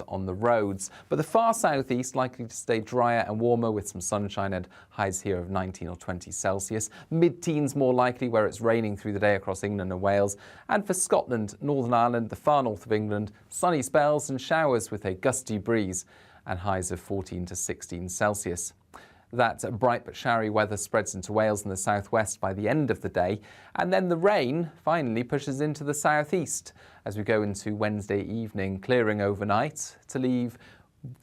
on the roads, but the far southeast likely to stay drier and warmer with some sunshine and highs here of 19 or 20 Celsius. Mid-teens more likely where it's raining through the day across England and Wales. And for Scotland, Northern Ireland, the far north of England, sunny spells and showers with a gusty breeze and highs of 14 to 16 Celsius. That bright but showery weather spreads into Wales and the southwest by the end of the day, and then the rain finally pushes into the southeast as we go into Wednesday evening, clearing overnight to leave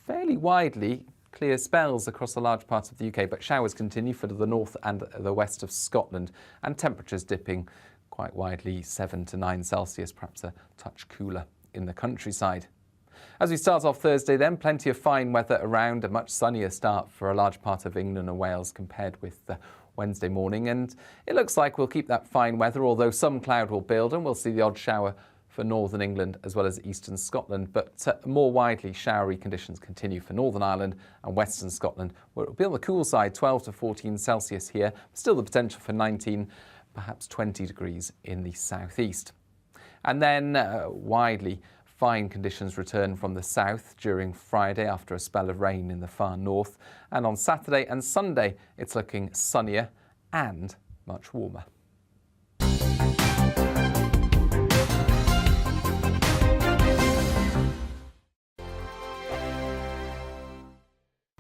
fairly widely clear spells across a large part of the UK, but showers continue for the north and the west of Scotland, and temperatures dipping quite widely 7 to 9 Celsius, perhaps a touch cooler in the countryside. As we start off Thursday then, plenty of fine weather around, a much sunnier start for a large part of England and Wales compared with Wednesday morning, and it looks like we'll keep that fine weather, although some cloud will build and we'll see the odd shower for northern England as well as eastern Scotland, but more widely showery conditions continue for Northern Ireland and western Scotland, where it will be on the cool side, 12 to 14 Celsius here, still the potential for 19, perhaps 20 degrees in the southeast. And then widely fine conditions return from the south during Friday after a spell of rain in the far north. And on Saturday and Sunday, it's looking sunnier and much warmer.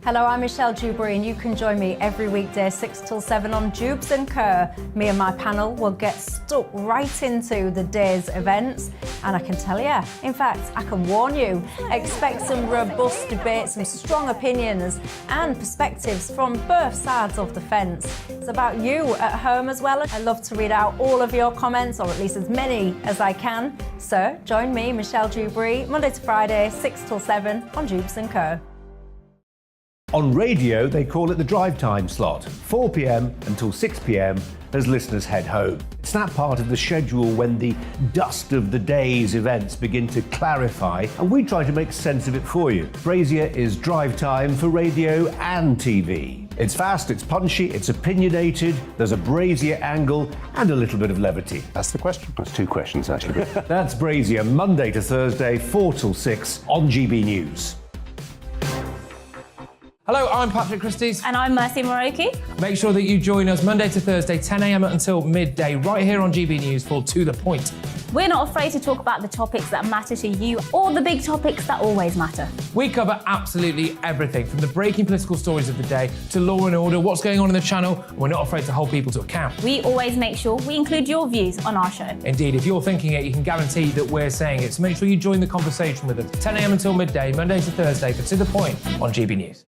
Hello, I'm Michelle Dewberry and you can join me every weekday 6 till 7 on Jubes & Kerr. Me and my panel will get stuck right into the day's events, and I can tell you, in fact, I can warn you, expect some robust debates, some strong opinions and perspectives from both sides of the fence. It's about you at home as well. I love to read out all of your comments, or at least as many as I can. So join me, Michelle Dewberry, Monday to Friday, 6 till 7 on Jubes & Kerr. On radio, they call it the drive time slot, 4 p.m. until 6 p.m. as listeners head home. It's that part of the schedule when the dust of the day's events begin to clarify, and we try to make sense of it for you. Brazier is drive time for radio and TV. It's fast, it's punchy, it's opinionated, there's a Brazier angle and a little bit of levity. That's the question. That's two questions, actually. That's Brazier, Monday to Thursday, 4 till 6 on GB News. Hello, I'm Patrick Christie's. And I'm Mercy Moroki. Make sure that you join us Monday to Thursday, 10 a.m. until midday, right here on GB News for To The Point. We're not afraid to talk about the topics that matter to you or the big topics that always matter. We cover absolutely everything, from the breaking political stories of the day to law and order, what's going on in the channel. We're not afraid to hold people to account. We always make sure we include your views on our show. Indeed, if you're thinking it, you can guarantee that we're saying it. So make sure you join the conversation with us, 10 a.m. until midday, Monday to Thursday for To The Point on GB News.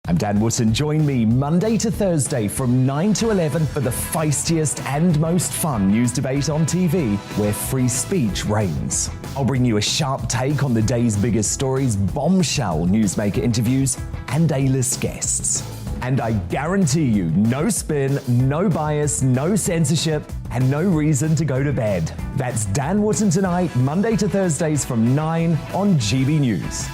I'm Dan Wootton. Join me Monday to Thursday from 9 to 11 for the feistiest and most fun news debate on TV, where free speech reigns. I'll bring you a sharp take on the day's biggest stories, bombshell newsmaker interviews, and A-list guests. And I guarantee you, no spin, no bias, no censorship, and no reason to go to bed. That's Dan Wootton tonight, Monday to Thursdays from 9 on GB News.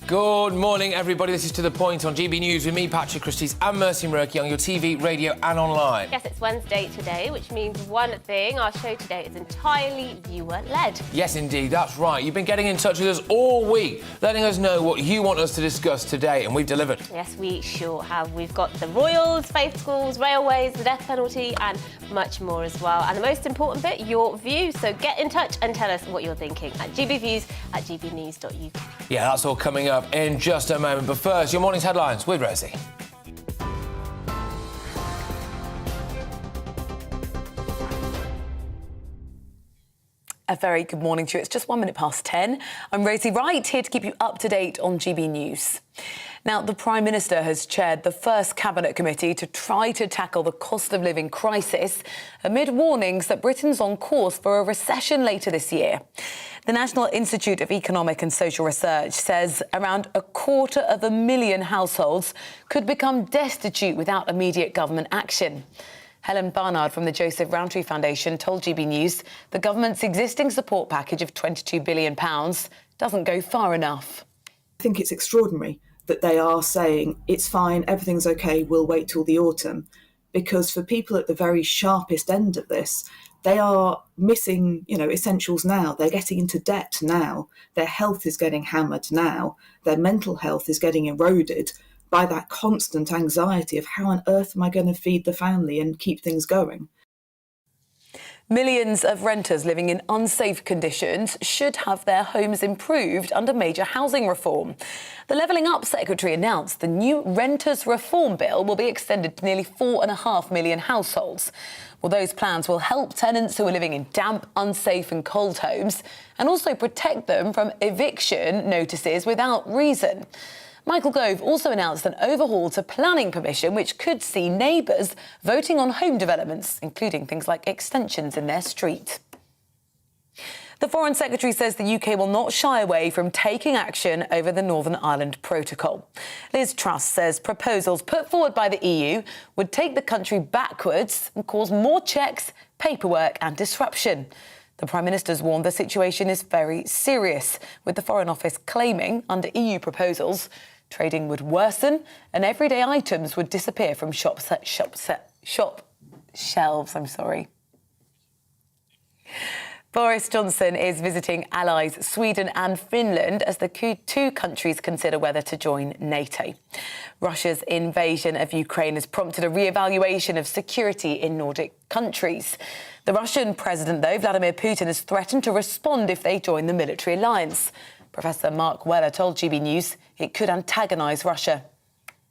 Good morning, everybody. This is To The Point on GB News with me, Patrick Christie's, and Mercy Moroki on your TV, radio and online. Yes, it's Wednesday today, which means one thing. Our show today is entirely viewer-led. Yes, indeed, that's right. You've been getting in touch with us all week, letting us know what you want us to discuss today, and we've delivered. Yes, we sure have. We've got the royals, faith schools, railways, the death penalty, and much more as well. And the most important bit, your views. So get in touch and tell us what you're thinking at gbviews@gbnews.uk. Yeah, that's all coming up in just a moment. But first, your morning's headlines with Rosie. A very good morning to you. It's just 1 minute past 10. I'm Rosie Wright, here to keep you up to date on GB News. Now, the Prime Minister has chaired the first Cabinet Committee to try to tackle the cost of living crisis amid warnings that Britain's on course for a recession later this year. The National Institute of Economic and Social Research says around 250,000 households could become destitute without immediate government action. Helen Barnard from the Joseph Rowntree Foundation told GB News the government's existing support package of £22 billion doesn't go far enough. I think it's extraordinary that they are saying, it's fine, everything's okay, we'll wait till the autumn. Because for people at the very sharpest end of this, they are missing, essentials now. They're getting into debt now. Their health is getting hammered now. Their mental health is getting eroded by that constant anxiety of how on earth am I going to feed the family and keep things going? Millions of renters living in unsafe conditions should have their homes improved under major housing reform. The Levelling Up Secretary announced the new Renters Reform Bill will be extended to nearly 4.5 million households. Well, those plans will help tenants who are living in damp, unsafe and cold homes and also protect them from eviction notices without reason. Michael Gove also announced an overhaul to planning permission which could see neighbours voting on home developments, including things like extensions in their street. The Foreign Secretary says the UK will not shy away from taking action over the Northern Ireland Protocol. Liz Truss says proposals put forward by the EU would take the country backwards and cause more checks, paperwork and disruption. The Prime Minister's warned the situation is very serious, with the Foreign Office claiming, under EU proposals, trading would worsen and everyday items would disappear from shop shelves. Boris Johnson is visiting allies Sweden and Finland as the two countries consider whether to join NATO. Russia's invasion of Ukraine has prompted a re-evaluation of security in Nordic countries. The Russian president, though, Vladimir Putin, has threatened to respond if they join the military alliance. Professor Mark Weller told GB News it could antagonise Russia.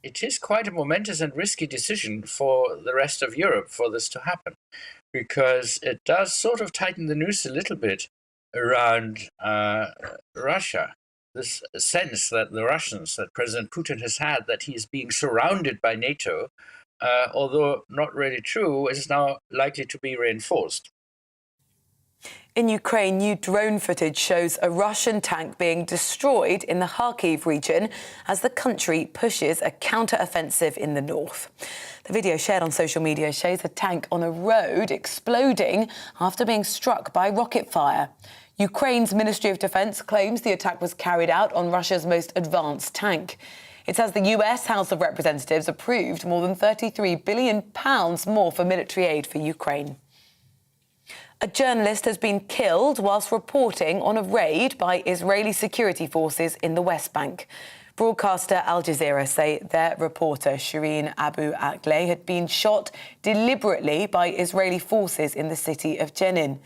It is quite a momentous and risky decision for the rest of Europe for this to happen, because it does sort of tighten the noose a little bit around Russia. This sense that the Russians, that President Putin has had, that he is being surrounded by NATO, although not really true, is now likely to be reinforced. In Ukraine, new drone footage shows a Russian tank being destroyed in the Kharkiv region as the country pushes a counter-offensive in the north. The video shared on social media shows a tank on a road exploding after being struck by rocket fire. Ukraine's Ministry of Defense claims the attack was carried out on Russia's most advanced tank. It says the US House of Representatives approved more than £33 billion more for military aid for Ukraine. A journalist has been killed whilst reporting on a raid by Israeli security forces in the West Bank. Broadcaster Al Jazeera say their reporter Shireen Abu Akleh had been shot deliberately by Israeli forces in the city of Jenin.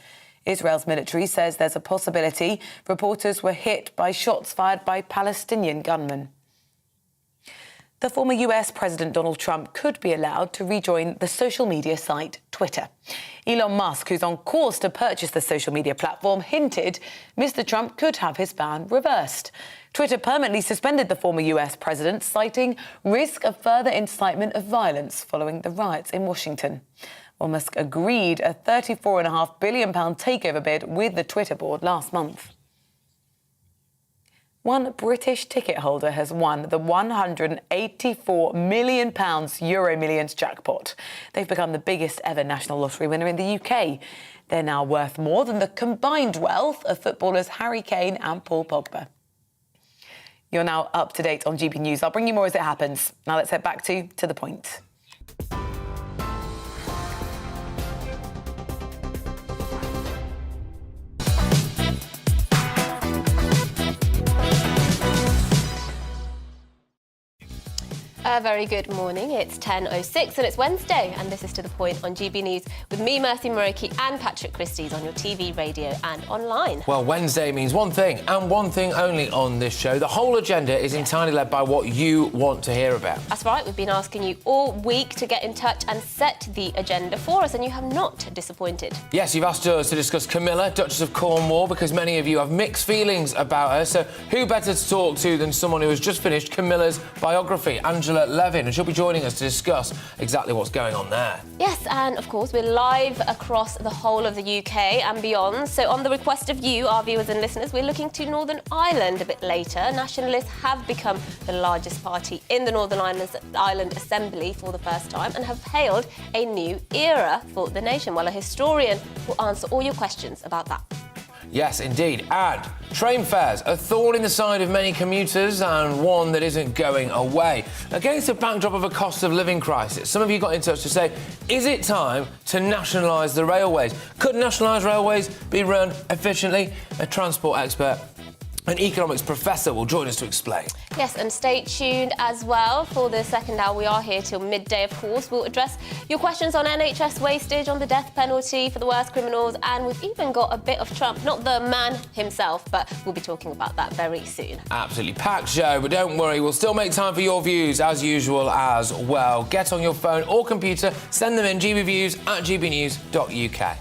Israel's military says there's a possibility reporters were hit by shots fired by Palestinian gunmen. The former US President Donald Trump could be allowed to rejoin the social media site Twitter. Elon Musk, who's on course to purchase the social media platform, hinted Mr. Trump could have his ban reversed. Twitter permanently suspended the former US president, citing risk of further incitement of violence following the riots in Washington. Well, Musk agreed a £34.5 billion takeover bid with the Twitter board last month. One British ticket holder has won the £184 million Euro Millions jackpot. They've become the biggest ever national lottery winner in the UK. They're now worth more than the combined wealth of footballers Harry Kane and Paul Pogba. You're now up to date on GB News. I'll bring you more as it happens. Now let's head back to the point. A very good morning. It's 10:06 and it's Wednesday, and this is To The Point on GB News with me, Mercy Moroki, and Patrick Christie's on your TV, radio and online. Well, Wednesday means one thing and one thing only on this show. The whole agenda is entirely led by what you want to hear about. That's right. We've been asking you all week to get in touch and set the agenda for us, and you have not disappointed. Yes, you've asked us to discuss Camilla, Duchess of Cornwall, because many of you have mixed feelings about her. So who better to talk to than someone who has just finished Camilla's biography, Angela Levin, and she'll be joining us to discuss exactly what's going on there. Yes, and of course we're live across the whole of the UK and beyond. So on the request of you, our viewers and listeners, we're looking to Northern Ireland a bit later. Nationalists have become the largest party in the Northern Ireland Assembly for the first time and have hailed a new era for the nation. Well, a historian will answer all your questions about that. Yes, indeed. And Train fares, a thorn in the side of many commuters and one that isn't going away. Against the backdrop of a cost of living crisis, some of you got in touch to say, is it time to nationalise the railways? Could nationalised railways be run efficiently? A transport expert, an economics professor, will join us to explain. Yes, and stay tuned as well for the second hour. We are here till midday, of course. We'll address your questions on NHS wastage, on the death penalty for the worst criminals, and we've even got a bit of Trump, not the man himself, but we'll be talking about that very soon. Absolutely packed show, but don't worry, we'll still make time for your views as usual as well. Get on your phone or computer, send them in gbviews@gbnews.uk.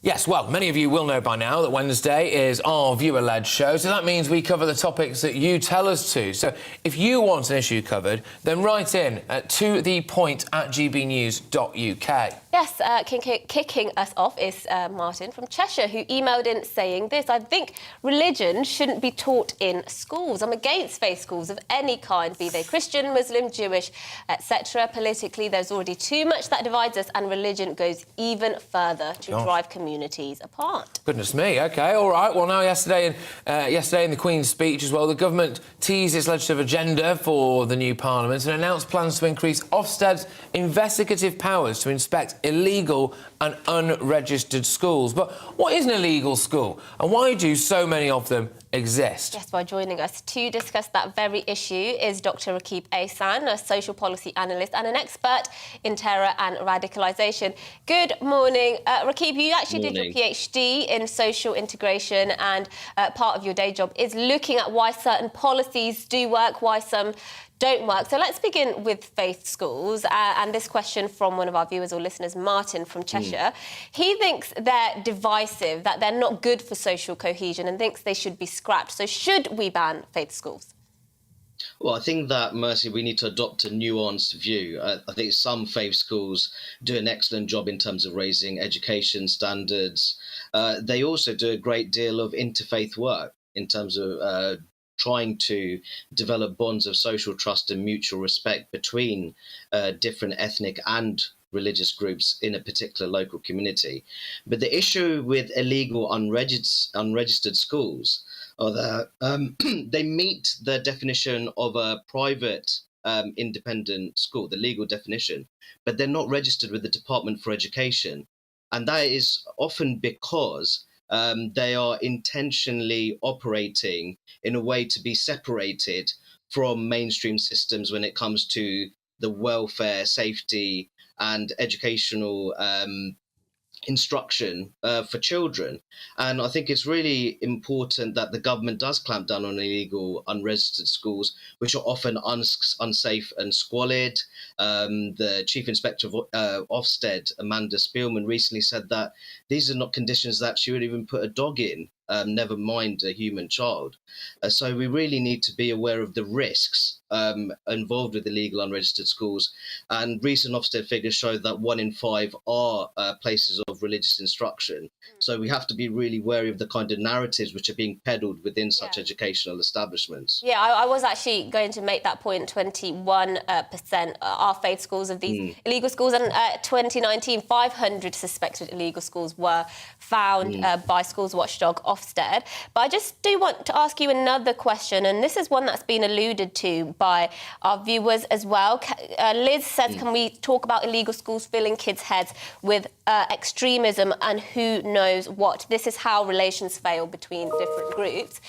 Yes, well, many of you will know by now that Wednesday is our viewer-led show, so that means we cover the topics that you tell us to. So if you want an issue covered, then write in at tothepoint@gbnews.uk. Yes, kicking us off is Martin from Cheshire, who emailed in saying this: I think religion shouldn't be taught in schools. I'm against faith schools of any kind, be they Christian, Muslim, Jewish, etc. Politically, there's already too much that divides us, and religion goes even further to drive communities apart. Goodness me, OK, all right. Well, now yesterday in the Queen's speech as well, the government teased its legislative agenda for the new Parliament and announced plans to increase Ofsted's investigative powers to inspect illegal and unregistered schools. But what is an illegal school, and why do so many of them exist? Yes, well, joining us to discuss that very issue is Dr. Rakib Ahsan, a social policy analyst and an expert in terror and radicalisation. Good morning. Rakib, you actually did your PhD in social integration, and part of your day job is looking at why certain policies do work, why some don't work. So let's begin with faith schools. And this question from one of our viewers or listeners, Martin from Cheshire. He thinks they're divisive, that they're not good for social cohesion, and thinks they should be scrapped. So should we ban faith schools? Well, I think that, Mercy, we need to adopt a nuanced view. I think some faith schools do an excellent job in terms of raising education standards. They also do a great deal of interfaith work in terms of trying to develop bonds of social trust and mutual respect between different ethnic and religious groups in a particular local community. But the issue with illegal unregistered schools are that they meet the definition of a private independent school, the legal definition, but they're not registered with the Department for Education. And that is often because they are intentionally operating in a way to be separated from mainstream systems when it comes to the welfare, safety, and educational instruction for children. And I think it's really important that the government does clamp down on illegal unregistered schools, which are often unsafe and squalid. The Chief Inspector of Ofsted, Amanda Spielman, recently said that these are not conditions that she would even put a dog in, never mind a human child. So we really need to be aware of the risks involved with illegal unregistered schools. And recent Ofsted figures show that 1 in 5 are places of religious instruction. So we have to be really wary of the kind of narratives which are being peddled within such educational establishments. Yeah, I was actually going to make that point. 21% are faith schools of these illegal schools, and 2019, 500 suspected illegal schools were found by Schools Watchdog Ofsted. But I just do want to ask you another question, and this is one that's been alluded to by our viewers as well. Liz says, can we talk about illegal schools filling kids' heads with extremism and who knows what? This is how relations fail between different groups.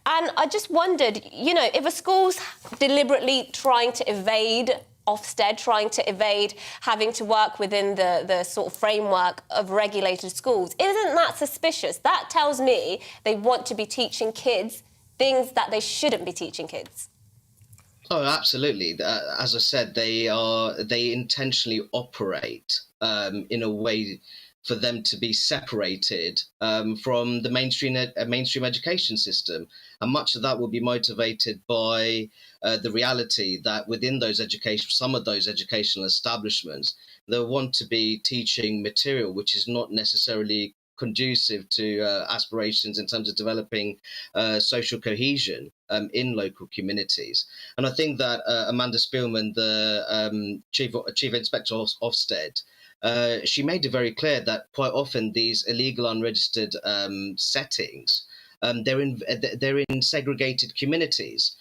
And I just wondered, you know, if a school's deliberately trying to evade Ofsted, trying to evade having to work within the sort of framework of regulated schools, isn't that suspicious? That tells me they want to be teaching kids things that they shouldn't be teaching kids. Oh, absolutely. As I said, they intentionally operate in a way for them to be separated from the mainstream education system. And much of that will be motivated by the reality that within some of those educational establishments, they want to be teaching material which is not necessarily conducive to aspirations in terms of developing social cohesion in local communities. And I think that Amanda Spielman, the Chief Inspector of Ofsted, she made it very clear that quite often these illegal, unregistered settings, they're in segregated communities.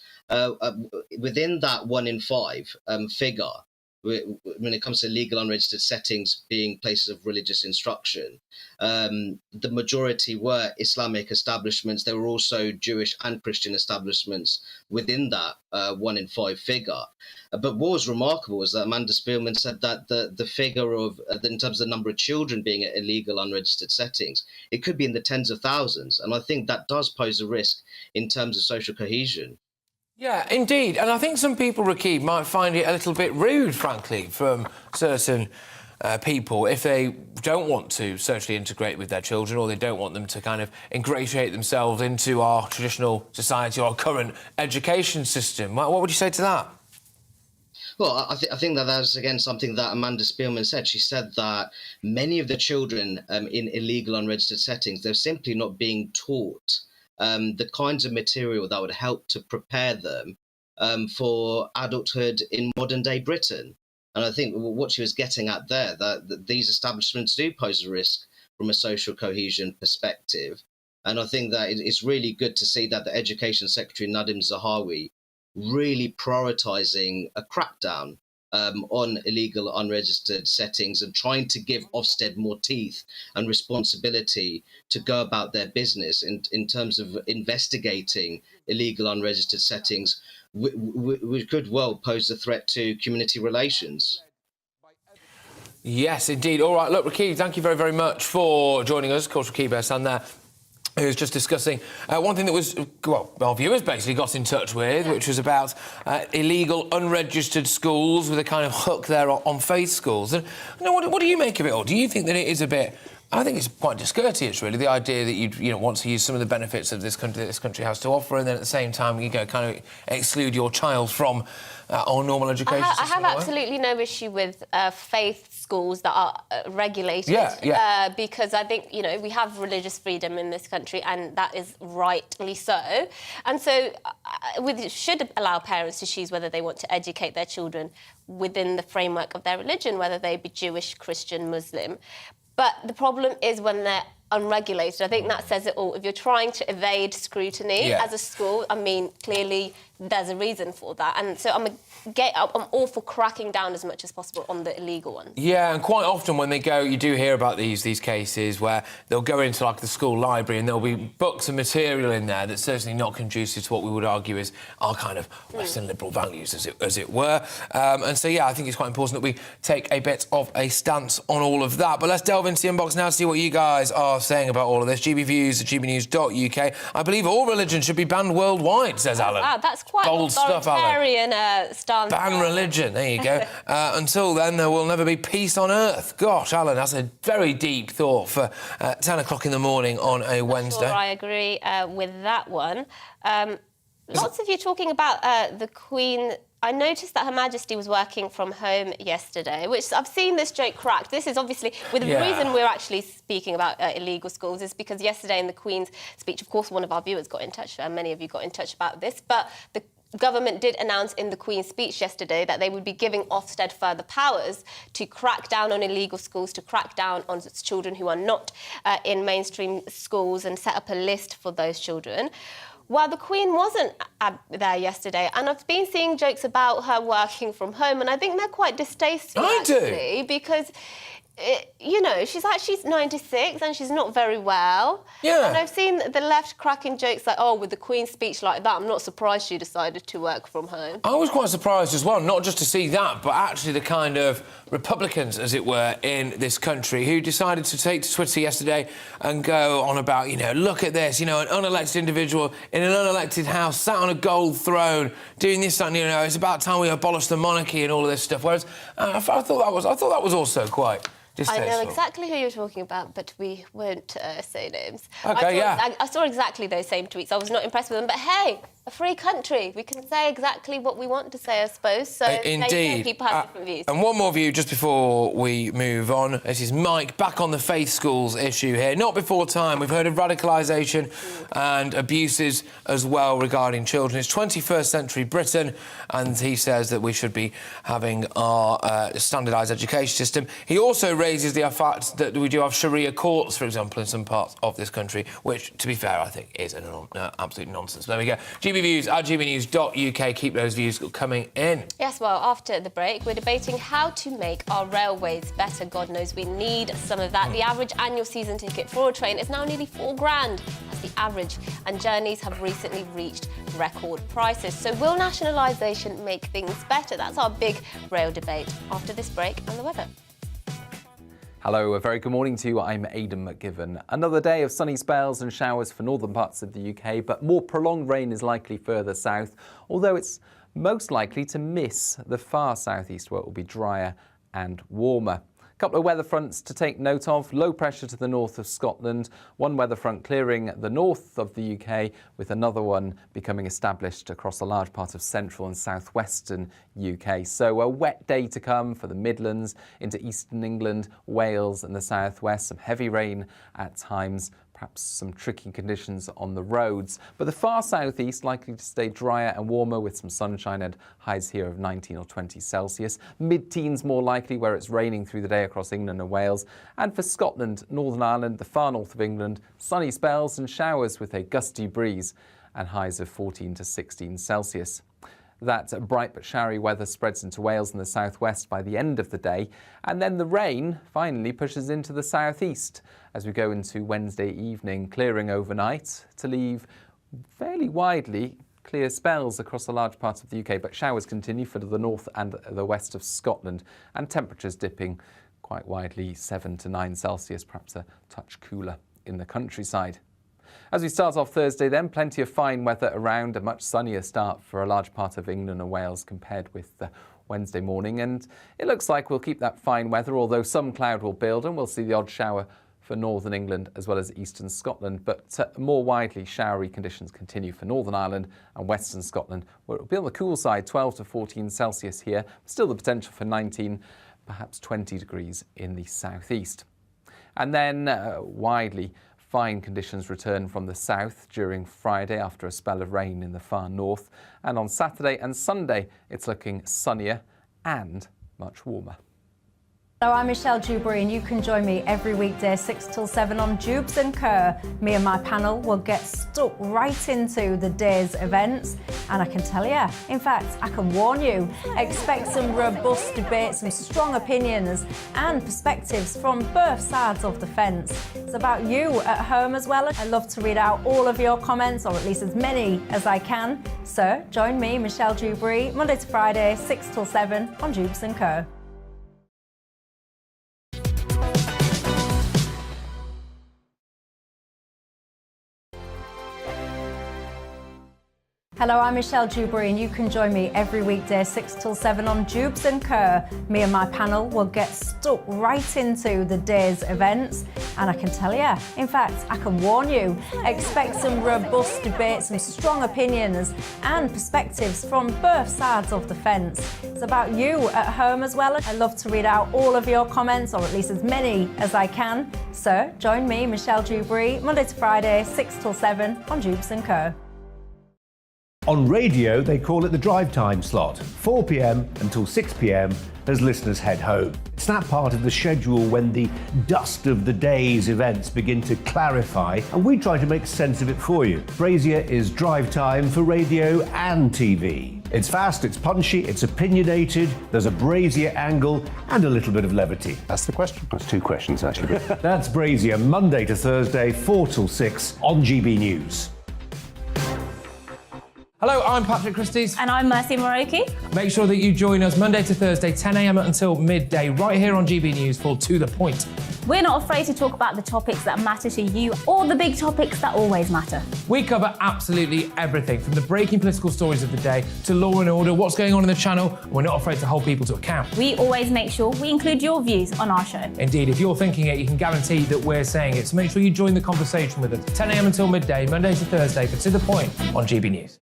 Within that 1 in 5 figure, when it comes to legal unregistered settings being places of religious instruction, the majority were Islamic establishments. There were also Jewish and Christian establishments within that 1 in 5 figure. But what was remarkable was that Amanda Spielman said that the figure of, in terms of the number of children being at illegal unregistered settings, it could be in the tens of thousands. And I think that does pose a risk in terms of social cohesion. Yeah, indeed. And I think some people, Rakib, might find it a little bit rude, frankly, from certain people if they don't want to socially integrate with their children, or they don't want them to kind of ingratiate themselves into our traditional society or our current education system. What would you say to that? Well, I think that's, again, something that Amanda Spielman said. She said that many of the children in illegal unregistered settings, they're simply not being taught the kinds of material that would help to prepare them for adulthood in modern-day Britain. And I think what she was getting at there, that these establishments do pose a risk from a social cohesion perspective. And I think that it's really good to see that the Education Secretary, Nadhim Zahawi, really prioritising a crackdown on illegal unregistered settings and trying to give Ofsted more teeth and responsibility to go about their business in terms of investigating illegal unregistered settings, which could well pose a threat to community relations. Yes, indeed. All right, look, Rakib, thank you very, very much for joining us. Of course, Rakib Ehsan there, who was just discussing one thing that was, well, our viewers basically got in touch with, which was about illegal, unregistered schools with a kind of hook there on faith schools. And what do you make of it all? Do you think that it is a bit... I think it's quite discourteous, really, the idea that you want to use some of the benefits of this country that this country has to offer, and then at the same time you kind of exclude your child from our normal education system. I have absolutely no issue with faith schools that are regulated. Because I think, we have religious freedom in this country, and that is rightly so. And so we should allow parents to choose whether they want to educate their children within the framework of their religion, whether they be Jewish, Christian, Muslim. But the problem is when they're unregulated. I think that says it all. If you're trying to evade scrutiny as a school, I mean, clearly there's a reason for that. And so I'm all for cracking down as much as possible on the illegal ones. Yeah, and quite often when they go, you do hear about these cases where they'll go into, like, the school library and there'll be books and material in there that's certainly not conducive to what we would argue is our kind of Western liberal values, as it were. And so, yeah, I think it's quite important that we take a bit of a stance on all of that. But let's delve into the inbox now to see what you guys are saying about all of this. GBViews at gbnews.uk. I believe all religion should be banned worldwide, says Alan. Wow, that's quite bold stuff, Alan. Stance. Ban religion, there you go. Until then, there will never be peace on earth. Gosh, Alan, that's a very deep thought for 10 o'clock in the morning on a Wednesday. Sure, I agree with that one. Lots of you talking about the Queen. I noticed that Her Majesty was working from home yesterday, which I've seen this joke cracked. This is obviously, the reason we're actually speaking about illegal schools is because yesterday in the Queen's speech, of course, one of our viewers got in touch, many of you got in touch about this, but the government did announce in the Queen's speech yesterday that they would be giving Ofsted further powers to crack down on illegal schools, to crack down on children who are not in mainstream schools and set up a list for those children. Well, the Queen wasn't there yesterday, and I've been seeing jokes about her working from home, and I think they're quite distasteful, actually, because... she's 96 and she's not very well. Yeah. And I've seen the left cracking jokes like, with the Queen's speech like that, I'm not surprised she decided to work from home. I was quite surprised as well, not just to see that, but actually the kind of Republicans, as it were, in this country who decided to take to Twitter yesterday and go on about, look at this, an unelected individual in an unelected house, sat on a gold throne, doing this, and, it's about time we abolish the monarchy and all of this stuff. Whereas I thought that was also quite... I know exactly who you're talking about, but we won't say names. OK, I saw exactly those same tweets. I was not impressed with them, but hey, a free country. We can say exactly what we want to say, I suppose. So indeed. People have different views. And one more view just before we move on. This is Mike back on the faith schools issue here. Not before time. We've heard of radicalisation and abuses as well regarding children. It's 21st century Britain, and he says that we should be having our standardised education system. He also raises the fact that we do have Sharia courts, for example, in some parts of this country, which, to be fair, I think is an absolute nonsense. There we go. GB Views at gbnews.uk. Keep those views coming in. Yes, well, after the break, we're debating how to make our railways better. God knows we need some of that. The average annual season ticket for a train is now nearly £4,000. That's the average. And journeys have recently reached record prices. So will nationalisation make things better? That's our big rail debate after this break and the weather. Hello, a very good morning to you. I'm Aidan McGivern. Another day of sunny spells and showers for northern parts of the UK, but more prolonged rain is likely further south, although it's most likely to miss the far southeast where it will be drier and warmer. A couple of weather fronts to take note of. Low pressure to the north of Scotland, one weather front clearing the north of the UK, with another one becoming established across a large part of central and southwestern UK. So a wet day to come for the Midlands, into eastern England, Wales and the southwest. Some heavy rain at times, perhaps some tricky conditions on the roads. But the far southeast likely to stay drier and warmer with some sunshine and highs here of 19 or 20 Celsius. Mid-teens more likely where it's raining through the day across England and Wales. And for Scotland, Northern Ireland, the far north of England, sunny spells and showers with a gusty breeze and highs of 14 to 16 Celsius. That bright but showery weather spreads into Wales and the southwest by the end of the day, and then the rain finally pushes into the southeast as we go into Wednesday evening, clearing overnight to leave fairly widely clear spells across a large part of the UK, but showers continue for the north and the west of Scotland, and temperatures dipping quite widely 7 to 9 Celsius, perhaps a touch cooler in the countryside. As we start off Thursday then, plenty of fine weather around, a much sunnier start for a large part of England and Wales compared with Wednesday morning, and it looks like we'll keep that fine weather, although some cloud will build and we'll see the odd shower for northern England as well as eastern Scotland, but more widely showery conditions continue for Northern Ireland and western Scotland, where it'll be on the cool side, 12 to 14 Celsius here, still the potential for 19, perhaps 20 degrees in the southeast. And then widely fine conditions return from the south during Friday after a spell of rain in the far north. And on Saturday and Sunday, it's looking sunnier and much warmer. Hello, I'm Michelle Dewberry and you can join me every weekday 6 till 7 on Jubes and Kerr. Me and my panel will get stuck right into the day's events, and I can tell you, in fact, I can warn you, expect some robust debates, some strong opinions and perspectives from both sides of the fence. It's about you at home as well. I love to read out all of your comments, or at least as many as I can. So join me, Michelle Dewberry, Monday to Friday, 6 till 7 on Jubes and Kerr. Hello, I'm Michelle Dewberry and you can join me every weekday 6 till 7 on Jubes and Kerr. Me and my panel will get stuck right into the day's events, and I can tell you, in fact, I can warn you, expect some robust debates, some strong opinions and perspectives from both sides of the fence. It's about you at home as well. I love to read out all of your comments, or at least as many as I can. So join me, Michelle Dewberry, Monday to Friday, 6 till 7 on Jubes and Kerr. On radio, they call it the drive time slot, 4 p.m. until 6 p.m. as listeners head home. It's that part of the schedule when the dust of the day's events begin to clarify, and we try to make sense of it for you. Brazier is drive time for radio and TV. It's fast, it's punchy, it's opinionated, there's a Brazier angle and a little bit of levity. That's the question. That's two questions, actually. That's Brazier, Monday to Thursday, 4 till 6 on GB News. Hello, I'm Patrick Christie's. And I'm Mercy Moroki. Make sure that you join us Monday to Thursday, 10 a.m. until midday, right here on GB News for To The Point. We're not afraid to talk about the topics that matter to you, or the big topics that always matter. We cover absolutely everything, from the breaking political stories of the day to law and order, what's going on in the channel. We're not afraid to hold people to account. We always make sure we include your views on our show. Indeed, if you're thinking it, you can guarantee that we're saying it. So make sure you join the conversation with us, 10 a.m. until midday, Monday to Thursday, for To The Point on GB News.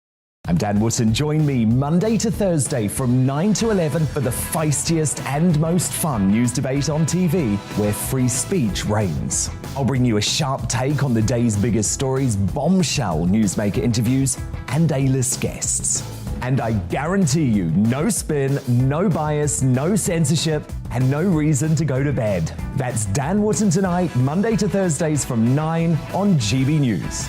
I'm Dan Wootton. Join me Monday to Thursday from 9 to 11 for the feistiest and most fun news debate on TV, where free speech reigns. I'll bring you a sharp take on the day's biggest stories, bombshell newsmaker interviews, and A-list guests. And I guarantee you, no spin, no bias, no censorship, and no reason to go to bed. That's Dan Wootton Tonight, Monday to Thursdays from 9 on GB News.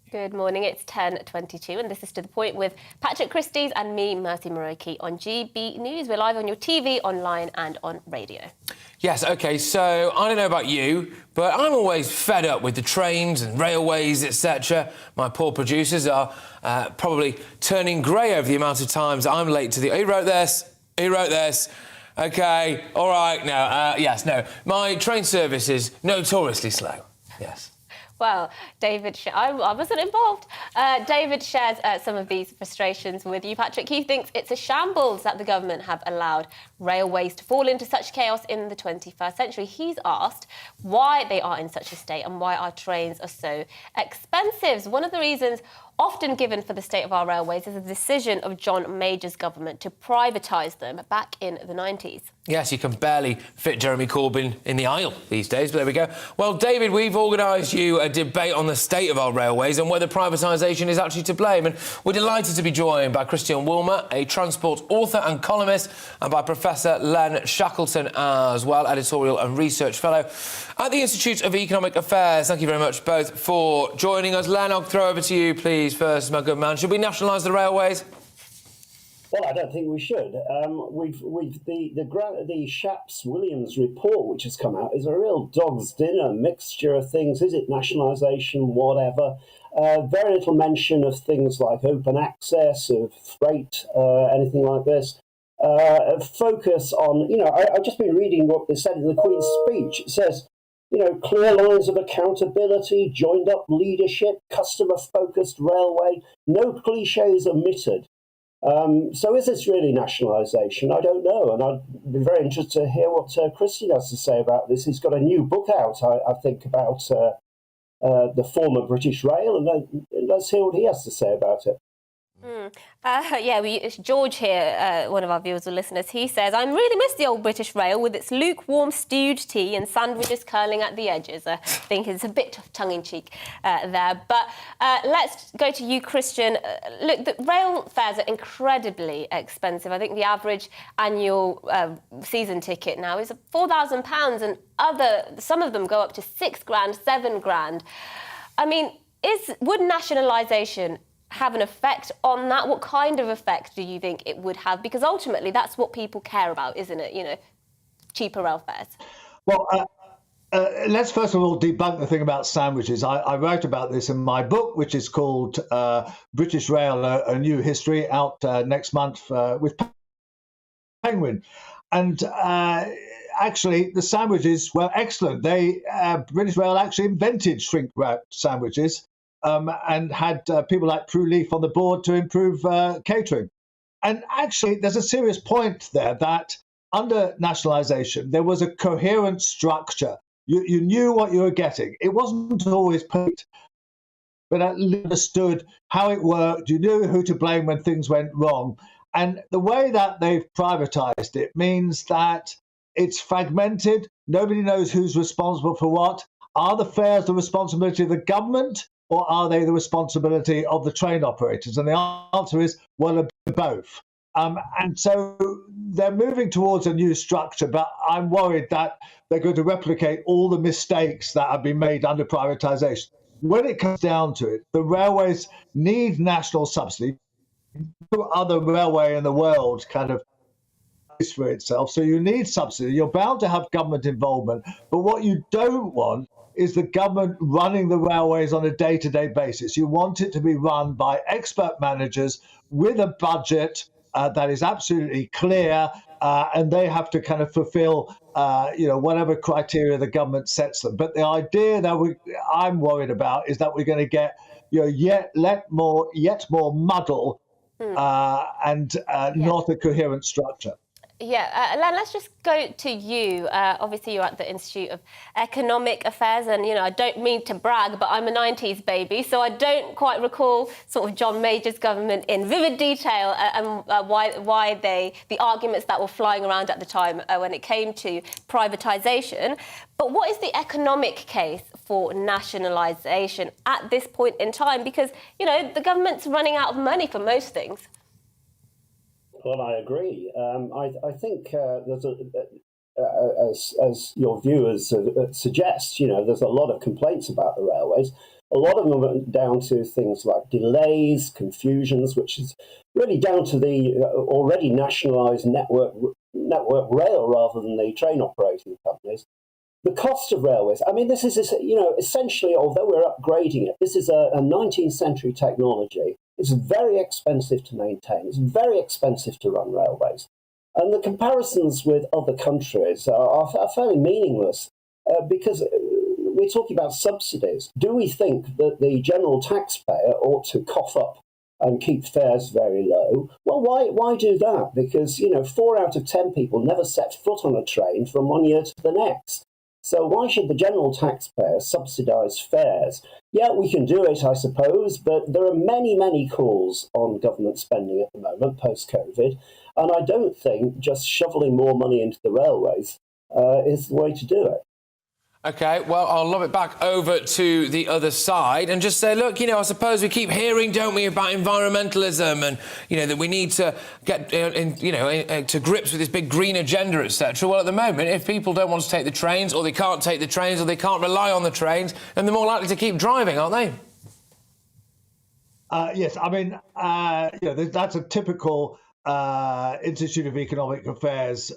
Good morning, it's 10:22 and this is To The Point with Patrick Christys and me, Mercy Moroki, on GB News. We're live on your TV, online and on radio. Yes, OK, so I don't know about you, but I'm always fed up with the trains and railways, etc. My poor producers are probably turning grey over the amount of times I'm late to the... Who wrote this? Who wrote this? OK, all right, no. My train service is notoriously slow, yes. Well, I wasn't involved. David shares some of these frustrations with you. Patrick, he thinks it's a shambles that the government have allowed railways to fall into such chaos in the 21st century. He's asked why they are in such a state and why our trains are so expensive. One of the reasons often given for the state of our railways is the decision of John Major's government to privatise them back in the 90s. Yes, you can barely fit Jeremy Corbyn in the aisle these days, but there we go. Well, David, we've organised you a debate on the state of our railways and whether privatisation is actually to blame. And we're delighted to be joined by Christian Wilmer, a transport author and columnist, and by Professor Len Shackleton as well, editorial and research fellow at the Institute of Economic Affairs. Thank you very much both for joining us. Len, I'll throw over to you, please, first, my good man. Should we nationalise the railways? Well, I don't think we should. The Shapps-Williams report, which has come out, is a real dog's dinner mixture of things. Is it nationalisation? Whatever. Very little mention of things like open access, of freight, anything like this. Focus on, I've just been reading what they said in the Queen's speech. It says, clear lines of accountability, joined up leadership, customer-focused railway, no cliches omitted. So is this really nationalisation? I don't know, and I'd be very interested to hear what Christian has to say about this. He's got a new book out, I think, about the former British Rail, and let's hear what he has to say about it. George here, one of our viewers or listeners, he says, I really miss the old British Rail with its lukewarm stewed tea and sandwiches curling at the edges. I think it's a bit tongue-in-cheek there. But let's go to you, Christian. Look, the rail fares are incredibly expensive. I think the average annual season ticket now is £4,000 and some of them go up to £6,000, £7,000. I mean, would nationalisation have an effect on that? What kind of effect do you think it would have? Because ultimately that's what people care about, isn't it? Cheaper rail fares. Well, let's first of all debunk the thing about sandwiches. I write about this in my book, which is called British Rail, A New History, out next month with Penguin. And actually, the sandwiches were excellent. British Rail actually invented shrink-wrapped sandwiches. And had people like Prue Leaf on the board to improve catering. And actually, there's a serious point there that under nationalisation, there was a coherent structure. You knew what you were getting. It wasn't always perfect, but at least understood how it worked. You knew who to blame when things went wrong. And the way that they've privatised it means that it's fragmented. Nobody knows who's responsible for what. Are the fares the responsibility of the government, or are they the responsibility of the train operators? And the answer is, well, both. And so they're moving towards a new structure, but I'm worried that they're going to replicate all the mistakes that have been made under privatisation. When it comes down to it, the railways need national subsidy. No other railway in the world kind of pays for itself, so you need subsidy. You're bound to have government involvement, but what you don't want is the government running the railways on a day-to-day basis. You want it to be run by expert managers with a budget that is absolutely clear, and they have to kind of fulfill, whatever criteria the government sets them. But the idea that I'm worried about is that we're going to get, yet more muddle and not a coherent structure. Yeah, Len, let's just go to you. Obviously, you're at the Institute of Economic Affairs, and, you know, I don't mean to brag, but I'm a 90s baby, so I don't quite recall sort of John Major's government in vivid detail and why the arguments that were flying around at the time when it came to privatisation. But what is the economic case for nationalisation at this point in time? Because, you know, the government's running out of money for most things. Well, I agree. I think there's as your viewers suggest, you know, there's a lot of complaints about the railways. A lot of them are down to things like delays, confusions, which is really down to the already nationalised network rail rather than the train operating companies. The cost of railways, I mean, this is, you know, essentially, although we're upgrading it, this is a 19th century technology. It's very expensive to maintain. It's very expensive to run railways. And the comparisons with other countries are fairly meaningless because we're talking about subsidies. Do we think that the general taxpayer ought to cough up and keep fares very low? Well, why do that? Because, you know, 4 out of 10 people never set foot on a train from one year to the next. So why should the general taxpayer subsidise fares? Yeah, we can do it, I suppose, but there are many, many calls on government spending at the moment, post-COVID, and I don't think just shoveling more money into the railways is the way to do it. OK, well, I'll lob it back over to the other side and just say, look, you know, I suppose we keep hearing, don't we, about environmentalism and, you know, that we need to get, to grips with this big green agenda, etc. Well, at the moment, if people don't want to take the trains or they can't take the trains or they can't rely on the trains, then they're more likely to keep driving, aren't they? Yes, I mean, that's a typical Institute of Economic Affairs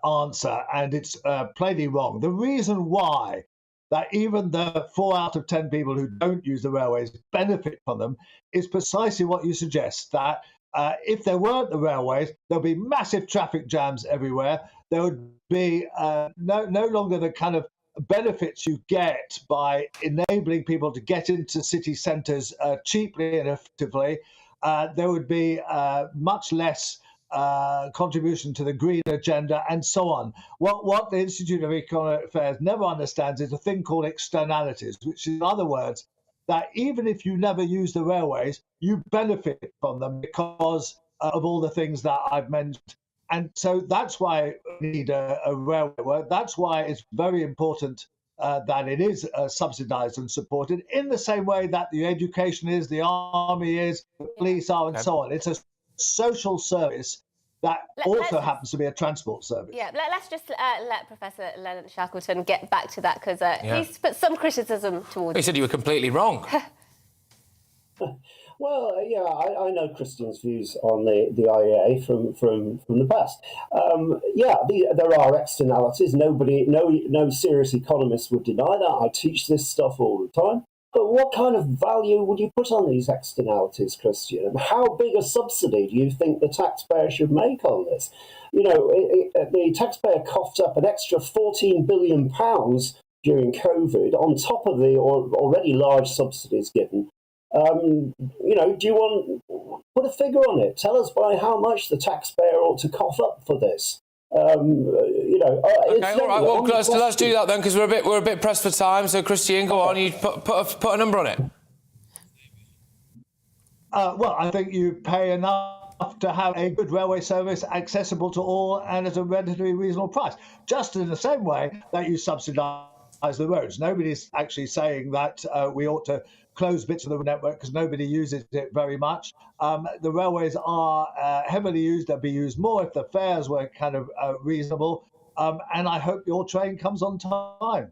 answer, and it's plainly wrong. The reason why that even the 4 out of 10 people who don't use the railways benefit from them is precisely what you suggest, that if there weren't the railways, there'll be massive traffic jams everywhere. There would be no longer the kind of benefits you get by enabling people to get into city centres cheaply and effectively. There would be much less contribution to the green agenda and so on. What the Institute of Economic Affairs never understands is a thing called externalities, which is, in other words, that even if you never use the railways, you benefit from them because of all the things that I've mentioned. And so that's why we need a railway network. That's why it's very important that it is subsidised and supported in the same way that the education is, the army is, the police are, and so on. It's a social service that also happens to be a transport service. Yeah, let's just let Professor Len Shackleton get back to that because he's put some criticism towards. He said you were completely wrong. Well, yeah, I know Christian's views on the IEA from the past. There are externalities. No serious economist would deny that. I teach this stuff all the time. But what kind of value would you put on these externalities, Christian? And how big a subsidy do you think the taxpayer should make on this? You know, the taxpayer coughed up an extra £14 billion during COVID on top of the already large subsidies given. Do you want put a figure on it? Tell us by how much the taxpayer ought to cough up for this. Okay, all right. Well, let's do that then, because we're a bit pressed for time. So, Christian, go on. You put a number on it. Well, I think you pay enough to have a good railway service accessible to all and at a relatively reasonable price. Just in the same way that you subsidise the roads. Nobody's actually saying that we ought to close bits of the network because nobody uses it very much. The railways are heavily used. They'll be used more if the fares were kind of reasonable. And I hope your train comes on time.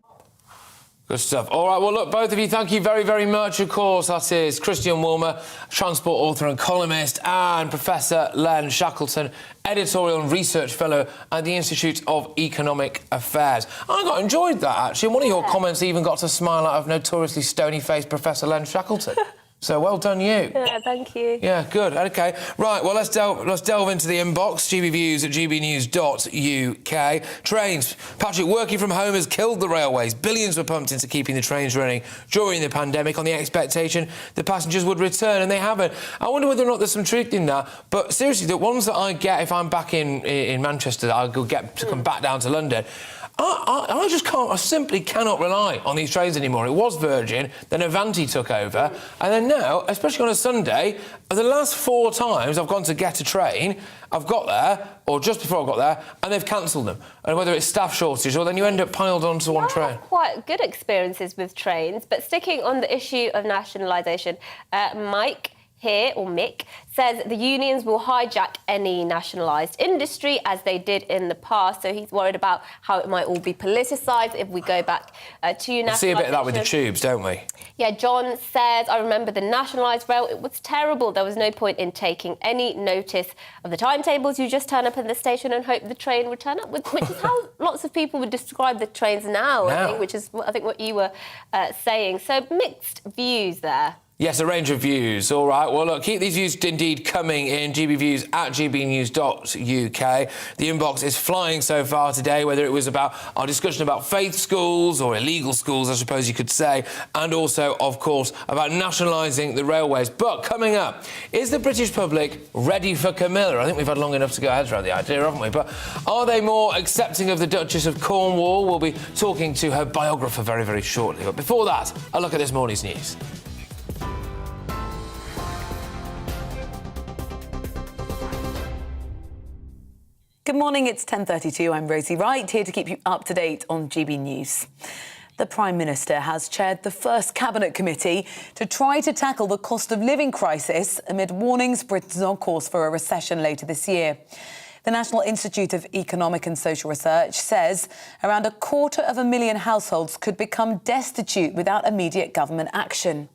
Good stuff. All right, well, look, both of you, thank you very, very much, of course. That is Christian Woolmer, transport author and columnist, and Professor Len Shackleton, editorial and research fellow at the Institute of Economic Affairs. I enjoyed that, actually. And one of your comments even got a smile out of notoriously stony-faced Professor Len Shackleton. So well done, you. Yeah, thank you. Yeah, good. Okay. Right, well, let's delve into the inbox. GBViews at gbnews.uk. Trains. Patrick, working from home has killed the railways. Billions were pumped into keeping the trains running during the pandemic on the expectation the passengers would return, and they haven't. I wonder whether or not there's some truth in that. But seriously, the ones that I get if I'm back in Manchester, I'll get to come back down to London. I just can't. I simply cannot rely on these trains anymore. It was Virgin, then Avanti took over, and then now, especially on a Sunday, the last 4 times I've gone to get a train, I've got there, or just before I got there, and they've cancelled them. And whether it's staff shortage or then you end up piled onto one train. Quite good experiences with trains, but sticking on the issue of nationalisation, Mike here, or Mick, says the unions will hijack any nationalised industry as they did in the past. So he's worried about how it might all be politicised if we go back to nationalisation. We see a bit of that with the tubes, don't we? Yeah, John says, I remember the nationalised rail, it was terrible. There was no point in taking any notice of the timetables. You just turn up at the station and hope the train would turn up, which is how lots of people would describe the trains now. I think, which is, I think, what you were saying. So mixed views there. Yes, a range of views. All right. Well, look, keep these views indeed coming in. GBViews at gbnews.uk. The inbox is flying so far today, whether it was about our discussion about faith schools or illegal schools, I suppose you could say, and also, of course, about nationalising the railways. But coming up, is the British public ready for Camilla? I think we've had long enough to go ahead around the idea, haven't we? But are they more accepting of the Duchess of Cornwall? We'll be talking to her biographer very, very shortly. But before that, a look at this morning's news. Good morning, it's 10:32. I'm Rosie Wright, here to keep you up to date on GB News. The Prime Minister has chaired the first Cabinet Committee to try to tackle the cost of living crisis amid warnings Britain's on course for a recession later this year. The National Institute of Economic and Social Research says around 250,000 households could become destitute without immediate government action.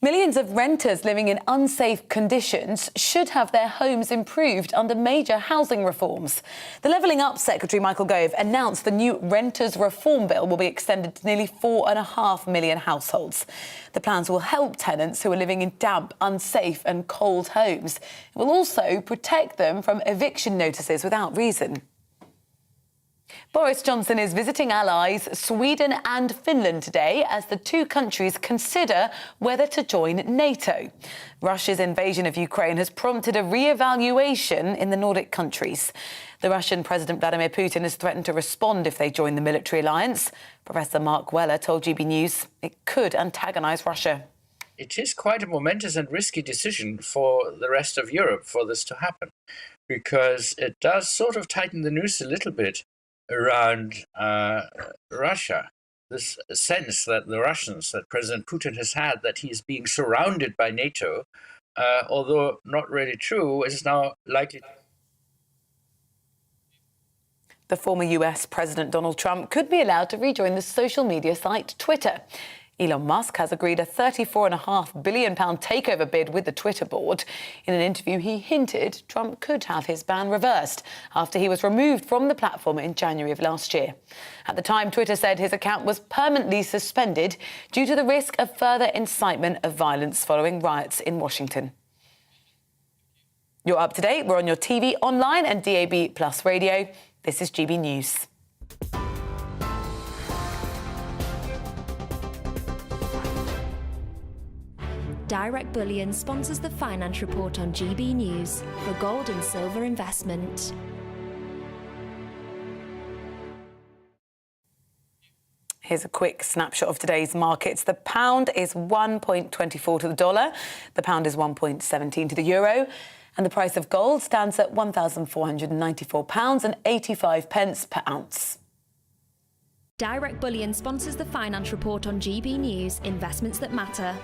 Millions of renters living in unsafe conditions should have their homes improved under major housing reforms. The Levelling Up Secretary Michael Gove announced the new Renters Reform Bill will be extended to nearly 4.5 million households. The plans will help tenants who are living in damp, unsafe and cold homes. It will also protect them from eviction notices without reason. Boris Johnson is visiting allies Sweden and Finland today as the two countries consider whether to join NATO. Russia's invasion of Ukraine has prompted a re-evaluation in the Nordic countries. The Russian President Vladimir Putin has threatened to respond if they join the military alliance. Professor Mark Weller told GB News it could antagonise Russia. It is quite a momentous and risky decision for the rest of Europe for this to happen, because it does sort of tighten the noose a little bit around Russia. This sense that the Russians, that President Putin has had, that he is being surrounded by NATO, although not really true, is now likely. The former US President Donald Trump could be allowed to rejoin the social media site Twitter. Elon Musk has agreed a £34.5 billion takeover bid with the Twitter board. In an interview, he hinted Trump could have his ban reversed after he was removed from the platform in January of last year. At the time, Twitter said his account was permanently suspended due to the risk of further incitement of violence following riots in Washington. You're up to date. We're on your TV, online and DAB+ radio. This is GB News. Direct Bullion sponsors the Finance Report on GB News for gold and silver investment. Here's a quick snapshot of today's markets. The pound is 1.24 to the dollar. The pound is 1.17 to the euro. And the price of gold stands at £1,494.85 per ounce. Direct Bullion sponsors the Finance Report on GB News, investments that matter.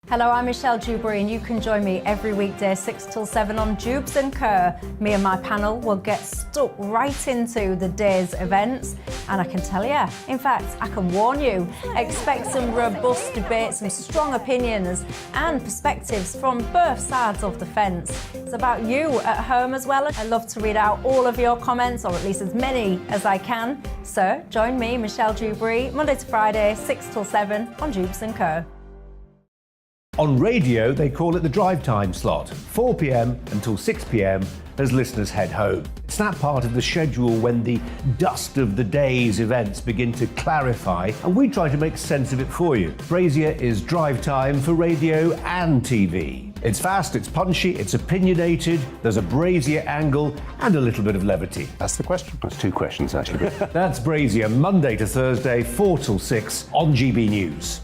Hello, I'm Michelle Dewberry and you can join me every weekday 6 till 7 on Jubes & Kerr. Me and my panel will get stuck right into the day's events And I can tell you, in fact, I can warn you, expect some robust debate, some strong opinions and perspectives from both sides of the fence. It's about you at home as well. I love to read out all of your comments, or at least as many as I can. So join me, Michelle Dewberry, Monday to Friday, 6 till 7 on Jubes & Co. On radio, they call it the drive time slot, 4 p.m. until 6 p.m. as listeners head home. It's that part of the schedule when the dust of the day's events begin to clarify, and we try to make sense of it for you. Brazier is drive time for radio and TV. It's fast, it's punchy, it's opinionated, there's a Brazier angle and a little bit of levity. That's the question. That's two questions, actually. That's Brazier, Monday to Thursday, 4 till 6 on GB News.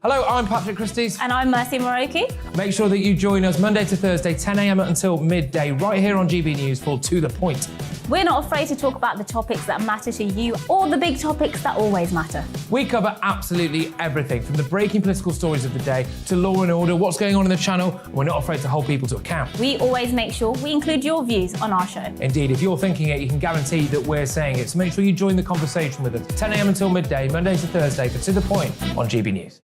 Hello, I'm Patrick Christie's. And I'm Mercy Moroki. Make sure that you join us Monday to Thursday, 10 a.m. until midday, right here on GB News for To The Point. We're not afraid to talk about the topics that matter to you or the big topics that always matter. We cover absolutely everything, from the breaking political stories of the day to law and order, what's going on in the channel. We're not afraid to hold people to account. We always make sure we include your views on our show. Indeed, if you're thinking it, you can guarantee that we're saying it. So make sure you join the conversation with us, 10 a.m. until midday, Monday to Thursday for To The Point on GB News.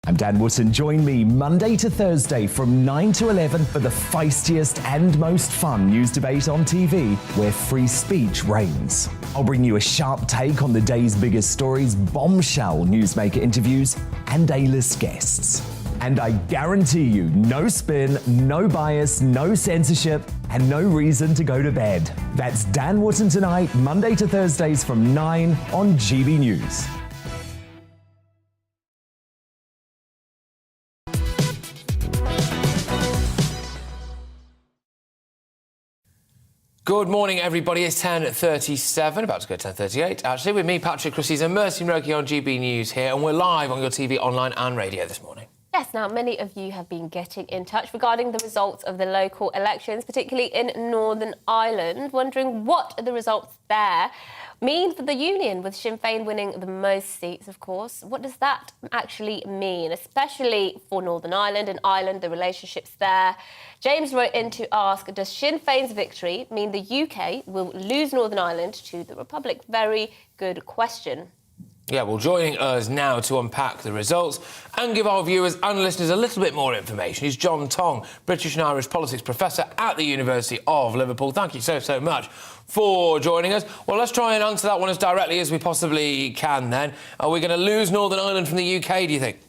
I'm Dan Wootton. Join me Monday to Thursday from 9 to 11 for the feistiest and most fun news debate on TV, where free speech reigns. I'll bring you a sharp take on the day's biggest stories, bombshell newsmaker interviews, and A-list guests. And I guarantee you, no spin, no bias, no censorship, and no reason to go to bed. That's Dan Wootton tonight, Monday to Thursdays from 9 on GB News. Good morning, everybody. It's 10:37, about to go 10:38, actually, with me, Patrick Christie's, and Mercy Moroki on GB News here, and we're live on your TV, online and radio this morning. Yes, now many of you have been getting in touch regarding the results of the local elections, particularly in Northern Ireland, wondering what the results there mean for the union, with Sinn Féin winning the most seats, of course. What does that actually mean, especially for Northern Ireland and Ireland, the relationships there? James wrote in to ask, does Sinn Féin's victory mean the UK will lose Northern Ireland to the Republic? Very good question. Yeah, well, joining us now to unpack the results and give our viewers and listeners a little bit more information is John Tong, British and Irish politics professor at the University of Liverpool. Thank you so much for joining us. Well, let's try and answer that one as directly as we possibly can then. Are we going to lose Northern Ireland from the UK, do you think?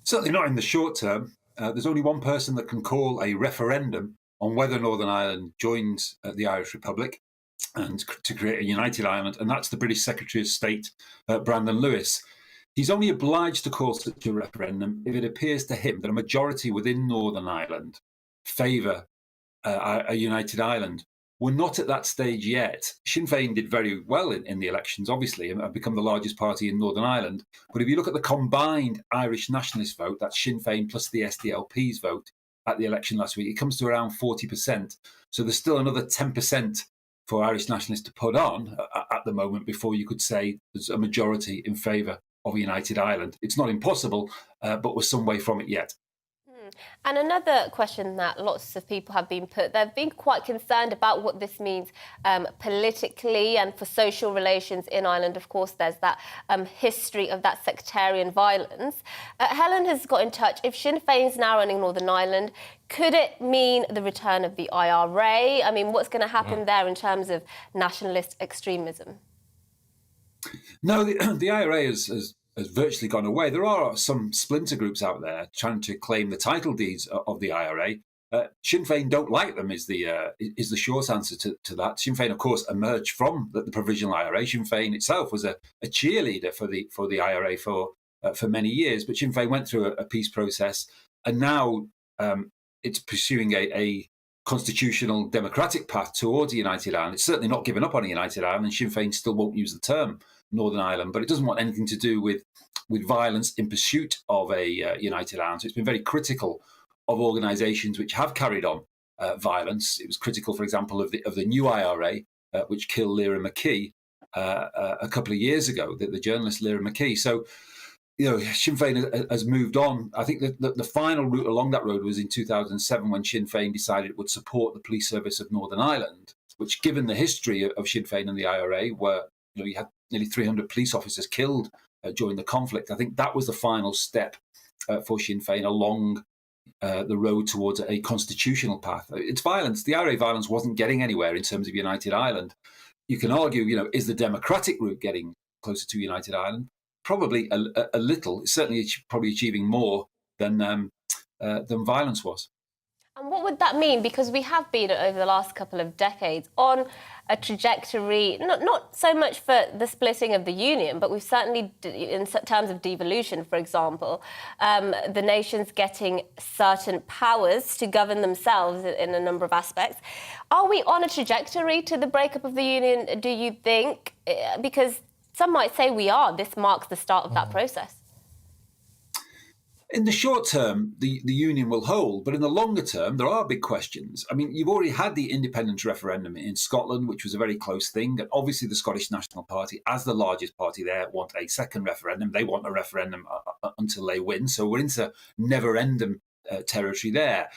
Certainly not in the short term. There's only one person that can call a referendum on whether Northern Ireland joins the Irish Republic and to create a united Ireland, and that's the British Secretary of State, Brandon Lewis. He's only obliged to call such a referendum if it appears to him that a majority within Northern Ireland favour a united Ireland. We're not at that stage yet. Sinn Féin did very well in the elections, obviously, and have become the largest party in Northern Ireland. But if you look at the combined Irish nationalist vote, that's Sinn Féin plus the SDLP's vote at the election last week, it comes to around 40%. So there's still another 10% for Irish nationalists to put on at the moment before you could say there's a majority in favour of a united Ireland. It's not impossible, but we're some way from it yet. And another question that lots of people have been put, they've been quite concerned about what this means politically and for social relations in Ireland. Of course, there's that history of that sectarian violence. Helen has got in touch. If Sinn Féin's now running Northern Ireland, could it mean the return of the IRA? I mean, what's going to happen there in terms of nationalist extremism? No, the IRA has virtually gone away. There are some splinter groups out there trying to claim the title deeds of the IRA. Sinn Féin don't like them is the short answer to that. Sinn Féin, of course, emerged from the provisional IRA. Sinn Féin itself was a cheerleader for the IRA for many years, but Sinn Féin went through a peace process, and now it's pursuing a constitutional democratic path towards a united Ireland. It's certainly not given up on a united Ireland, and Sinn Féin still won't use the term Northern Ireland, but it doesn't want anything to do with violence in pursuit of a united Ireland. So it's been very critical of organisations which have carried on violence. It was critical, for example, of the new IRA, which killed Lyra McKee a couple of years ago, the journalist Lyra McKee. So, Sinn Féin has moved on. I think that the final route along that road was in 2007 when Sinn Féin decided it would support the police service of Northern Ireland which, given the history of Sinn Féin and the IRA, where you had nearly 300 police officers killed during the conflict, I think that was the final step for Sinn Féin along the road towards a constitutional path. It's violence. The IRA violence wasn't getting anywhere in terms of United Ireland. You can argue, is the democratic route getting closer to United Ireland? Probably a little. Certainly, probably achieving more than violence was. And what would that mean? Because we have been, over the last couple of decades, on a trajectory, not so much for the splitting of the union, but we've certainly, in terms of devolution, for example, the nations getting certain powers to govern themselves in a number of aspects. Are we on a trajectory to the breakup of the union, do you think? Because some might say we are. This marks the start of that process. In the short term, the union will hold, but in the longer term, there are big questions. I mean, you've already had the independence referendum in Scotland, which was a very close thing. And obviously, the Scottish National Party, as the largest party there, want a second referendum. They want a referendum until they win. So we're into never-ending territory there.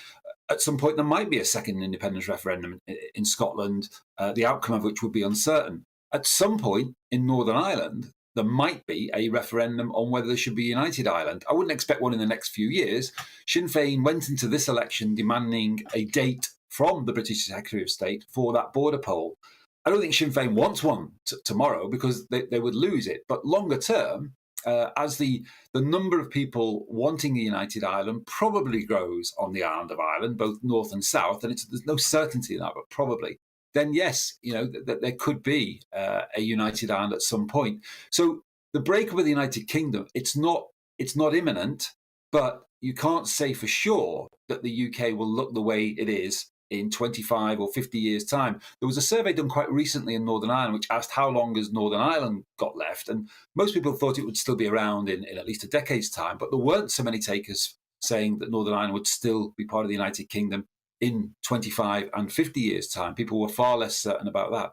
At some point, there might be a second independence referendum in Scotland, the outcome of which would be uncertain. At some point in Northern Ireland, there might be a referendum on whether there should be United Ireland. I wouldn't expect one in the next few years. Sinn Féin went into this election demanding a date from the British Secretary of State for that border poll. I don't think Sinn Féin wants one tomorrow because they would lose it. But longer term, as the number of people wanting a United Ireland probably grows on the island of Ireland, both north and south, and there's no certainty in that, but probably, then yes, that there could be a United Ireland at some point. So the breakup of the United Kingdom, it's not imminent, but you can't say for sure that the UK will look the way it is in 25 or 50 years' time. There was a survey done quite recently in Northern Ireland which asked how long has Northern Ireland got left, and most people thought it would still be around in at least a decade's time, but there weren't so many takers saying that Northern Ireland would still be part of the United Kingdom in 25 and 50 years' time. People were far less certain about that.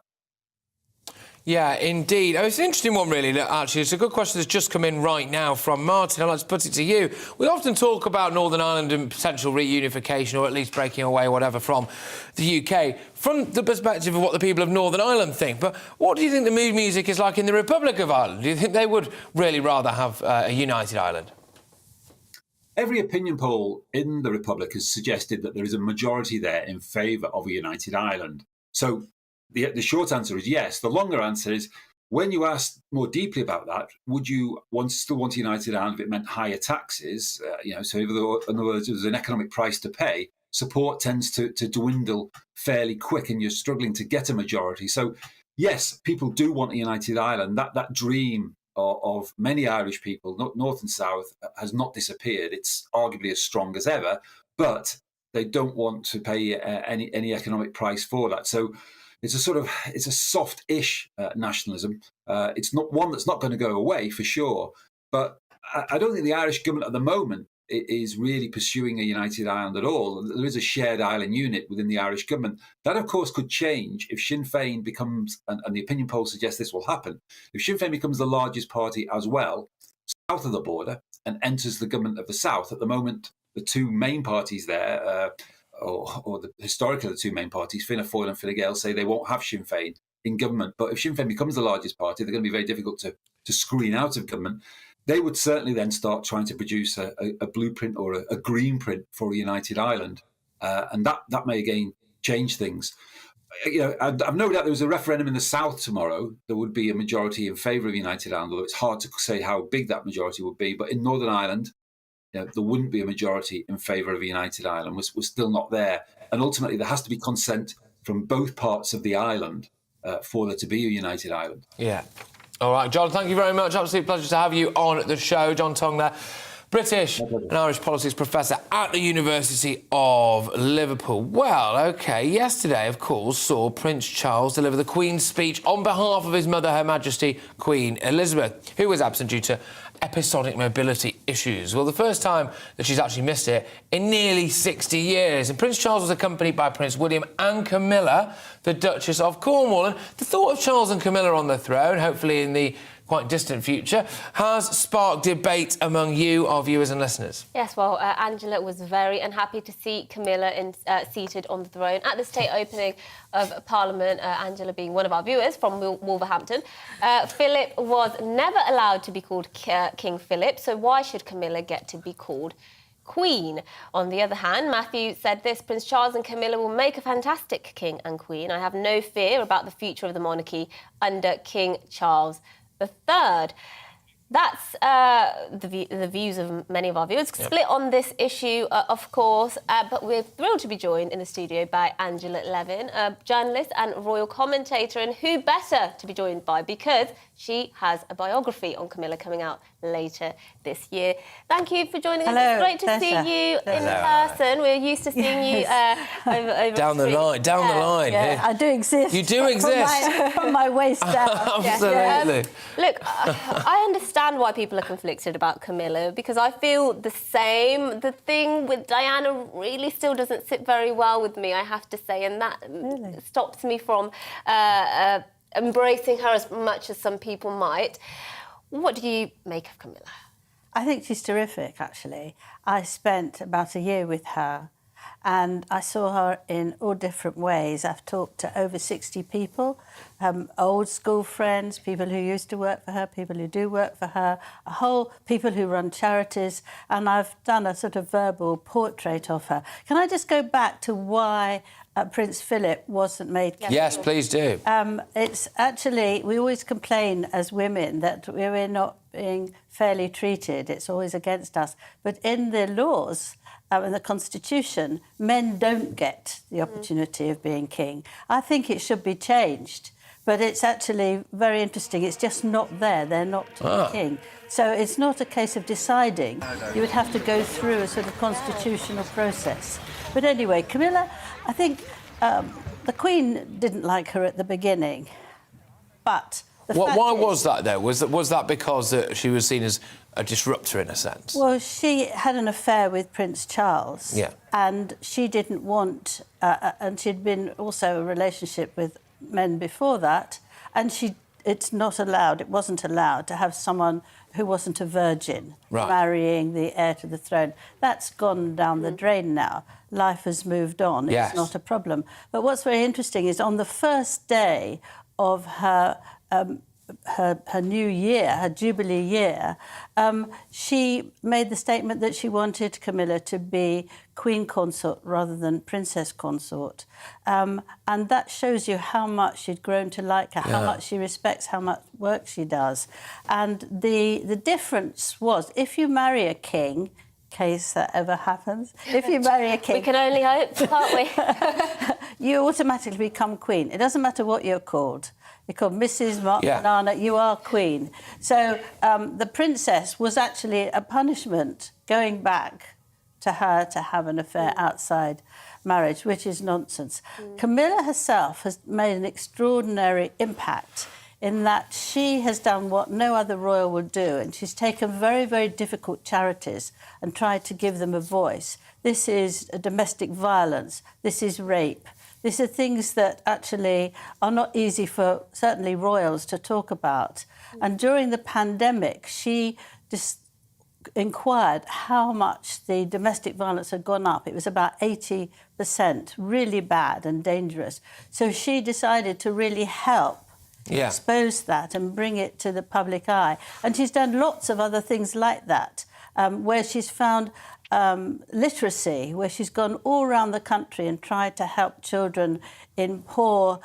Yeah, indeed. It's an interesting one, really, actually. It's a good question that's just come in right now from Martin. I'd like to put it to you. We often talk about Northern Ireland and potential reunification, or at least breaking away, whatever, from the UK, from the perspective of what the people of Northern Ireland think. But what do you think the mood music is like in the Republic of Ireland? Do you think they would really rather have a united Ireland? Every opinion poll in the Republic has suggested that there is a majority there in favour of a united Ireland. So the short answer is yes. The longer answer is, when you ask more deeply about that, would you still want a united Ireland if it meant higher taxes? So in other words, there's an economic price to pay. Support tends to dwindle fairly quick, and you're struggling to get a majority. So yes, people do want a united Ireland. That dream of many Irish people, north and south, has not disappeared. It's arguably as strong as ever, but they don't want to pay any economic price for that. So it's a soft-ish nationalism. It's not one that's not going to go away for sure, but I don't think the Irish government at the moment is really pursuing a united Ireland at all. There is a shared island unit within the Irish government. That, of course, could change if Sinn Féin becomes, and the opinion polls suggest this will happen, if Sinn Féin becomes the largest party as well, south of the border, and enters the government of the south. At the moment, the two main parties there, historically the two main parties, Fianna Fáil and Fine Gael, say they won't have Sinn Féin in government. But if Sinn Féin becomes the largest party, they're going to be very difficult to screen out of government. They would certainly then start trying to produce a blueprint or a green print for a united Ireland, and that may again change things. I've no doubt there was a referendum in the south tomorrow. There would be a majority in favour of united Ireland, although it's hard to say how big that majority would be. But in Northern Ireland, there wouldn't be a majority in favour of a united Ireland. We're still not there, and ultimately there has to be consent from both parts of the island for there to be a united Ireland. Yeah. All right, John, thank you very much. Absolute pleasure to have you on the show. John Tong there, British and Irish politics professor at the University of Liverpool. Well, OK, yesterday, of course, saw Prince Charles deliver the Queen's speech on behalf of his mother, Her Majesty Queen Elizabeth, who was absent due to episodic mobility issues. Well, the first time that she's actually missed it in nearly 60 years. And Prince Charles was accompanied by Prince William and Camilla, the Duchess of Cornwall. And the thought of Charles and Camilla on the throne, hopefully in the quite distant future, has sparked debate among you, our viewers and listeners. Yes, well, Angela was very unhappy to see Camilla seated on the throne at the state opening of Parliament, Angela being one of our viewers from Wolverhampton. Philip was never allowed to be called King Philip, so why should Camilla get to be called Queen? On the other hand, Matthew said this: Prince Charles and Camilla will make a fantastic king and queen. I have no fear about the future of the monarchy under King Charles III. That's the views of many of our viewers. Yep. Split on this issue, of course, but we're thrilled to be joined in the studio by Angela Levin, a journalist and royal commentator, and who better to be joined by, because she has a biography on Camilla coming out later this year. Thank you for joining us. It's great to see you in person. We're used to seeing you over down the line. Yeah, I do exist. You do exist. From my waist down. Absolutely. Look, I understand why people are conflicted about Camilla, because I feel the same. The thing with Diana really still doesn't sit very well with me, I have to say, and that stops me from embracing her as much as some people might. What do you make of Camilla? I think she's terrific, actually. I spent about a year with her and I saw her in all different ways. I've talked to over 60 people, old school friends, people who used to work for her, people who do work for her, people who run charities, and I've done a sort of verbal portrait of her. Can I just go back to why Prince Philip wasn't made king? Yes, please do. It's actually, we always complain as women that we're not being fairly treated. It's always against us. But in the laws, in the Constitution, men don't get the opportunity of being king. I think it should be changed. But it's actually very interesting. It's just not there. They're not king. So it's not a case of deciding. You would have to go through a sort of constitutional process. But anyway, Camilla, I think the Queen didn't like her at the beginning. But why was that, though? Was that because she was seen as a disruptor, in a sense? Well, she had an affair with Prince Charles. Yeah. And she didn't want... and she'd been also a relationship with men before that. And it wasn't allowed to have someone who wasn't a virgin marrying the heir to the throne. That's gone down the drain now. Life has moved on. Yes. It's not a problem. But what's very interesting is on the first day of her new year, her Jubilee year, she made the statement that she wanted Camilla to be Queen Consort rather than Princess Consort. And that shows you how much she'd grown to like her, how much she respects, how much work she does. And the difference was, if you marry a king, case that ever happens, if you marry a king... We can only hope, can't we? You automatically become queen. It doesn't matter what you're called. You're called Mrs. Nana, you are queen. So the princess was actually a punishment going back to her to have an affair outside marriage, which is nonsense. Camilla herself has made an extraordinary impact in that she has done what no other royal would do, and she's taken very, very difficult charities and tried to give them a voice. This is domestic violence. This is rape. These are things that actually are not easy for, certainly, royals to talk about. And during the pandemic, she just inquired how much the domestic violence had gone up. It was about 80%, really bad and dangerous. So she decided to really help expose that and bring it to the public eye. And she's done lots of other things like that, where she's found literacy, where she's gone all around the country and tried to help children in poor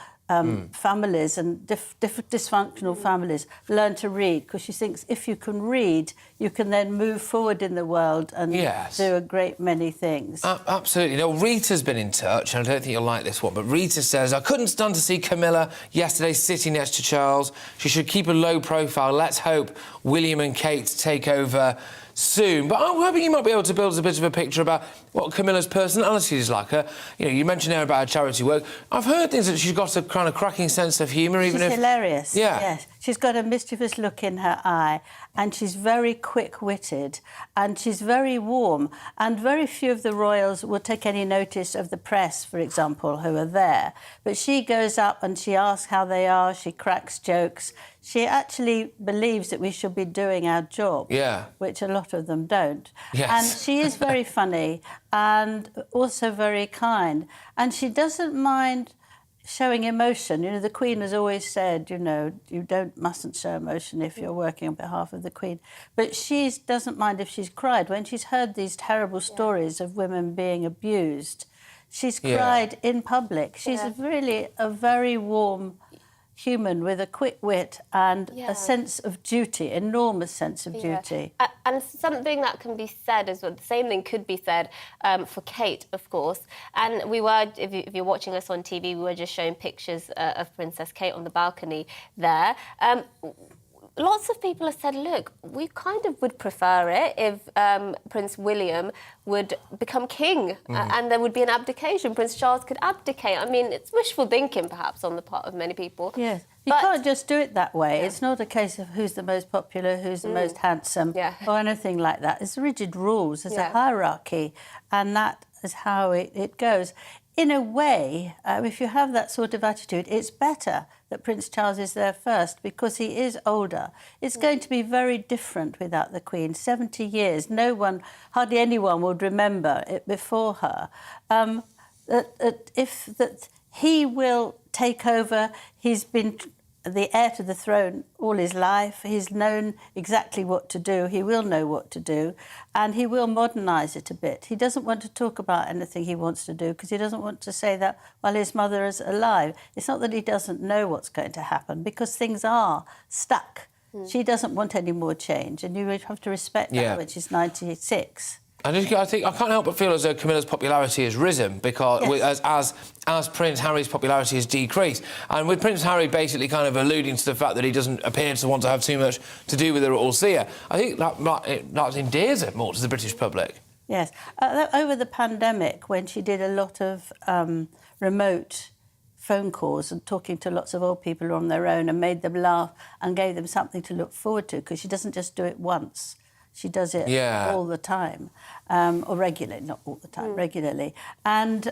families and dysfunctional families learn to read, because she thinks if you can read, you can then move forward in the world and do a great many things. Absolutely. Now, Rita's been in touch, and I don't think you'll like this one, but Rita says, I couldn't stand to see Camilla yesterday sitting next to Charles. She should keep a low profile. Let's hope William and Kate take over soon. But I'm hoping you might be able to build us a bit of a picture about what Camilla's personality is like. You mentioned there about her charity work. I've heard things that she's got a kind of cracking sense of humour. She's hilarious. Yeah. Yes. She's got a mischievous look in her eye, and she's very quick-witted, and she's very warm, and very few of the royals will take any notice of the press, for example, who are there. But she goes up and she asks how they are, she cracks jokes. She actually believes that we should be doing our job, which a lot of them don't. Yes. And she is very funny and also very kind, and she doesn't mind showing emotion. You know, the Queen has always said, you know, you mustn't show emotion if you're working on behalf of the Queen. But she doesn't mind if she's cried. When she's heard these terrible stories of women being abused, she's cried in public. She's really a very warm human with a quick wit and a sense of duty, enormous sense of duty. And something that can be said as well, the same thing could be said for Kate, of course. And we were, if you're watching us on TV, we were just showing pictures of Princess Kate on the balcony there. Lots of people have said, look, we kind of would prefer it if Prince William would become king and there would be an abdication. Prince Charles could abdicate. I mean, it's wishful thinking, perhaps, on the part of many people. Yes. You can't just do it that way. It's not a case of who's the most popular, who's the most handsome, or anything like that. It's rigid rules. There's a hierarchy, and that is how it goes. In a way, if you have that sort of attitude, it's better that Prince Charles is there first because he is older. It's going to be very different without the Queen. 70 years, hardly anyone would remember it before her. That he will take over. He's been the heir to the throne all his life. He's known exactly what to do. He will know what to do, and he will modernise it a bit. He doesn't want to talk about anything he wants to do because he doesn't want to say that while his mother is alive. It's not that he doesn't know what's going to happen, because things are stuck. She doesn't want any more change, and you would have to respect that when she's 96. I think I can't help but feel as though Camilla's popularity has risen because as Prince Harry's popularity has decreased, and with Prince Harry basically kind of alluding to the fact that he doesn't appear to want to have too much to do with her or see her, I think that endears her more to the British public. Yes. Over the pandemic, when she did a lot of remote phone calls and talking to lots of old people who are on their own and made them laugh and gave them something to look forward to, because she doesn't just do it once. She does it all the time, or regularly, not all the time, regularly. And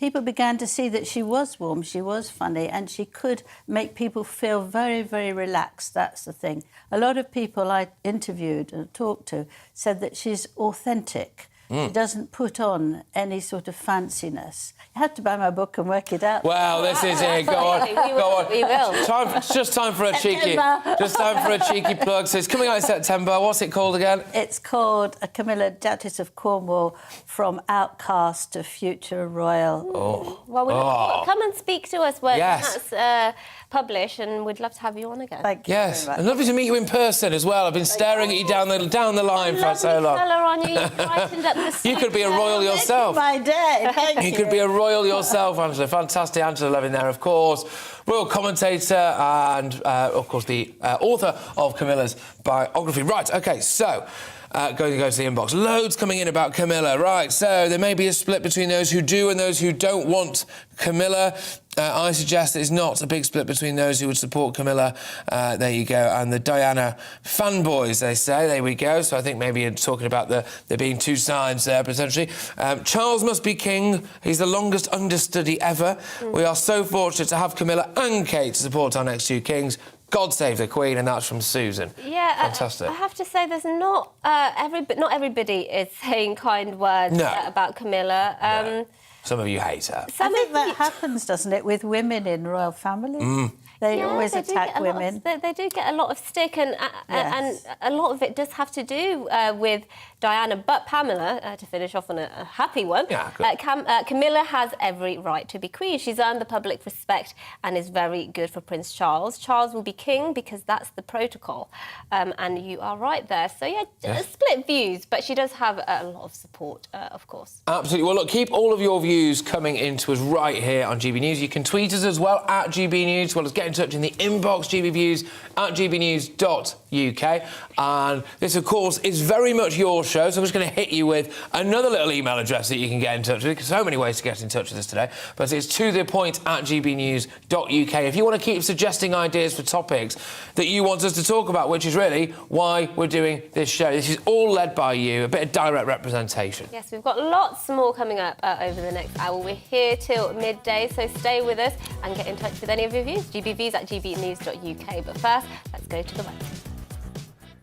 people began to see that she was warm, she was funny, and she could make people feel very, very relaxed. That's the thing. A lot of people I interviewed and talked to said that she's authentic. She doesn't put on any sort of fanciness. You have to buy my book and work it out. Well, this is it. Go on. We will. Just time for a cheeky plug. So it's coming out in September. What's it called again? It's called Camilla, Duchess of Cornwall, From Outcast to Future Royal. Oh. Well, come and speak to us when that's published, and we'd love to have you on again. Thank you very much. And lovely to meet you in person as well. I've been staring at you down the line for so long. You could be a royal yourself. My day. Thank you. You could be a royal yourself, Angela. Fantastic. Angela Levin there, of course. Royal commentator and, of course, the author of Camilla's biography. Right, OK, so... going to go to the inbox. Loads coming in about Camilla. Right, so there may be a split between those who do and those who don't want Camilla. I suggest there's not a big split between those who would support Camilla. There you go. And the Diana fanboys, they say. There we go. So I think maybe you're talking about there being two sides there, potentially. Charles must be king. He's the longest understudy ever. We are so fortunate to have Camilla and Kate to support our next two kings. God save the Queen, and that's from Susan. Yeah, fantastic. I have to say, there's not everybody is saying kind words about Camilla. No. Some of you hate her. I think that happens, doesn't it, with women in royal families? They always attack women. They do get a lot of stick, and a lot of it does have to do with Diana. But Pamela, to finish off on a happy one, Camilla has every right to be queen. She's earned the public respect and is very good for Prince Charles. Charles will be king because that's the protocol, and you are right there. So, split views, but she does have a lot of support, of course. Absolutely. Well, look, keep all of your views views coming into us right here on GB News. You can tweet us as well at GB News, as well as get in touch in the inbox, GBViews at gbnews.uk. And this, of course, is very much your show, so I'm just going to hit you with another little email address that you can get in touch with, because so many ways to get in touch with us today. But it's to the point at gbnews.uk. If you want to keep suggesting ideas for topics that you want us to talk about, which is really why we're doing this show. This is all led by you, a bit of direct representation. Yes, we've got lots more coming up over the next hour. We're here till midday, so stay with us and get in touch with any of your views. GBViews at gbnews.uk. But first, let's go to the weather.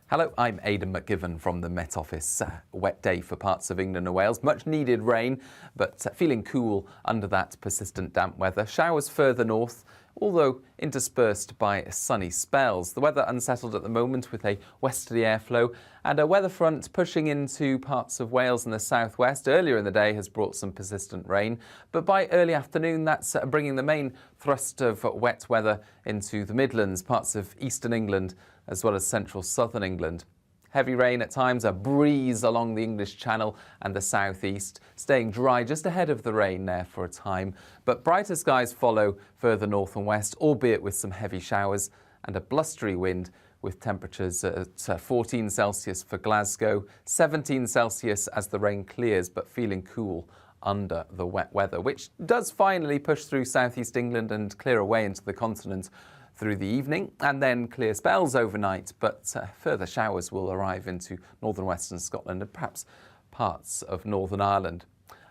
Hello, I'm Aidan McGivern from the Met Office. Wet day for parts of England and Wales. Much needed rain, but feeling cool under that persistent damp weather. Showers further north, although interspersed by sunny spells. The weather unsettled at the moment with a westerly airflow, and a weather front pushing into parts of Wales and the southwest earlier in the day has brought some persistent rain. But by early afternoon, that's bringing the main thrust of wet weather into the Midlands, parts of eastern England, as well as central southern England. Heavy rain at times, a breeze along the English Channel and the southeast, staying dry just ahead of the rain there for a time. But brighter skies follow further north and west, albeit with some heavy showers and a blustery wind, with temperatures at 14 Celsius for Glasgow, 17 Celsius as the rain clears, but feeling cool under the wet weather, which does finally push through southeast England and clear away into the continent through the evening, and then clear spells overnight, but further showers will arrive into northern western Scotland and perhaps parts of Northern Ireland.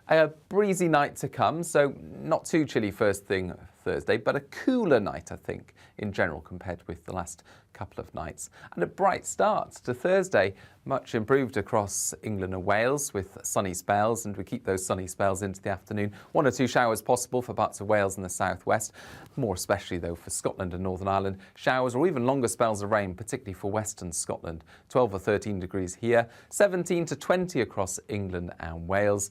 A breezy night to come, so not too chilly first thing Thursday, but a cooler night, I think, in general, compared with the last couple of nights. And a bright start to Thursday, much improved across England and Wales with sunny spells, and we keep those sunny spells into the afternoon. 1 or 2 showers possible for parts of Wales and the southwest, more especially though for Scotland and Northern Ireland. Showers or even longer spells of rain, particularly for western Scotland. 12 or 13 degrees here, 17 to 20 across England and Wales.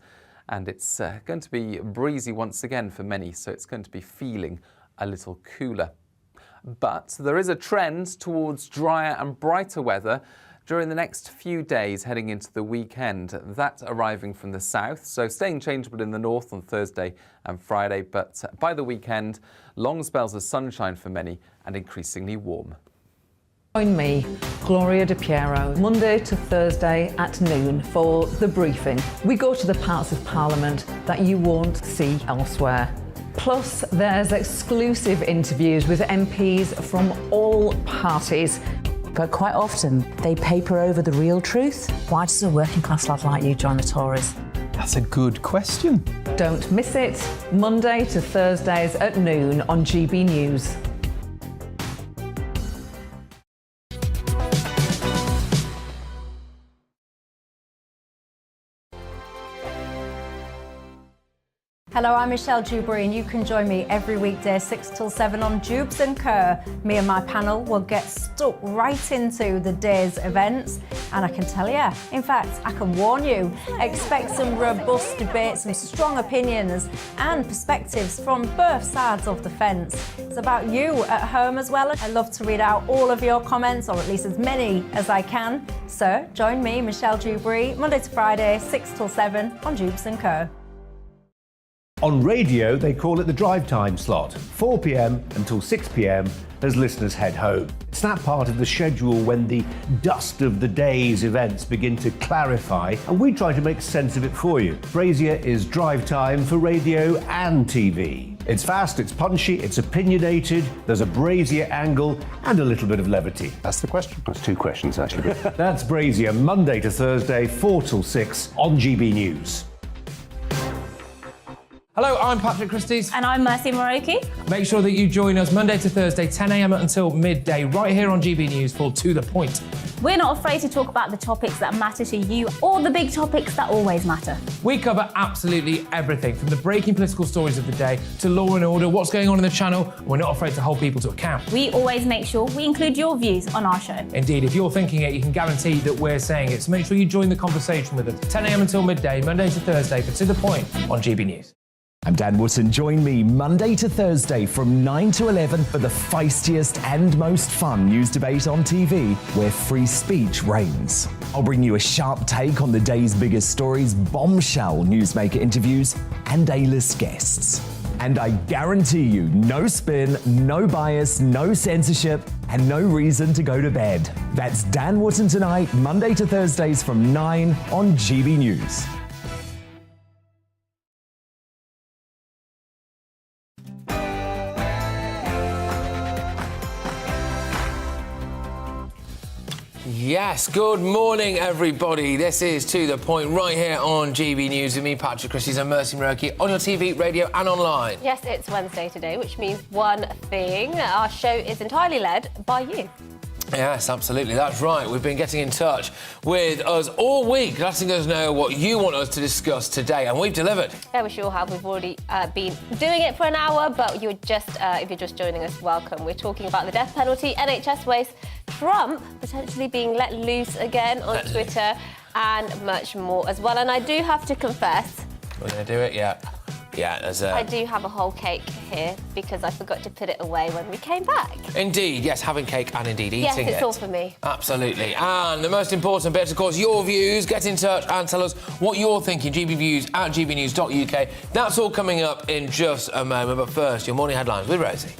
And it's going to be breezy once again for many, so it's going to be feeling a little cooler. But there is a trend towards drier and brighter weather during the next few days heading into the weekend. That arriving from the south, so staying changeable in the north on Thursday and Friday, but by the weekend, long spells of sunshine for many and increasingly warm. Join me, Gloria De Piero, Monday to Thursday at noon for The Briefing. We go to the parts of Parliament that you won't see elsewhere. Plus, there's exclusive interviews with MPs from all parties. But quite often, they paper over the real truth. Why does a working class lad like you join the Tories? That's a good question. Don't miss it, Monday to Thursdays at noon on GB News. Hello, I'm Michelle Dewberry, and you can join me every weekday 6 till 7 on Jubes and Kerr. Me and my panel will get stuck right into the day's events, and I can tell you, in fact, I can warn you, expect some robust debates, some strong opinions and perspectives from both sides of the fence. It's about you at home as well. I love to read out all of your comments, or at least as many as I can. So join me, Michelle Dewberry, Monday to Friday, 6 till 7 on Jubes and Kerr. On radio, they call it the drive time slot, 4 p.m. until 6 p.m. as listeners head home. It's that part of the schedule when the dust of the day's events begin to clarify, and we try to make sense of it for you. Brazier is drive time for radio and TV. It's fast, it's punchy, it's opinionated, there's a Brazier angle and a little bit of levity. That's the question. That's 2 questions, actually. That's Brazier, Monday to Thursday, 4 till 6 on GB News. Hello, I'm Patrick Christie's. And I'm Mercy Moroki. Make sure that you join us Monday to Thursday, 10 a.m. until midday, right here on GB News for To The Point. We're not afraid to talk about the topics that matter to you, or the big topics that always matter. We cover absolutely everything, from the breaking political stories of the day to law and order, what's going on in the channel. We're not afraid to hold people to account. We always make sure we include your views on our show. Indeed, if you're thinking it, you can guarantee that we're saying it. So make sure you join the conversation with us, 10 a.m. until midday, Monday to Thursday, for To The Point on GB News. I'm Dan Wootton. Join me Monday to Thursday from 9 to 11 for the feistiest and most fun news debate on TV, where free speech reigns. I'll bring you a sharp take on the day's biggest stories, bombshell newsmaker interviews, and A-list guests. And I guarantee you, no spin, no bias, no censorship, and no reason to go to bed. That's Dan Wootton Tonight, Monday to Thursdays from 9 on GB News. Yes, good morning, everybody. This is To The Point right here on GB News with me, Patrick Christys and Mercy Muroki, on your TV, radio and online. Yes, it's Wednesday today, which means one thing. Our show is entirely led by you. Yes, absolutely, that's right. We've been getting in touch with us all week, letting us know what you want us to discuss today, and we've delivered. Yeah, we sure have. We've already been doing it for an hour, but if you're just joining us, welcome. We're talking about the death penalty, NHS waste, Trump potentially being let loose again on Twitter, and much more as well. And I do have to confess... We're going to do it, yeah. Yeah, there's I do have a whole cake here because I forgot to put it away when we came back. Indeed, yes, having cake and indeed eating it. Yes, it's all for me. Absolutely. And the most important bit, of course, your views. Get in touch and tell us what you're thinking. GBViews at gbnews.uk. That's all coming up in just a moment. But first, your morning headlines with Rosie.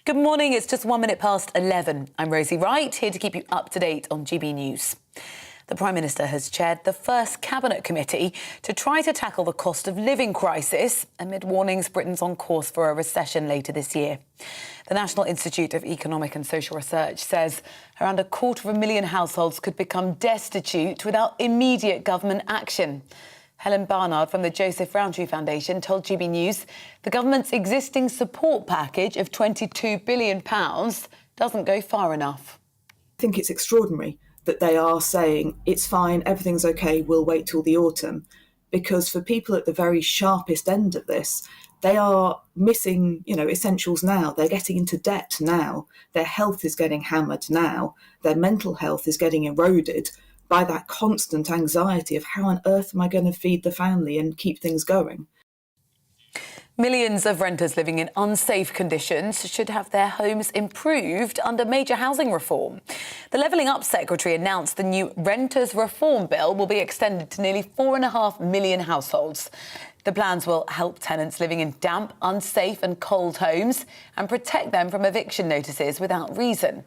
Good morning, it's just 1 minute past 11. I'm Rosie Wright, here to keep you up to date on GB News. The Prime Minister has chaired the first Cabinet Committee to try to tackle the cost of living crisis amid warnings Britain's on course for a recession later this year. The National Institute of Economic and Social Research says around 250,000 households could become destitute without immediate government action. Helen Barnard from the Joseph Rowntree Foundation told GB News the government's existing support package of £22 billion doesn't go far enough. I think it's extraordinary that they are saying it's fine, everything's OK, we'll wait till the autumn, because for people at the very sharpest end of this, they are missing, essentials now. They're getting into debt now. Their health is getting hammered now. Their mental health is getting eroded by that constant anxiety of how on earth am I going to feed the family and keep things going. Millions of renters living in unsafe conditions should have their homes improved under major housing reform. The Levelling Up Secretary announced the new Renters Reform Bill will be extended to nearly 4.5 million households. The plans will help tenants living in damp, unsafe and cold homes and protect them from eviction notices without reason.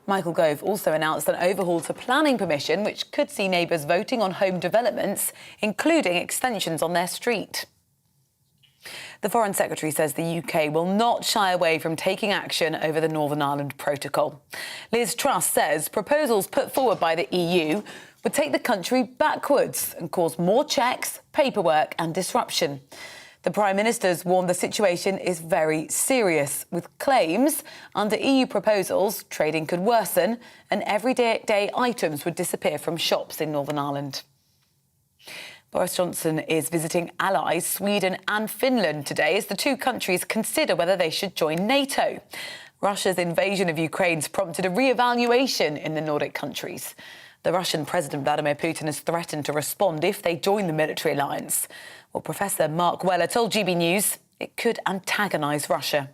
Michael Gove also announced an overhaul to planning permission, which could see neighbours voting on home developments, including extensions on their street. The Foreign Secretary says the UK will not shy away from taking action over the Northern Ireland Protocol. Liz Truss says proposals put forward by the EU would take the country backwards and cause more checks, paperwork and disruption. The Prime Minister's warned the situation is very serious, with claims under EU proposals trading could worsen and everyday items would disappear from shops in Northern Ireland. Boris Johnson is visiting allies Sweden and Finland today as the two countries consider whether they should join NATO. Russia's invasion of Ukraine's prompted a re-evaluation in the Nordic countries. The Russian President Vladimir Putin has threatened to respond if they join the military alliance. Well, Professor Mark Weller told GB News it could antagonise Russia.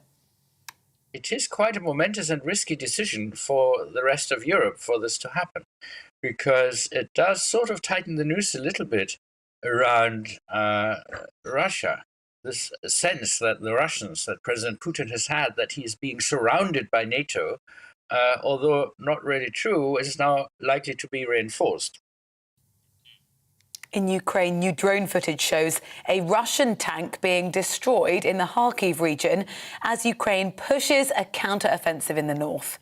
It is quite a momentous and risky decision for the rest of Europe for this to happen, because it does sort of tighten the noose a little bit around Russia. This sense that the Russians, that President Putin has had, that he is being surrounded by NATO, although not really true, is now likely to be reinforced. In Ukraine, new drone footage shows a Russian tank being destroyed in the Kharkiv region as Ukraine pushes a counter-offensive in the north.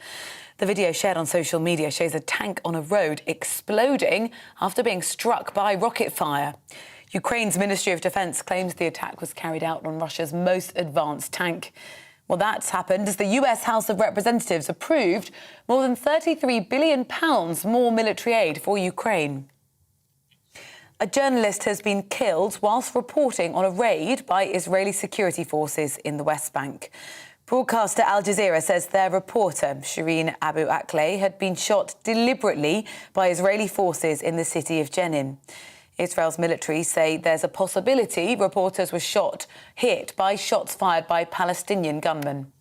The video shared on social media shows a tank on a road exploding after being struck by rocket fire. Ukraine's Ministry of Defence claims the attack was carried out on Russia's most advanced tank. Well, that's happened as the US House of Representatives approved more than £33 billion more military aid for Ukraine. A journalist has been killed whilst reporting on a raid by Israeli security forces in the West Bank. Broadcaster Al Jazeera says their reporter, Shireen Abu Akleh, had been shot deliberately by Israeli forces in the city of Jenin. Israel's military say there's a possibility reporters were hit by shots fired by Palestinian gunmen.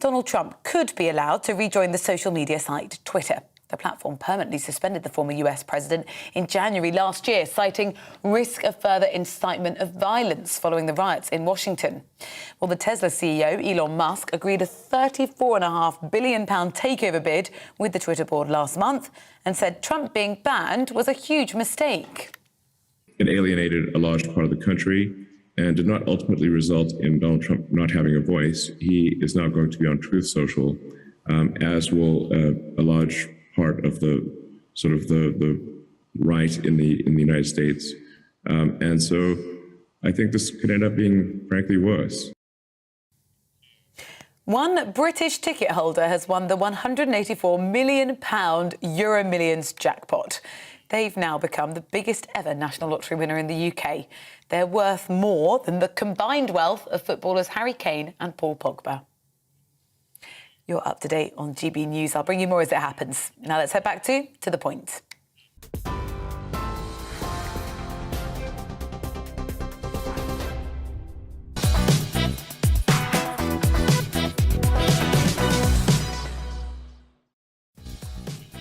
Donald Trump could be allowed to rejoin the social media site Twitter. The platform permanently suspended the former US president in January last year, citing risk of further incitement of violence following the riots in Washington. Well, the Tesla CEO, Elon Musk, agreed a £34.5 billion takeover bid with the Twitter board last month and said Trump being banned was a huge mistake. It alienated a large part of the country and did not ultimately result in Donald Trump not having a voice. He is now going to be on Truth Social, as will a large part of the right in the United States. And so I think this could end up being, frankly, worse. One British ticket holder has won the £184 million Euro Millions jackpot. They've now become the biggest ever national lottery winner in the UK. They're worth more than the combined wealth of footballers Harry Kane and Paul Pogba. You're up to date on GB News. I'll bring you more as it happens. Now let's head back to the point.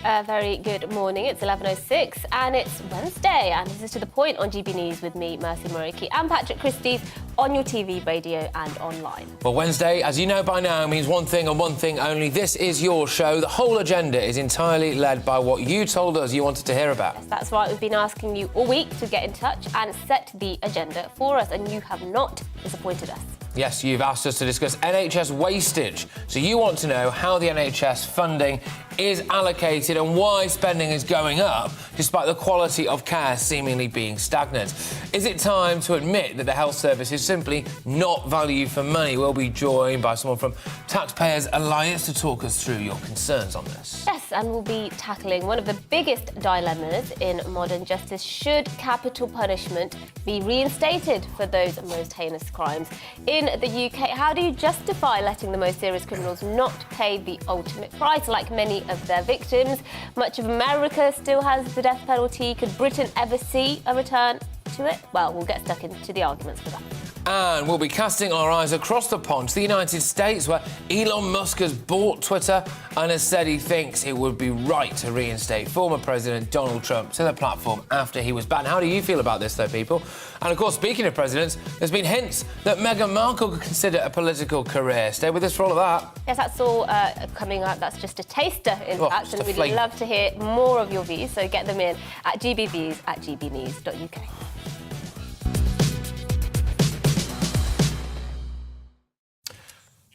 A very good morning. It's 11:06 and it's Wednesday, and this is To The Point on GB News with me, Mercy Moriki, and Patrick Christie's on your TV, radio and online. Well, Wednesday, as you know by now, means one thing and one thing only. This is your show. The whole agenda is entirely led by what you told us you wanted to hear about. Yes, that's right. We've been asking you all week to get in touch and set the agenda for us, and you have not disappointed us. Yes, you've asked us to discuss NHS wastage. So you want to know how the NHS funding is allocated and why spending is going up despite the quality of care seemingly being stagnant. Is it time to admit that the health service is simply not value for money? We'll be joined by someone from Taxpayers Alliance to talk us through your concerns on this. Yes, and we'll be tackling one of the biggest dilemmas in modern justice. Should capital punishment be reinstated for those most heinous crimes? In the UK, how do you justify letting the most serious criminals not pay the ultimate price like many of their victims? Much of America still has the death penalty. Could Britain ever see a return to it? Well, we'll get stuck into the arguments for that. And we'll be casting our eyes across the pond to the United States, where Elon Musk has bought Twitter and has said he thinks it would be right to reinstate former President Donald Trump to the platform after he was banned. How do you feel about this, though, people? And, of course, speaking of presidents, there's been hints that Meghan Markle could consider a political career. Stay with us for all of that. Yes, that's all coming up. That's just a taster, in fact, and we'd love to hear more of your views, so get them in at gbviews@gbnews.uk.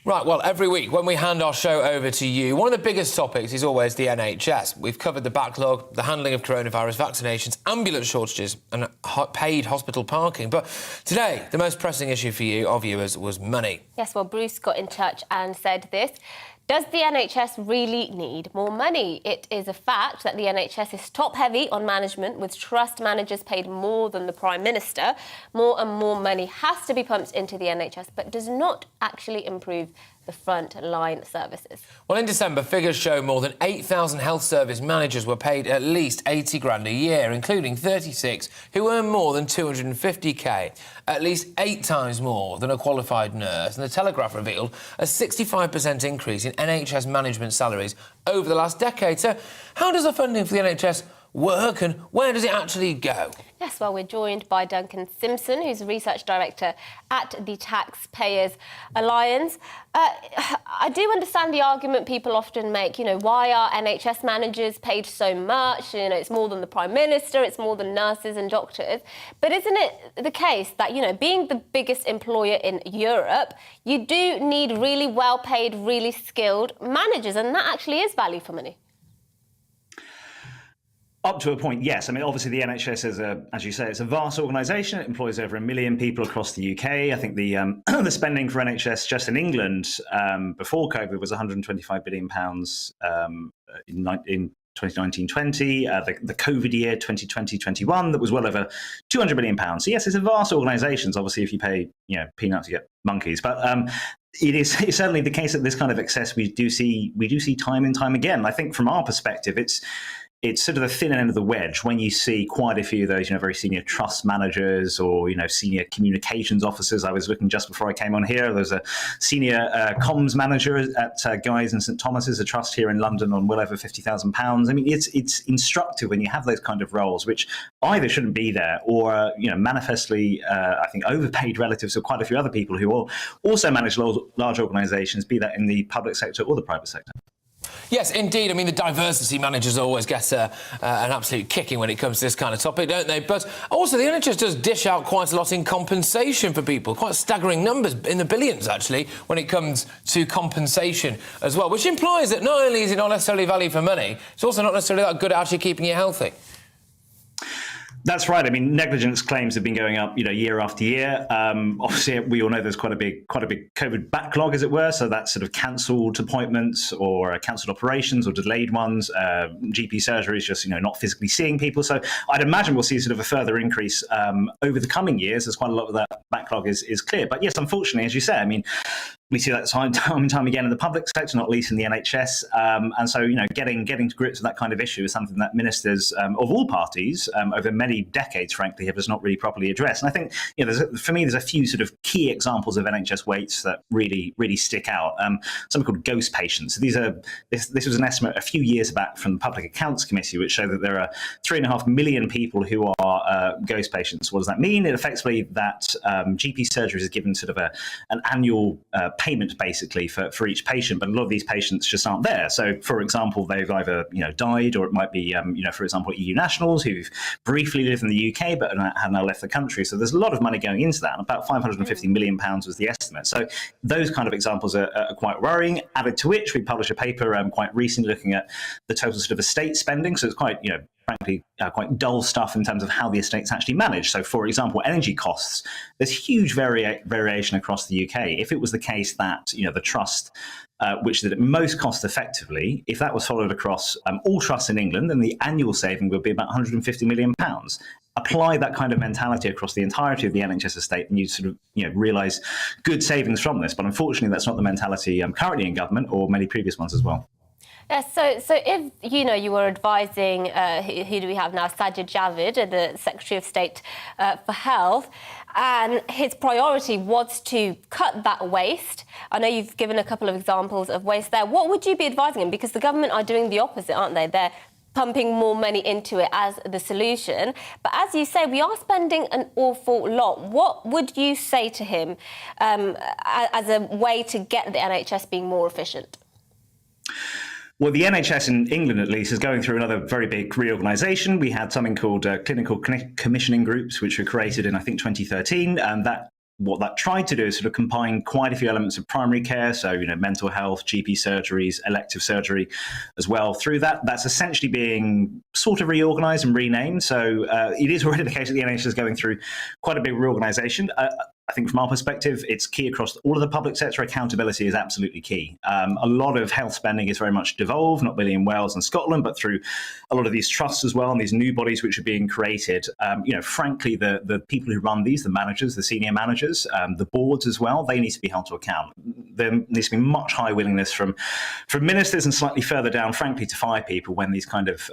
Right, well, every week when we hand our show over to you, one of the biggest topics is always the NHS. We've covered the backlog, the handling of coronavirus vaccinations, ambulance shortages and paid hospital parking. But today, the most pressing issue for you, our viewers, was money. Yes, well, Bruce got in touch and said this. Does the NHS really need more money? It is a fact that the NHS is top-heavy on management, with trust managers paid more than the Prime Minister. More and more money has to be pumped into the NHS, but does not actually improve the front-line services. Well, in December, figures show more than 8,000 health service managers were paid at least 80 grand a year, including 36 who earn more than 250k, at least 8 times more than a qualified nurse. And the Telegraph revealed a 65% increase in NHS management salaries over the last decade. So how does the funding for the NHS work and where does it actually go? Yes, well, we're joined by Duncan Simpson, who's Research Director at the Taxpayers Alliance. I do understand the argument people often make, why are NHS managers paid so much? It's more than the Prime Minister, it's more than nurses and doctors. But isn't it the case that, being the biggest employer in Europe, you do need really well-paid, really skilled managers, and that actually is value for money? Up to a point, yes. I mean, obviously the NHS is as you say, it's a vast organisation. It employs over 1 million people across the UK. I think the the spending for NHS just in England before COVID was £125 billion in 2019-20, the COVID year 2020-21 that was well over £200 million. So yes, it's a vast organisation. Obviously, if you pay peanuts, you get monkeys. But it's certainly the case that this kind of excess we do see time and time again. I think from our perspective, it's sort of the thin end of the wedge when you see quite a few of those, very senior trust managers or, senior communications officers. I was looking just before I came on here. There's a senior comms manager at Guy's and St Thomas's, a trust here in London, on well over £50,000. I mean, it's instructive when you have those kind of roles, which either shouldn't be there or, manifestly, I think, overpaid relative to quite a few other people who also manage large organisations, be that in the public sector or the private sector. Yes, indeed. I mean, the diversity managers always get an absolute kicking when it comes to this kind of topic, don't they? But also, the NHS does dish out quite a lot in compensation for people, quite staggering numbers, in the billions, actually, when it comes to compensation as well, which implies that not only is it not necessarily value for money, it's also not necessarily that good at actually keeping you healthy. That's right. I mean, negligence claims have been going up, year after year. Obviously, we all know there's quite a big COVID backlog, as it were. So that's sort of cancelled appointments or cancelled operations or delayed ones. GP surgeries just, not physically seeing people. So I'd imagine we'll see sort of a further increase over the coming years as quite a lot of that backlog is clear. But yes, unfortunately, as you say, I mean, we see that time and time again in the public sector, not least in the NHS. And so, getting to grips with that kind of issue is something that ministers of all parties over many decades, frankly, have just not really properly addressed. And I think, for me, there's a few sort of key examples of NHS waits that really stick out. Something called ghost patients. So this was an estimate a few years back from the Public Accounts Committee, which showed that there are 3.5 million people who are ghost patients. What does that mean? It effectively that GP surgeries is given sort of an annual payment basically for each patient, but a lot of these patients just aren't there. So, for example, they've either died, or it might be for example, EU nationals who've briefly lived in the UK but have now left the country. So there's a lot of money going into that, and about £550 million was the estimate. So those kind of examples are quite worrying. Added to which, we published a paper quite recently looking at the total sort of estate spending. So it's quite frankly, quite dull stuff in terms of how the estate's actually managed. So, for example, energy costs, there's huge variation across the UK. If it was the case that, the trust, which did it most cost effectively, if that was followed across all trusts in England, then the annual saving would be about £150 million. Apply that kind of mentality across the entirety of the NHS estate, and you sort of, realise good savings from this. But unfortunately, that's not the mentality currently in government, or many previous ones as well. Yes, so if, you were advising, who do we have now, Sajid Javid, the Secretary of State for Health, and his priority was to cut that waste. I know you've given a couple of examples of waste there. What would you be advising him? Because the government are doing the opposite, aren't they? They're pumping more money into it as the solution. But as you say, we are spending an awful lot. What would you say to him as a way to get the NHS being more efficient? Well, the NHS in England, at least, is going through another very big reorganisation. We had something called clinical commissioning groups, which were created in, I think, 2013. And what that tried to do is sort of combine quite a few elements of primary care, so, mental health, GP surgeries, elective surgery as well. Through that, that's essentially being sort of reorganised and renamed. So it is already the case that the NHS is going through quite a big reorganisation. I think from our perspective, it's key across all of the public sector. Accountability is absolutely key. A lot of health spending is very much devolved, not really in Wales and Scotland, but through a lot of these trusts as well, and these new bodies which are being created. Frankly, the people who run these, the managers, the senior managers, the boards as well, they need to be held to account. There needs to be much higher willingness from ministers and slightly further down, frankly, to fire people when these kind of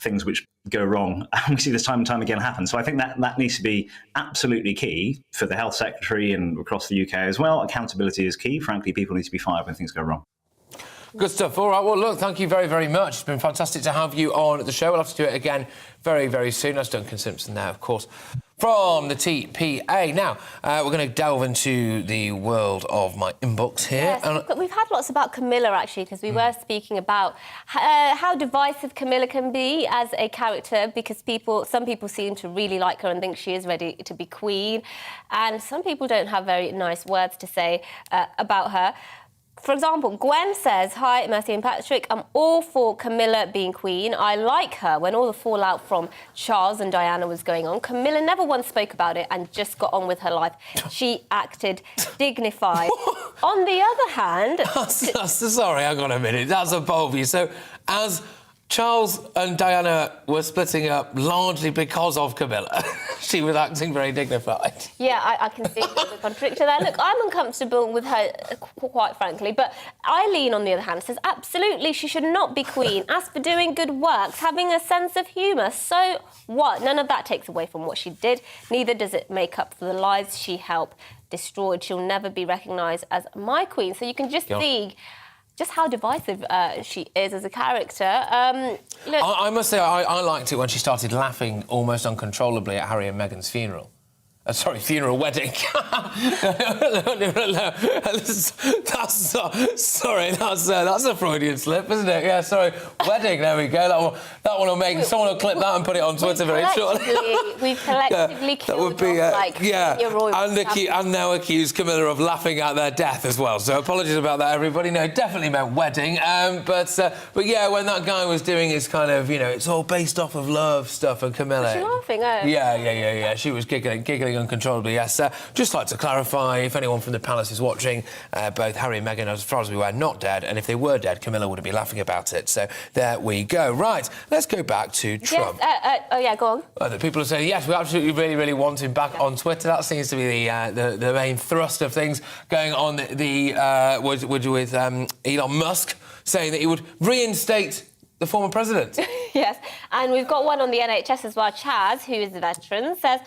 things which go wrong. We see this time and time again happen. So I think that needs to be absolutely key for the health secretary and across the UK as well. Accountability is key. Frankly, people need to be fired when things go wrong. Good stuff. All right. Well, look, thank you very, very much. It's been fantastic to have you on the show. We'll have to do it again very, very soon. That's Duncan Simpson there, of course, from the TPA. Now, we're going to delve into the world of my inbox here. Yes, we've had lots about Camilla, actually, because we were speaking about how divisive Camilla can be as a character, because some people seem to really like her and think she is ready to be queen, and some people don't have very nice words to say about her. For example, Gwen says, "Hi, Mercy and Patrick. I'm all for Camilla being queen. I like her when all the fallout from Charles and Diana was going on. Camilla never once spoke about it and just got on with her life. She acted dignified." On the other hand... Sorry, hang on a minute. That's a bold view. So, as Charles and Diana were splitting up largely because of Camilla. She was acting very dignified. Yeah, I can see the contradictor there. Look, I'm uncomfortable with her, quite frankly, but Eileen, on the other hand, says absolutely she should not be queen. As for doing good works, having a sense of humour, so what? None of that takes away from what she did. Neither does it make up for the lives she helped destroy. She'll never be recognised as my queen. So you can just see just how divisive she is as a character. Look, I must say, I liked it when she started laughing almost uncontrollably at Harry and Meghan's funeral. Funeral wedding. That's a Freudian slip, isn't it? Yeah, sorry. Wedding, there we go. That one will make... Someone will clip that and put it on Twitter very shortly. We've collectively killed and now accused Camilla of laughing at their death as well. So apologies about that, everybody. No, definitely meant wedding. But yeah, when that guy was doing his kind of, it's all based off of love stuff, and Camilla... Was she laughing? Oh. Yeah. She was giggling uncontrollably, yes. Just like to clarify, if anyone from the palace is watching, both Harry and Meghan, as far as we were, not dead, and if they were dead, Camilla wouldn't be laughing about it. So there we go. Right, let's go back to Trump. Yes, go on. The people are saying, yes, we absolutely really want him back on Twitter. That seems to be the main thrust of things going on with Elon Musk, saying that he would reinstate the former president. Yes, and we've got one on the NHS as well. Chaz, who is a veteran, says...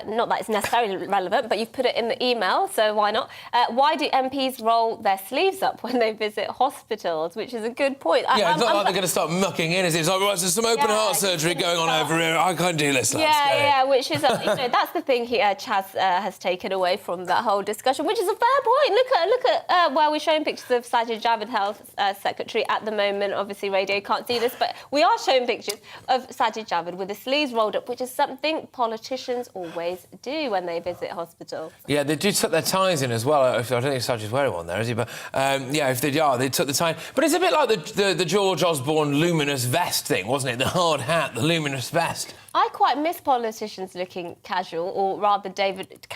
not that it's necessarily relevant, but you've put it in the email, so why not? Why do MPs roll their sleeves up when they visit hospitals? Which is a good point. It's not like they're going to start mucking in, is it? It's like, there's some open heart surgery going on over here. I can't do this. Which is, that's the thing Chaz has taken away from that whole discussion, which is a fair point. Look at where we're showing pictures of Sajid Javid, Health Secretary, at the moment. Obviously, radio can't see this, but we are showing pictures of Sajid Javid with his sleeves rolled up, which is something politicians always do when they visit hospital. Yeah, they do tuck their ties in as well. I don't think Sajid's wearing one there, is he? But if they are, they tuck the tie in. But it's a bit like the George Osborne luminous vest thing, wasn't it? The hard hat, the luminous vest. I quite miss politicians looking casual, or rather David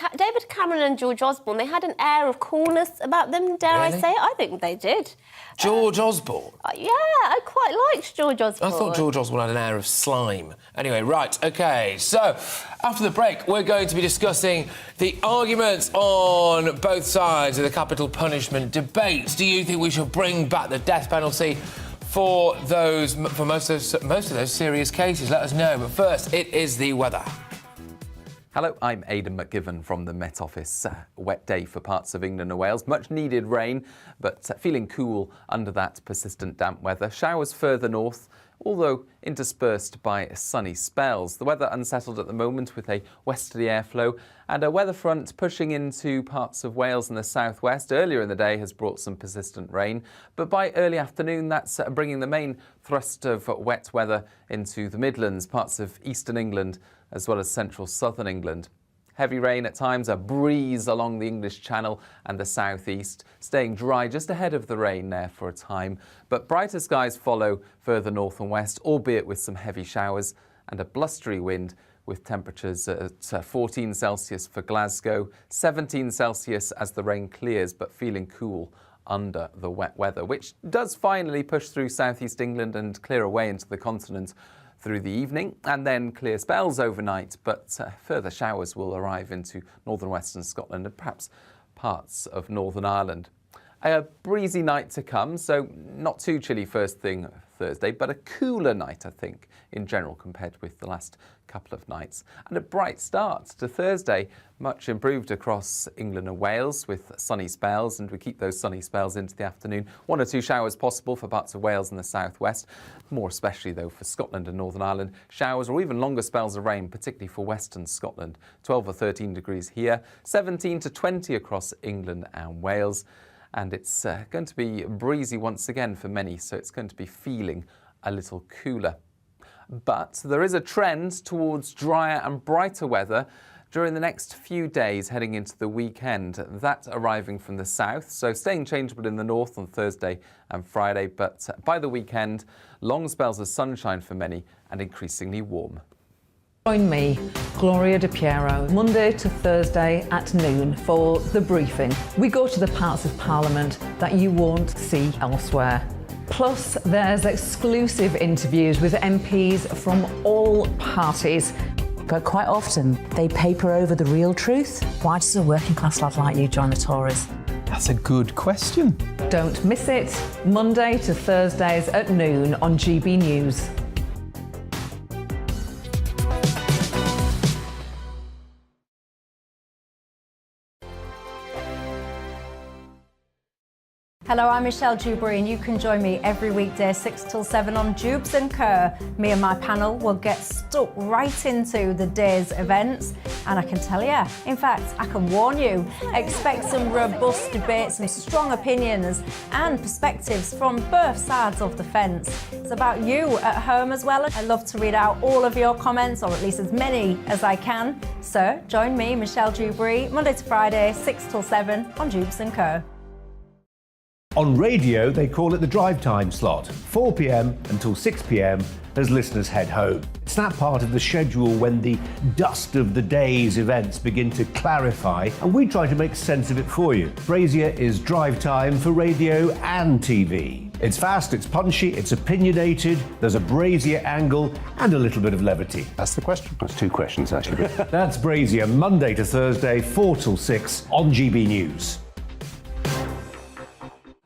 Cameron and George Osborne. They had an air of coolness about them, dare I say. I think they did. George Osborne? Yeah, I quite liked George Osborne. I thought George Osborne had an air of slime. Anyway, right, OK. So, after the break, we're going to be discussing the arguments on both sides of the capital punishment debate. Do you think we should bring back the death penalty for most of those serious cases? Let us know. But first, it is the weather. Hello, I'm Aidan McGivern from the Met Office. Wet day for parts of England and Wales. Much needed rain, but feeling cool under that persistent damp weather. Showers further north, although interspersed by sunny spells. The weather unsettled at the moment with a westerly airflow, and a weather front pushing into parts of Wales and the southwest earlier in the day has brought some persistent rain. But by early afternoon, that's bringing the main thrust of wet weather into the Midlands, parts of eastern England, as well as central southern England. Heavy rain at times, a breeze along the English Channel and the southeast, staying dry just ahead of the rain there for a time. But brighter skies follow further north and west, albeit with some heavy showers, and a blustery wind with temperatures at 14 Celsius for Glasgow, 17 Celsius as the rain clears, but feeling cool under the wet weather, which does finally push through southeast England and clear away into the continent through the evening, and then clear spells overnight, but further showers will arrive into northern western Scotland and perhaps parts of Northern Ireland. A breezy night to come, so not too chilly first thing Thursday, but a cooler night, I think, in general, compared with the last couple of nights. And a bright start to Thursday, much improved across England and Wales with sunny spells, and we keep those sunny spells into the afternoon. 1 or 2 showers possible for parts of Wales and the southwest, more especially, though, for Scotland and Northern Ireland. Showers or even longer spells of rain, particularly for western Scotland. 12 or 13 degrees here, 17 to 20 across England and Wales. And it's going to be breezy once again for many, so it's going to be feeling a little cooler. But there is a trend towards drier and brighter weather during the next few days heading into the weekend. That arriving from the south, so staying changeable in the north on Thursday and Friday, but by the weekend, long spells of sunshine for many and increasingly warm. Join me, Gloria De Piero, Monday to Thursday at noon for The Briefing. We go to the parts of Parliament that you won't see elsewhere. Plus, there's exclusive interviews with MPs from all parties. But quite often, they paper over the real truth. Why does a working class lad like you join the Tories? That's a good question. Don't miss it. Monday to Thursdays at noon on GB News. Hello, I'm Michelle Dewberry, and you can join me every weekday 6 till 7 on Jubes and Kerr. Me and my panel will get stuck right into the day's events, and I can tell you, in fact, I can warn you, expect some robust debates, some strong opinions and perspectives from both sides of the fence. It's about you at home as well. I love to read out all of your comments, or at least as many as I can. So join me, Michelle Dewberry, Monday to Friday, 6 till 7 on Jubes and Kerr. On radio, they call it the drive time slot, 4 p.m. until 6 p.m. as listeners head home. It's that part of the schedule when the dust of the day's events begin to clarify, and we try to make sense of it for you. Brazier is drive time for radio and TV. It's fast, it's punchy, it's opinionated, there's a Brazier angle and a little bit of levity. That's the question. That's two questions, actually. That's Brazier, Monday to Thursday, 4 till 6 on GB News.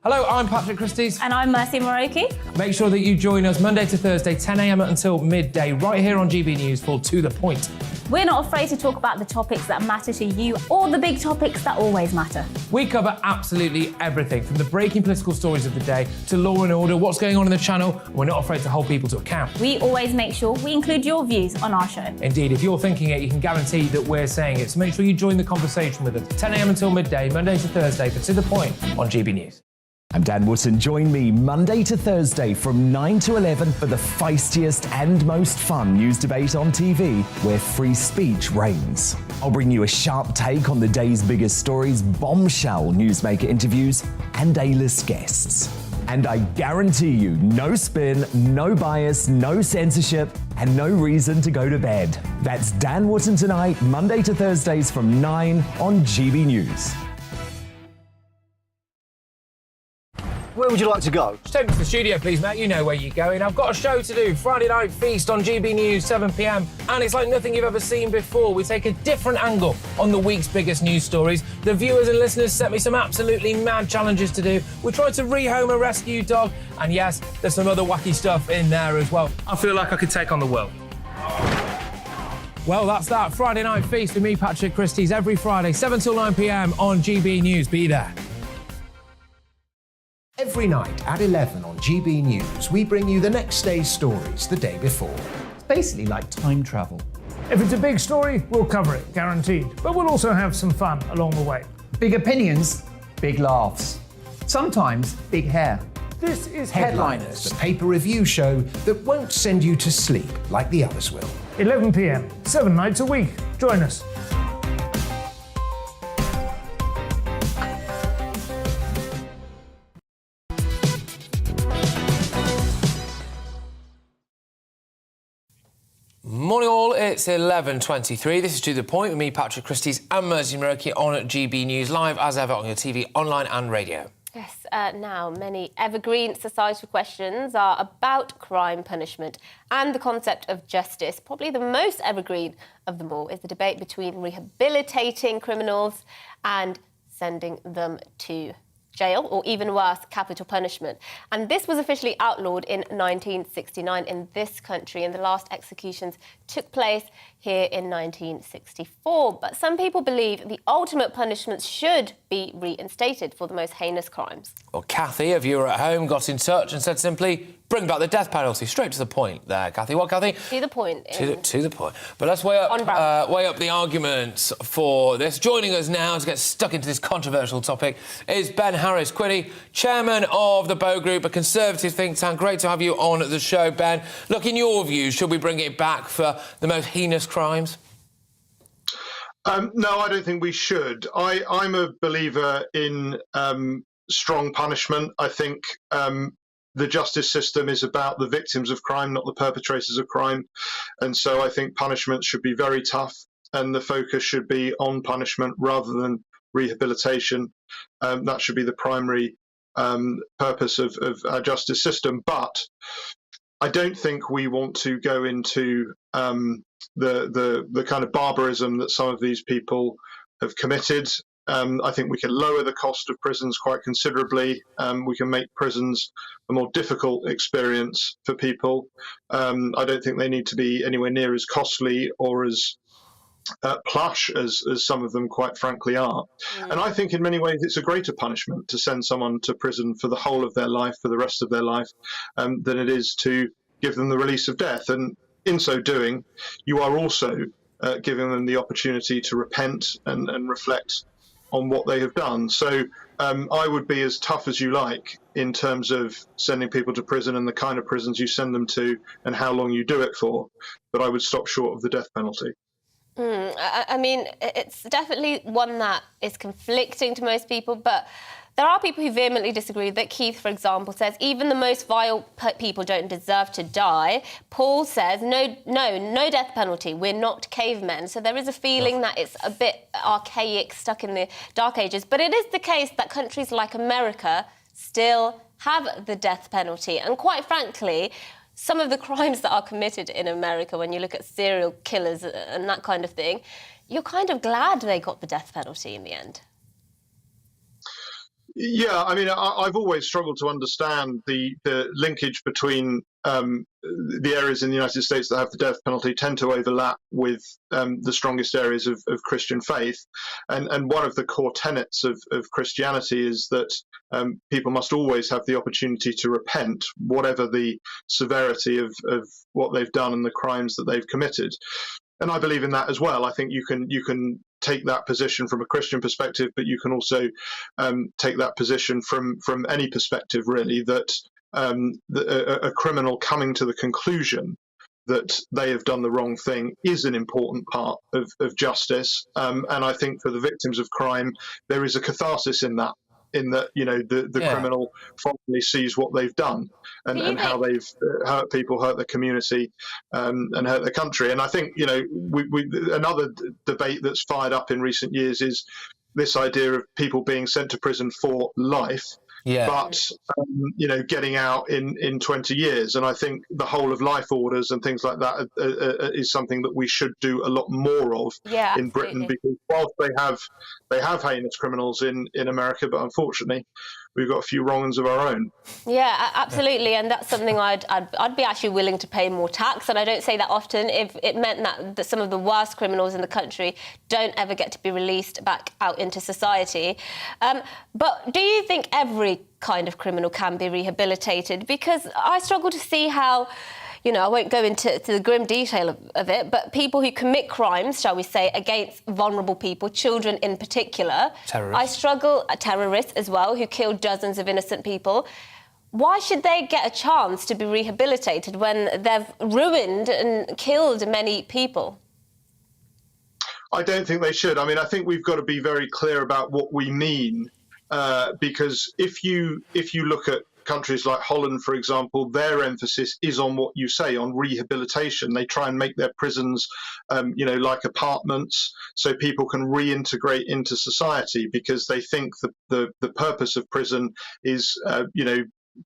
Hello, I'm Patrick Christys. And I'm Mercy Moroki. Make sure that you join us Monday to Thursday, 10 a.m. until midday, right here on GB News for To The Point. We're not afraid to talk about the topics that matter to you, or the big topics that always matter. We cover absolutely everything, from the breaking political stories of the day to law and order, what's going on in the channel. We're not afraid to hold people to account. We always make sure we include your views on our show. Indeed, if you're thinking it, you can guarantee that we're saying it. So make sure you join the conversation with us, 10 a.m. until midday, Monday to Thursday, for To The Point on GB News. I'm Dan Wootton. Join me Monday to Thursday from 9 to 11 for the feistiest and most fun news debate on TV, where free speech reigns. I'll bring you a sharp take on the day's biggest stories, bombshell newsmaker interviews, and A-list guests. And I guarantee you, no spin, no bias, no censorship, and no reason to go to bed. That's Dan Wootton tonight, Monday to Thursdays from 9 on GB News. Where would you like to go? Just take me to the studio, please, Matt. You know where you're going. I've got a show to do. Friday Night Feast on GB News, 7 p.m. And it's like nothing you've ever seen before. We take a different angle on the week's biggest news stories. The viewers and listeners set me some absolutely mad challenges to do. We tried to rehome a rescue dog. And yes, there's some other wacky stuff in there as well. I feel like I could take on the world. Well, that's that. Friday Night Feast with me, Patrick Christys, every Friday, 7 till 9 p.m. on GB News. Be there. Every night at 11 on GB News, we bring you the next day's stories the day before. It's basically like time travel. If it's a big story, we'll cover it, guaranteed. But we'll also have some fun along the way. Big opinions, big laughs. Sometimes big hair. This is Headliners, the paper review show that won't send you to sleep like the others will. 11 p.m, 7 nights a week. Join us. Morning all, it's 11:23. This is To The Point with me, Patrick Christys, and Mercy Moroki on GB News, live as ever on your TV, online and radio. Yes, now many evergreen societal questions are about crime punishment and the concept of justice. Probably the most evergreen of them all is the debate between rehabilitating criminals and sending them to jail, or even worse, capital punishment. And this was officially outlawed in 1969 in this country, and the last executions took place here in 1964. But some people believe the ultimate punishments should be reinstated for the most heinous crimes. Well, Kathy, a viewer at home, got in touch and said simply, bring back the death penalty. Straight to the point there, Kathy. What, Kathy? To the point. To the point. But let's weigh up the arguments for this. Joining us now to get stuck into this controversial topic is Ben Harris-Quiddy, chairman of the Bow Group, a conservative think tank. Great to have you on the show, Ben. Look, in your view, should we bring it back for the most heinous crimes? No, I don't think we should. I'm a believer in strong punishment. I think the justice system is about the victims of crime, not the perpetrators of crime. And so I think punishment should be very tough, and the focus should be on punishment rather than rehabilitation. That should be the primary purpose of our justice system. But I don't think we want to go into the kind of barbarism that some of these people have committed. I think we can lower the cost of prisons quite considerably. We can make prisons a more difficult experience for people. I don't think they need to be anywhere near as costly or as plush as some of them quite frankly are. And I think in many ways it's a greater punishment to send someone to prison for the whole of their life, for the rest of their life, than it is to give them the release of death. And in so doing, you are also giving them the opportunity to repent and reflect on what they have done. So I would be as tough as you like in terms of sending people to prison and the kind of prisons you send them to and how long you do it for, but I would stop short of the death penalty. I mean, it's definitely one that is conflicting to most people, but there are people who vehemently disagree. That Keith, for example, says even the most vile people don't deserve to die. Paul says, no death penalty. We're not cavemen. So there is a feeling that it's a bit archaic, stuck in the dark ages. But it is the case that countries like America still have the death penalty. And quite frankly, some of the crimes that are committed in America, when you look at serial killers and that kind of thing, you're kind of glad they got the death penalty in the end. Yeah, I mean, I've always struggled to understand the linkage between the areas in the United States that have the death penalty tend to overlap with the strongest areas of Christian faith. And one of the core tenets of Christianity is that people must always have the opportunity to repent, whatever the severity of what they've done and the crimes that they've committed. And I believe in that as well. I think you can take that position from a Christian perspective, but you can also take that position from any perspective, really, that a criminal coming to the conclusion that they have done the wrong thing is an important part of justice. And I think for the victims of crime, there is a catharsis in that, you know, the criminal finally sees what they've done and how they've hurt people, hurt the community, and hurt the country. And I think, you know, another debate that's fired up in recent years is this idea of people being sent to prison for life. But, you know, getting out in 20 years. And I think the whole of life orders and things like that is something that we should do a lot more of in Britain, because whilst they have heinous criminals in America, but unfortunately we've got a few wrong ones of our own. Yeah, absolutely, and that's something I'd be actually willing to pay more tax, and I don't say that often, if it meant that some of the worst criminals in the country don't ever get to be released back out into society. But do you think every kind of criminal can be rehabilitated? Because I struggle to see how, you know, I won't go into the grim detail of it, but people who commit crimes, shall we say, against vulnerable people, children in particular. Terrorists as well, who killed dozens of innocent people. Why should they get a chance to be rehabilitated when they've ruined and killed many people? I don't think they should. I mean, I think we've got to be very clear about what we mean, because if you look at countries like Holland, for example, their emphasis is on what you say, on rehabilitation. They try and make their prisons, you know, like apartments, so people can reintegrate into society, because they think the purpose of prison is, you know,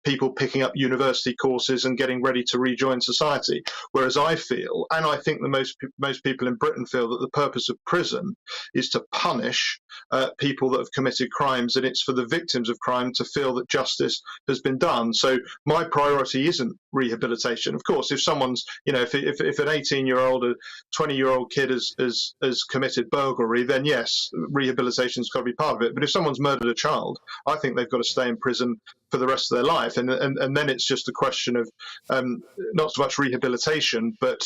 people picking up university courses and getting ready to rejoin society. Whereas I feel, and I think the most people in Britain feel, that the purpose of prison is to punish people that have committed crimes, and it's for the victims of crime to feel that justice has been done. So my priority isn't rehabilitation. Of course, if someone's, you know, if an 18-year-old, a 20-year-old kid has committed burglary, then yes, rehabilitation's got to be part of it. But if someone's murdered a child, I think they've got to stay in prison for the rest of their life. And then it's just a question of not so much rehabilitation, but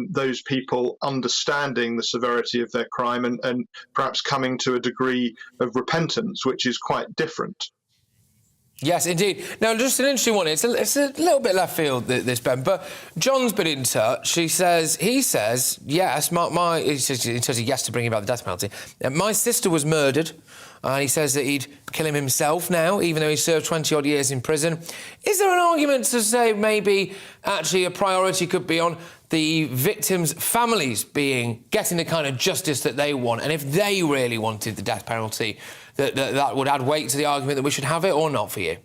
those people understanding the severity of their crime and perhaps coming to a degree of repentance, which is quite different. Yes, indeed. Now, just an interesting one. It's a little bit left field, this, Ben, but John's been in touch. He says, yes, he says yes to bringing about the death penalty. My sister was murdered. He says that he'd kill him himself now, even though he served 20-odd years in prison. Is there an argument to say maybe actually a priority could be on the victims' families getting the kind of justice that they want, and if they really wanted the death penalty, that would add weight to the argument that we should have it, or not for you?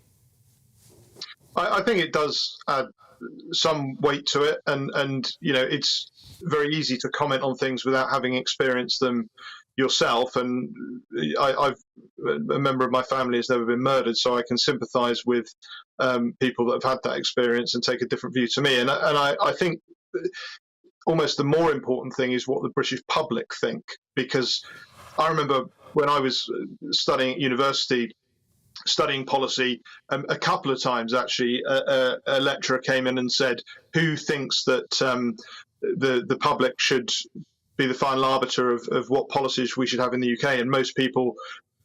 I think it does add some weight to it, and it's very easy to comment on things without having experienced them yourself. And a member of my family has never been murdered, so I can sympathise with people that have had that experience and take a different view to me. And I think almost the more important thing is what the British public think, because I remember when I was studying at university, studying policy, a couple of times actually a lecturer came in and said, who thinks that the public should be the final arbiter of what policies we should have in the UK? And most people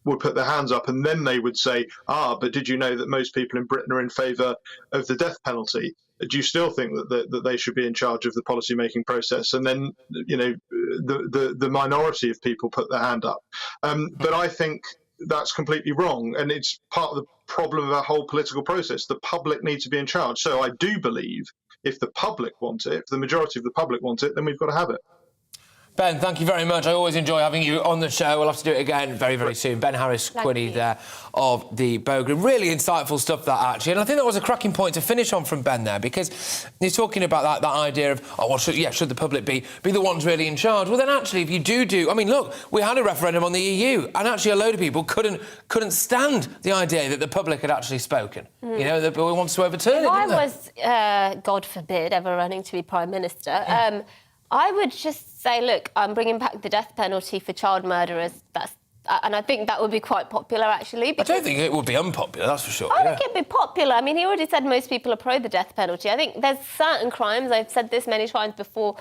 would put their hands up, and then they would say, but did you know that most people in Britain are in favour of the death penalty? Do you still think that they should be in charge of the policy making process? And then the minority of people put their hand up. But I think that's completely wrong, and it's part of the problem of our whole political process. The public need to be in charge. So I do believe if the public want it, if the majority of the public want it, then we've got to have it. Ben, thank you very much. I always enjoy having you on the show. We'll have to do it again very, very soon. Ben Harris-Quinney there of the Bogan. Really insightful stuff, that, actually. And I think that was a cracking point to finish on from Ben there, because he's talking about that idea of, should the public be the ones really in charge? Well, then, actually, if you do... I mean, look, we had a referendum on the EU, and actually a load of people couldn't stand the idea that the public had actually spoken. You know, that we wanted to overturn it, If I was, God forbid, ever running to be Prime Minister... I would just say, look, I'm bringing back the death penalty for child murderers. And I think that would be quite popular, actually. I don't think it would be unpopular, that's for sure. I think it'd be popular. I mean, he already said most people are pro the death penalty. I think there's certain crimes, I've said this many times before,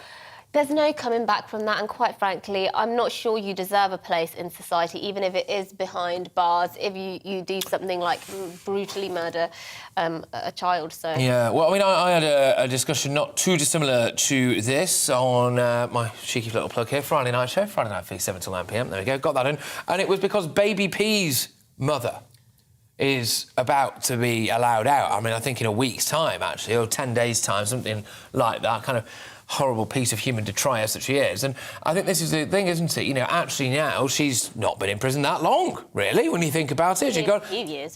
there's no coming back from that, and quite frankly, I'm not sure you deserve a place in society, even if it is behind bars, if you do something like brutally murder a child. So yeah, well, I mean, I had a discussion not too dissimilar to this on my cheeky little plug here, Friday night show, Friday night feed, 7 till 9 p.m. There we go, got that in. And it was because Baby P's mother is about to be allowed out. I mean, I think in a week's time, actually, or 10 days' time, something like that, kind of horrible piece of human detritus that she is. And I think this is the thing, isn't it? You know, actually now she's not been in prison that long, really, when you think about it. She's got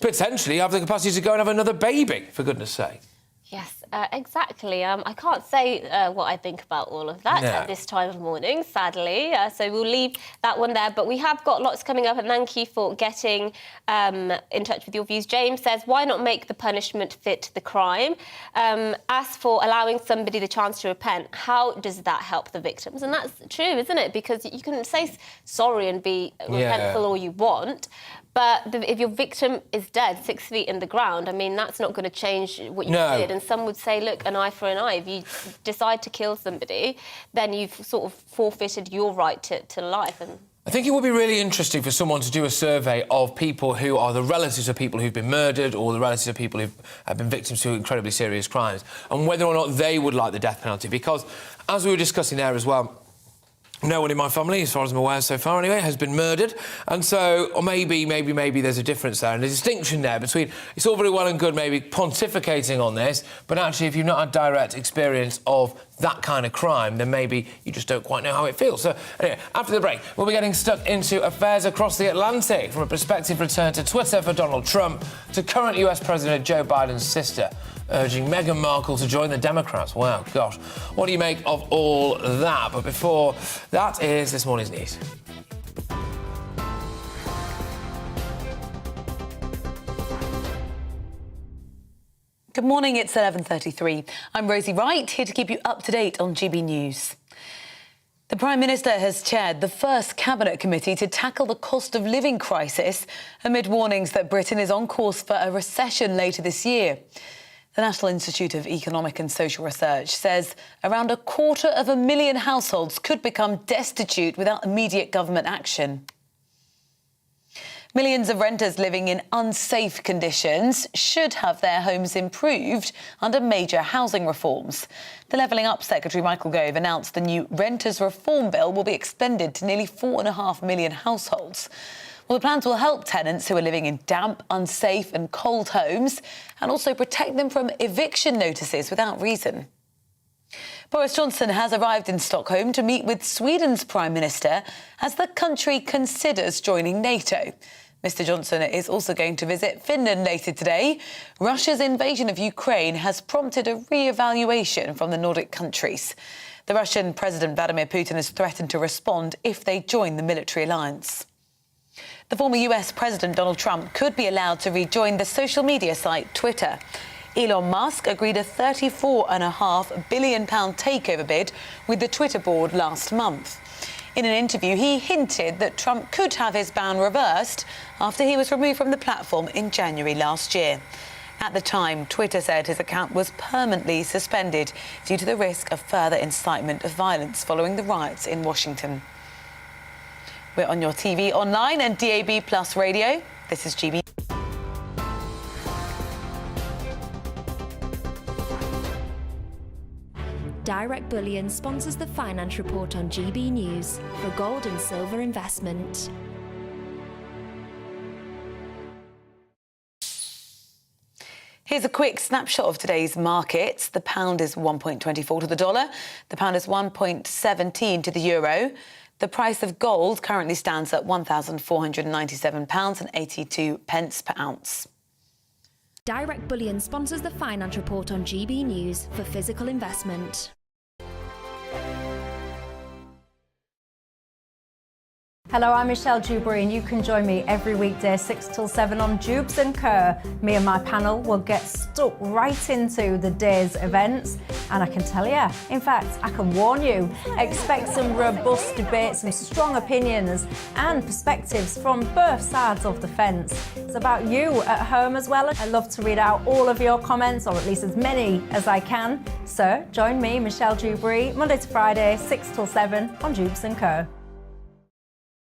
potentially have the capacity to go and have another baby, for goodness sake. Yes, exactly. I can't say what I think about all of that at this time of morning, sadly. So we'll leave that one there. But we have got lots coming up, and thank you for getting in touch with your views. James says, why not make the punishment fit the crime? As for allowing somebody the chance to repent, how does that help the victims? And that's true, isn't it? Because you can say sorry and be repentful all you want, but if your victim is dead, 6 feet in the ground, I mean, that's not going to change what you did. And some would say, look, an eye for an eye. If you decide to kill somebody, then you've sort of forfeited your right to life. And I think it would be really interesting for someone to do a survey of people who are the relatives of people who've been murdered or the relatives of people who have been victims to incredibly serious crimes, and whether or not they would like the death penalty. Because, as we were discussing there as well, no one in my family, as far as I'm aware so far anyway, has been murdered. And so, or maybe there's a difference there and a distinction there between, it's all very well and good maybe pontificating on this, but actually if you've not had direct experience of that kind of crime, then maybe you just don't quite know how it feels. So, anyway, after the break, we'll be getting stuck into affairs across the Atlantic, from a prospective return to Twitter for Donald Trump to current US President Joe Biden's sister urging Meghan Markle to join the Democrats. Wow, gosh. What do you make of all that? But before that is this morning's news. Good morning, it's 11:33. I'm Rosie Wright, here to keep you up to date on GB News. The Prime Minister has chaired the first Cabinet Committee to tackle the cost of living crisis amid warnings that Britain is on course for a recession later this year. The National Institute of Economic and Social Research says around 250,000 households could become destitute without immediate government action. Millions of renters living in unsafe conditions should have their homes improved under major housing reforms. The Levelling Up Secretary Michael Gove announced the new Renters Reform Bill will be extended to nearly 4.5 million households. Well, the plans will help tenants who are living in damp, unsafe and cold homes and also protect them from eviction notices without reason. Boris Johnson has arrived in Stockholm to meet with Sweden's Prime Minister as the country considers joining NATO. Mr. Johnson is also going to visit Finland later today. Russia's invasion of Ukraine has prompted a re-evaluation from the Nordic countries. The Russian President Vladimir Putin has threatened to respond if they join the military alliance. The former US President Donald Trump could be allowed to rejoin the social media site Twitter. Elon Musk agreed a £34.5 billion takeover bid with the Twitter board last month. In an interview, he hinted that Trump could have his ban reversed after he was removed from the platform in January last year. At the time, Twitter said his account was permanently suspended due to the risk of further incitement of violence following the riots in Washington. We're on your TV, online and DAB+ radio. This is GB. Direct Bullion sponsors the Finance Report on GB News for gold and silver investment. Here's a quick snapshot of today's markets. The pound is 1.24 to the dollar. The pound is 1.17 to the euro. The price of gold currently stands at £1,497.82 per ounce. Direct Bullion sponsors the Finance Report on GB News for physical investment. Hello, I'm Michelle Dewberry and you can join me every weekday 6 till 7 on Jubes and Kerr. Me and my panel will get stuck right into the day's events, and I can tell you, in fact, I can warn you, expect some robust debate, some strong opinions and perspectives from both sides of the fence. It's about you at home as well. I love to read out all of your comments, or at least as many as I can. So join me, Michelle Dewberry, Monday to Friday, 6 till 7 on Jubes and Kerr.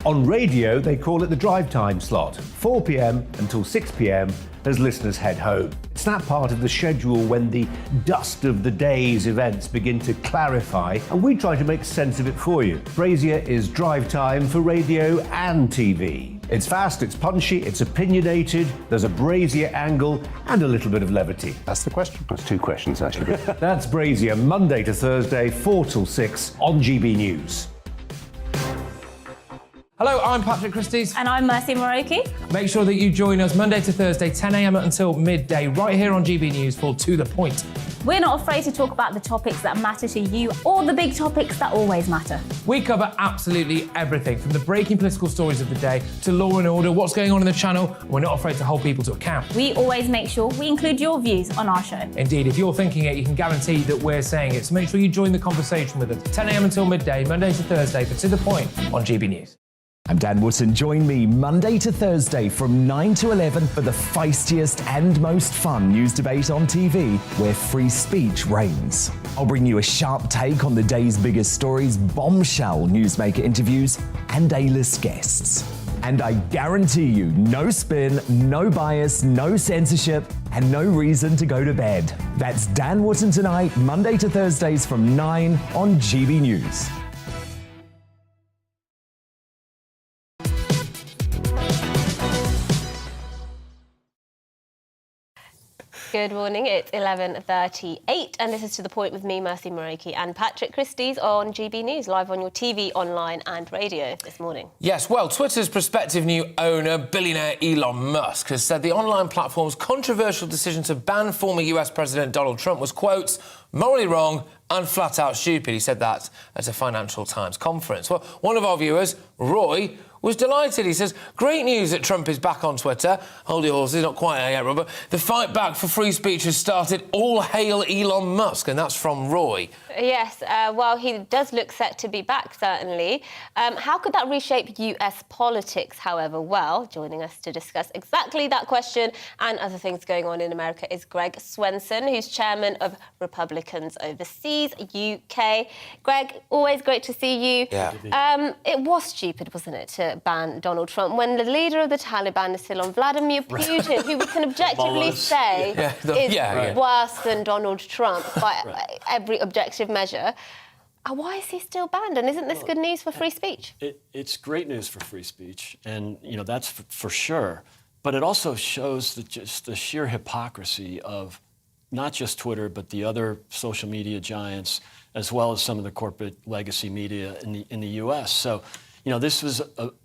On radio, they call it the drive time slot, 4 p.m. until 6 p.m. as listeners head home. It's that part of the schedule when the dust of the day's events begin to clarify, and we try to make sense of it for you. Brazier is drive time for radio and TV. It's fast, it's punchy, it's opinionated, there's a Brazier angle and a little bit of levity. That's the question. That's two questions, actually. That's Brazier, Monday to Thursday, 4 till 6 on GB News. Hello, I'm Patrick Christie's. And I'm Mercy Moroki. Make sure that you join us Monday to Thursday, 10 a.m. until midday, right here on GB News for To The Point. We're not afraid to talk about the topics that matter to you or the big topics that always matter. We cover absolutely everything, from the breaking political stories of the day to law and order, what's going on in the channel. We're not afraid to hold people to account. We always make sure we include your views on our show. Indeed, if you're thinking it, you can guarantee that we're saying it. So make sure you join the conversation with us, 10 a.m. until midday, Monday to Thursday, for To The Point on GB News. I'm Dan Wootton. Join me Monday to Thursday from 9 to 11 for the feistiest and most fun news debate on TV, where free speech reigns. I'll bring you a sharp take on the day's biggest stories, bombshell newsmaker interviews, and A-list guests. And I guarantee you, no spin, no bias, no censorship, and no reason to go to bed. That's Dan Wootton tonight, Monday to Thursdays from 9 on GB News. Good morning, it's 11:38 and this is To The Point with me, Mercy Moroki, and Patrick Christie's on GB News, live on your TV, online and radio this morning. Yes, well, Twitter's prospective new owner, billionaire Elon Musk, has said the online platform's controversial decision to ban former US President Donald Trump was, quote, morally wrong and flat-out stupid. He said that at a Financial Times conference. Well, one of our viewers, Roy, was delighted. He says, great news that Trump is back on Twitter. Hold your horses, not quite there yet, Robert. The fight back for free speech has started. All hail Elon Musk. And that's from Roy. Yes, well, he does look set to be back, certainly. How could that reshape US politics, however? Well, joining us to discuss exactly that question and other things going on in America is Greg Swenson, who's chairman of Republicans Overseas, UK. Greg, always great to see you. Yeah. It was stupid, wasn't it, to ban Donald Trump when the leader of the Taliban is still on, Vladimir Putin, who we can objectively say is worse than Donald Trump by every objective measure. Why is he still banned? And isn't this good news for free speech? It's great news for free speech, and that's for sure. But it also shows just the sheer hypocrisy of not just Twitter, but the other social media giants, as well as some of the corporate legacy media in the U.S. So, this was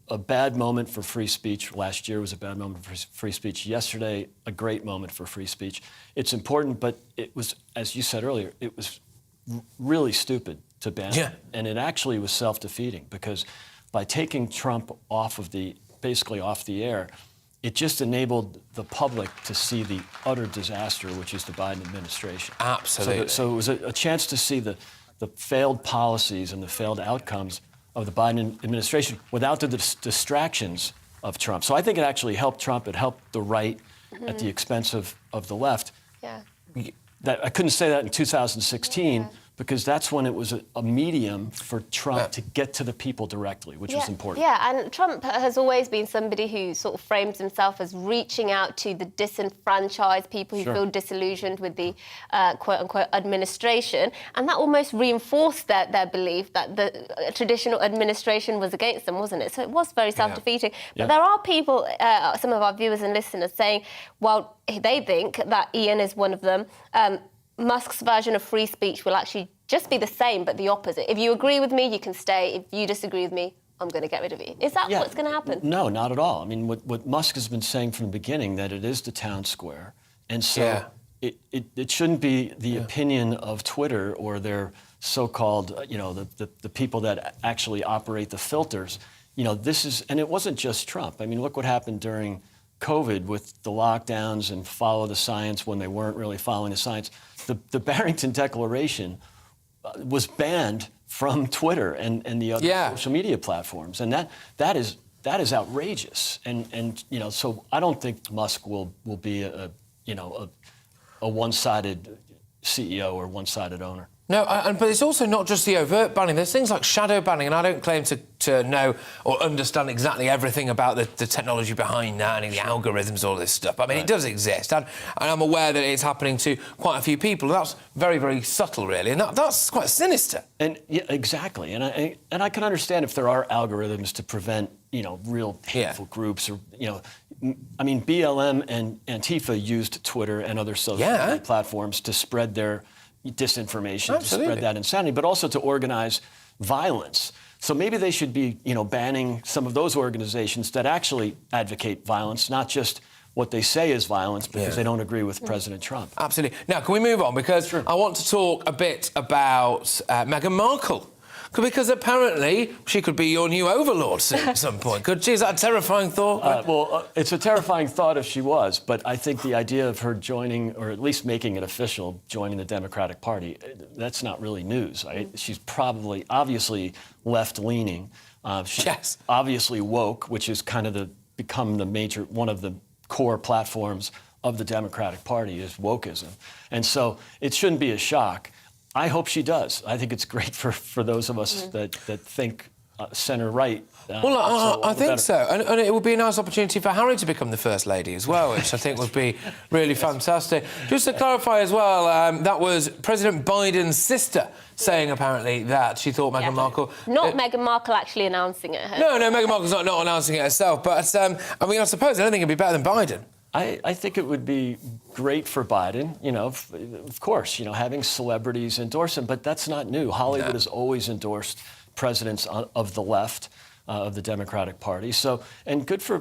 a bad moment for free speech. Last year was a bad moment for free speech. Yesterday, a great moment for free speech. It's important, but it was, as you said earlier, it was really stupid to ban it. And it actually was self-defeating, because by taking Trump basically off the air, it just enabled the public to see the utter disaster, which is the Biden administration. Absolutely. So it was a chance to see the failed policies and the failed outcomes of the Biden administration without the distractions of Trump. So I think it actually helped Trump. It helped the right at the expense of the left. Yeah. I couldn't say that in 2016, because that's when it was a medium for Trump to get to the people directly, which was important. Yeah, and Trump has always been somebody who sort of frames himself as reaching out to the disenfranchised, people who feel disillusioned with the quote-unquote administration, and that almost reinforced their belief that the traditional administration was against them, wasn't it? So it was very self-defeating. But there are people, some of our viewers and listeners, saying, well, they think that Ian is one of them. Musk's version of free speech will actually just be the same, but the opposite. If you agree with me, you can stay. If you disagree with me, I'm going to get rid of you. Is that what's going to happen? No, not at all. I mean, what Musk has been saying from the beginning, that it is the town square. And so it shouldn't be the opinion of Twitter or their so-called, the people that actually operate the filters. This is, and it wasn't just Trump. I mean, look what happened during COVID with the lockdowns and follow the science when they weren't really following the science. The Barrington Declaration was banned from Twitter and the other social media platforms, and that is outrageous. And so I don't think Musk will be a one-sided CEO or one-sided owner. No, but it's also not just the overt banning. There's things like shadow banning, and I don't claim to know or understand exactly everything about the technology behind that and the algorithms, all this stuff. I mean, it does exist, and I'm aware that it's happening to quite a few people. That's very, very subtle, really, and that's quite sinister. And exactly, and I can understand if there are algorithms to prevent, real hateful groups, or I mean, BLM and Antifa used Twitter and other social media platforms to spread their disinformation, to spread that insanity, but also to organize violence. So maybe they should be, banning some of those organizations that actually advocate violence, not just what they say is violence because they don't agree with President Trump. Absolutely. Now, can we move on? Because I want to talk a bit about Meghan Markle. Because apparently she could be your new overlord soon at some point. Could she? Is that a terrifying thought? It's a terrifying thought if she was, but I think the idea of her joining, or at least making it official, joining the Democratic Party, that's not really news. She's probably, obviously, left-leaning. She's obviously woke, which is kind of become one of the core platforms of the Democratic Party, is wokeism. And so it shouldn't be a shock. I hope she does. I think it's great for those of us that think center-right. I think so. And it would be a nice opportunity for Harry to become the First Lady as well, which I think would be really fantastic. Just to clarify as well, that was President Biden's sister saying, apparently, that she thought Meghan Markle... Not Meghan Markle actually announcing it. No, Meghan Markle's not announcing it herself. But, I mean, I suppose anything would be better than Biden. I think it would be great for Biden, of course, having celebrities endorse him, but that's not new. Hollywood has always endorsed presidents of the left, of the Democratic Party. So, and good for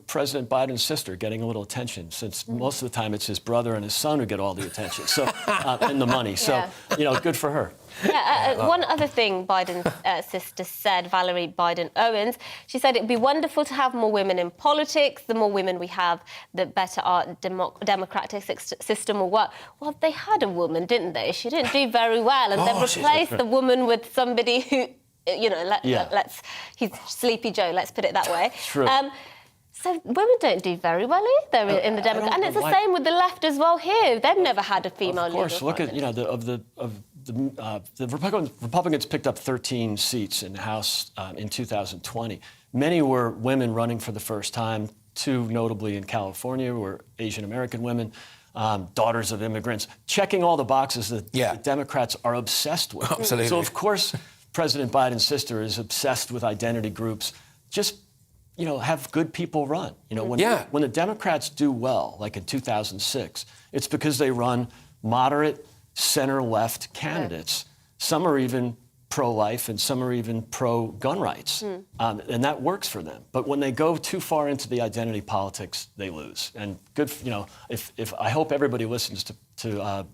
President Biden's sister getting a little attention, since most of the time it's his brother and his son who get all the attention, so and the money. So, good for her. One other thing Biden's sister said, Valerie Biden-Owens, she said it'd be wonderful to have more women in politics. The more women we have, the better our democratic system will work. Well, they had a woman, didn't they? She didn't do very well, and they've replaced the woman with somebody who, he's Sleepy Joe, let's put it that way. True. So women don't do very well either in the Democrat, and it's the same with the left as well here. They've never had a female leader. Of course, look at the Republicans picked up 13 seats in the House in 2020. Many were women running for the first time. Two, notably in California, were Asian American women, daughters of immigrants, checking all the boxes that the Democrats are obsessed with. Absolutely. So of course, President Biden's sister is obsessed with identity groups. Just have good people run. When the Democrats do well, like in 2006, it's because they run moderate, center-left candidates. Some are even pro-life and some are even pro-gun rights. And that works for them. But when they go too far into the identity politics, they lose. And good, if I hope everybody listens to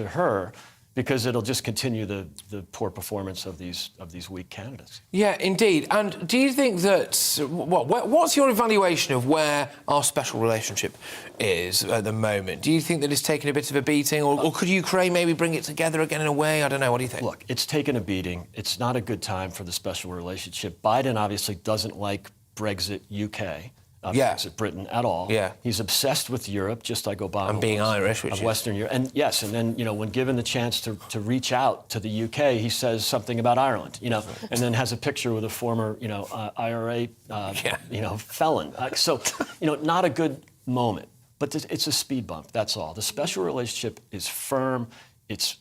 her, because it'll just continue the poor performance of these weak candidates. Yeah, indeed. And do you think that... what's your evaluation of where our special relationship is at the moment? Do you think that it's taken a bit of a beating, or could Ukraine maybe bring it together again in a way? I don't know. What do you think? Look, it's taken a beating. It's not a good time for the special relationship. Biden obviously doesn't like Brexit UK. Brexit Britain at all. Yeah. He's obsessed with Europe, just like Obama. And being Irish, which of is... Western Europe. And yes, and then, when given the chance to reach out to the UK, he says something about Ireland, and then has a picture with a former, IRA, felon. So, not a good moment. But it's a speed bump, that's all. The special relationship is firm, it's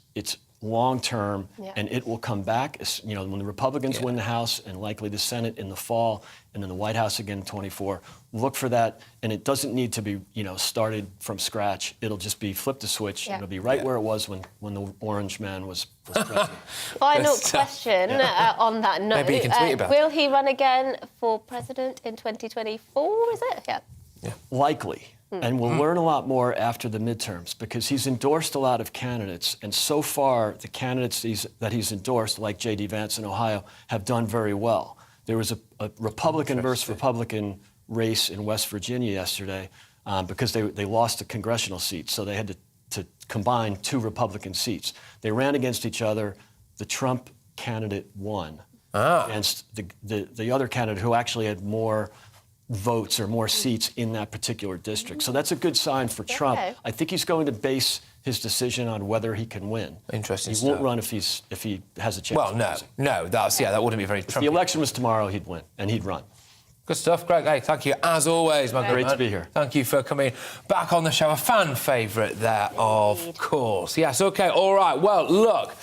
long-term, and it will come back, when the Republicans win the House and likely the Senate in the fall, and then the White House again in 24. Look for that, and it doesn't need to be, started from scratch. It'll just be flip the switch. It'll be right where it was when the orange man was president. Final question on that note. Maybe you can tweet about it. Will he run again for president in 2024, is it? Yeah. Likely. And we'll learn a lot more after the midterms, because he's endorsed a lot of candidates, and so far the candidates that he's endorsed, like J.D. Vance in Ohio, have done very well. There was a Republican versus Republican race in West Virginia yesterday because they lost a congressional seat, so they had to combine 2 Republican seats. They ran against each other. The Trump candidate won against the other candidate who actually had more votes or more seats in that particular district. So that's a good sign for Trump. I think he's going to base his decision on whether he can win. Interesting. He won't run if he has a chance. Well, no, that wouldn't be very Trump. If the election was tomorrow, he'd win, and he'd run. Good stuff, Greg. Hey, thank you as always, my good man. Great to be here. Thank you for coming back on the show. A fan favourite there, of course. Yes, OK, all right. Well, look,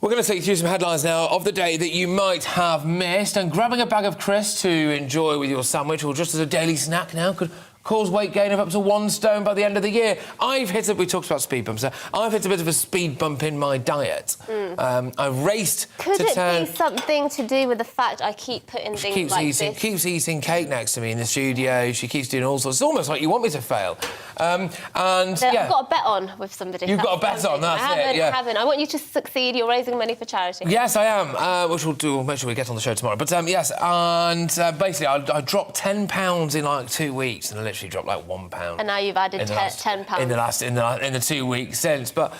we're going to take you through some headlines now of the day that you might have missed. And grabbing a bag of crisps to enjoy with your sandwich, or just as a daily snack now, could cause weight gain of up to 1 stone by the end of the year. We talked about speed bumps. I've hit a bit of a speed bump in my diet. I've raced Could to turn... it be something to do with the fact I keep putting things like this? Keeps eating cake next to me in the studio. She keeps doing all sorts. It's almost like you want me to fail. I've got a bet on with somebody. You've got a bet on, that's it. I haven't. I want you to succeed. You're raising money for charity. Yes, I am, which we'll do. We'll make sure we get on the show tomorrow. But yes, and basically I dropped 10 pounds in like 2 weeks, and I literally dropped like 1 pound. And now you've added 10 pounds in the 2 weeks since. But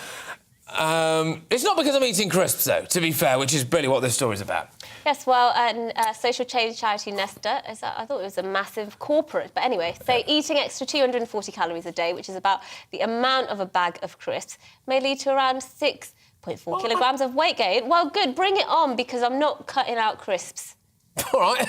it's not because I'm eating crisps, though, to be fair, which is really what this story's about. Yes, well, social change charity Nesta, I thought it was a massive corporate. But anyway, eating extra 240 calories a day, which is about the amount of a bag of crisps, may lead to around 6.4 kilograms of weight gain. Well, good, bring it on, because I'm not cutting out crisps. All right.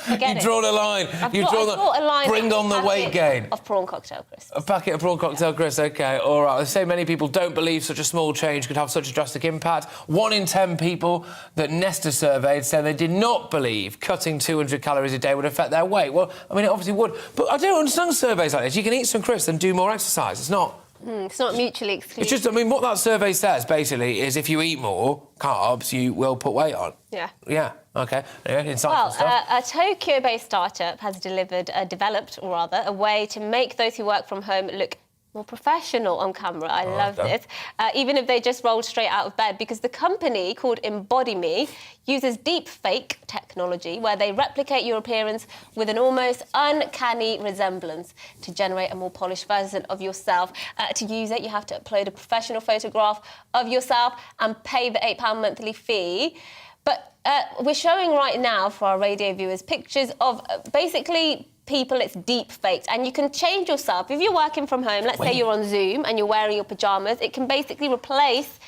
You've drawn a line. You've drawn a line. Bring on the weight gain. Of prawn cocktail crisps. A packet of prawn cocktail crisps, OK, all right. They say many people don't believe such a small change could have such a drastic impact. 1 in 10 people that Nesta surveyed said they did not believe cutting 200 calories a day would affect their weight. Well, I mean, it obviously would. But I don't understand surveys like this. You can eat some crisps and do more exercise. It's not... It's not mutually exclusive. It's just, I mean, what that survey says, basically, is if you eat more carbs, you will put weight on. Yeah. Yeah, OK. Yeah, insightful stuff. A Tokyo-based startup has developed a way to make those who work from home look more professional on camera. I love this. Even if they just rolled straight out of bed, because the company called Embody Me uses deep fake technology where they replicate your appearance with an almost uncanny resemblance to generate a more polished version of yourself. To use it, you have to upload a professional photograph of yourself and pay the £8 monthly fee. But we're showing right now for our radio viewers pictures of basically people, it's deep faked, and you can change yourself. If you're working from home, let's say you're on Zoom and you're wearing your pyjamas, it can basically replace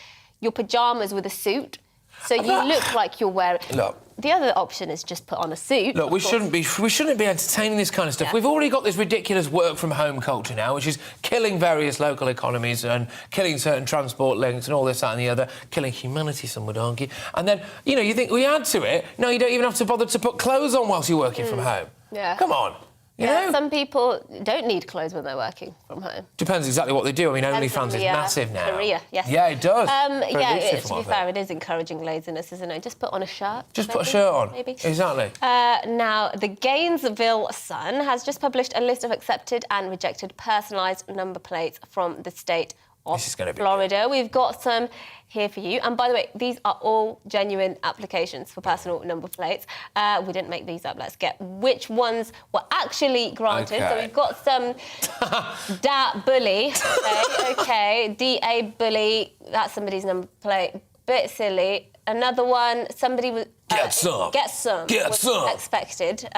your pyjamas with a suit, so you look like you're wearing... Look. The other option is just put on a suit. Look, we shouldn't be entertaining this kind of stuff. Yeah. We've already got this ridiculous work-from-home culture now, which is killing various local economies and killing certain transport links and all this, that and the other, killing humanity, some would argue. And then, you think we add to it, now you don't even have to bother to put clothes on whilst you're working from home. Yeah. Come on. You know? Some people don't need clothes when they're working from home. Depends exactly what they do. I mean, OnlyFans is massive now. Career, yes. Yeah, it does. To be fair, it is encouraging laziness, isn't it? Just put on a shirt. Just put a shirt on. Maybe. Exactly. Now, the Gainesville Sun has just published a list of accepted and rejected personalised number plates from the state of Florida. We've got some here for you. And by the way, these are all genuine applications for personal number plates. We didn't make these up. Let's get which ones were actually granted. Okay. So we've got some Da Bully. Okay. D.A. Bully. That's somebody's number plate. Bit silly. Another one, somebody was... Get some. Accepted.